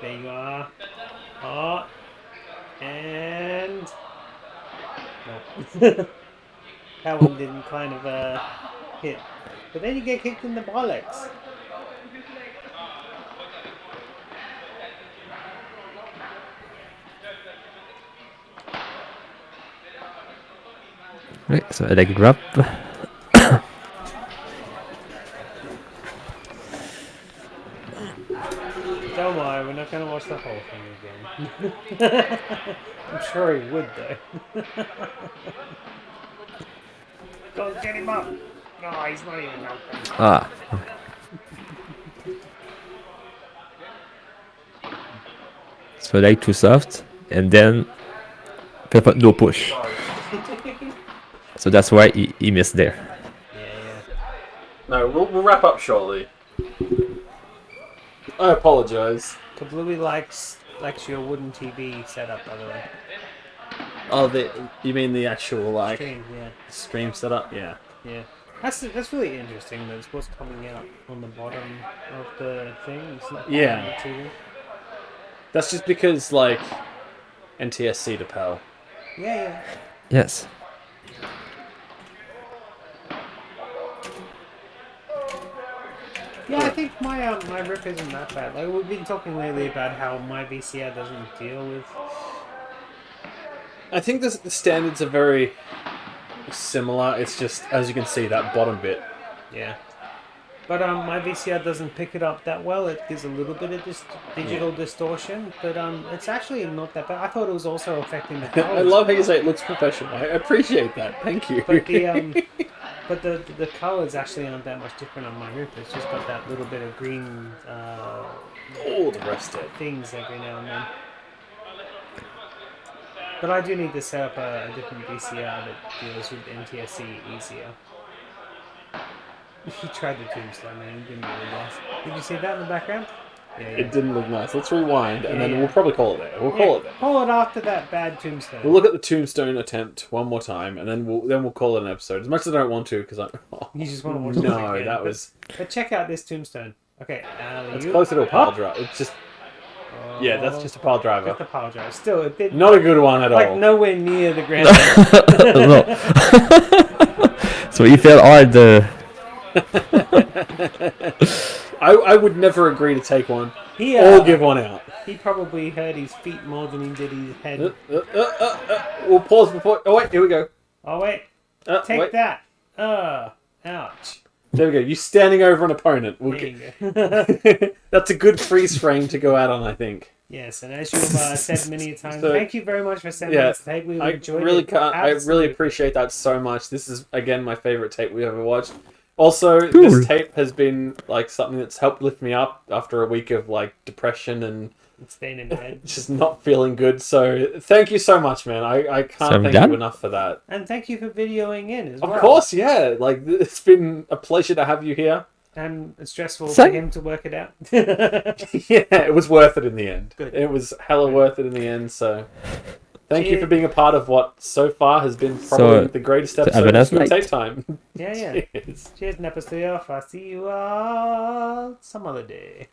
There you are. Oh. And... No. That one didn't kind of hit. But then you get kicked in the bollocks. Right, so a leg grab. Don't worry, we're not going to watch the whole thing again. I'm sure he would, though. Go get him up! No, he's not even helping. Ah. So leg too soft, and then no push. So that's why he missed there. Yeah. No, we'll wrap up shortly. I apologise. Kablooey likes your wooden TV setup, by the way. Oh, you mean the actual like Stream setup? Yeah. Yeah. That's really interesting. That's what's coming out on the bottom of the thing. It's not on the TV. That's just because like NTSC to PAL. Yeah. Yes. Yeah, I think my rip isn't that bad. Like we've been talking lately about how my VCR doesn't deal with. I think the standards are very similar. It's just, as you can see, that bottom bit. Yeah. But my VCR doesn't pick it up that well. It gives a little bit of digital distortion, but it's actually not that bad. I thought it was also affecting the colors. I love how you say it looks professional. I appreciate that. Thank you. But the colors actually aren't that much different on my rip. It's just got that little bit of green. The rest of things every now and then. But I do need to set up a different VCR that deals with NTSC easier. He tried the tombstone, man. It didn't really last. Did you see that in the background? Yeah. It didn't look nice. Let's rewind, and then we'll probably call it there. We'll call it there. Call it after that bad tombstone. We'll look at the tombstone attempt one more time, and then we'll call it an episode. As much as I don't want to, because you just want to watch it No, again. that was... But check out this tombstone. Okay, it's closer to a pile driver. It's just... Yeah, that's just a pile driver. Just a pile driver. Still, it did not a good one at all. Like nowhere near the ground. No. So he fell hard. I would never agree to take one or give one out. He probably hurt his feet more than he did his head. We'll pause before... Oh, wait, here we go. Oh, wait. Take that. Ouch. There we go. You standing over an opponent. That's a good freeze frame to go out on, I think. Yes, and as you've said many times, thank you very much for sending this tape. We enjoyed it. I really appreciate that so much. This is, again, my favourite tape we've ever watched. Also, this tape has been like something that's helped lift me up after a week of like depression and staying in bed, just not feeling good. So thank you so much, man. I can't thank you enough for that. And thank you for videoing in as well. Of course, yeah. Like it's been a pleasure to have you here. And it's stressful for him to work it out. Yeah, it was worth it in the end. Good. It was hella worth it in the end. So thank you for being a part of what so far has been probably the greatest episode of Tape Time. Yeah. Cheers, Napostriouf. I'll see you all some other day.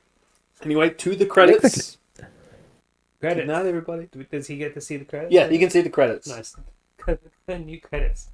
Anyway, to the credits. Credits. Good night, everybody. Does he get to see the credits? Yeah, you can see the credits. Nice. New credits.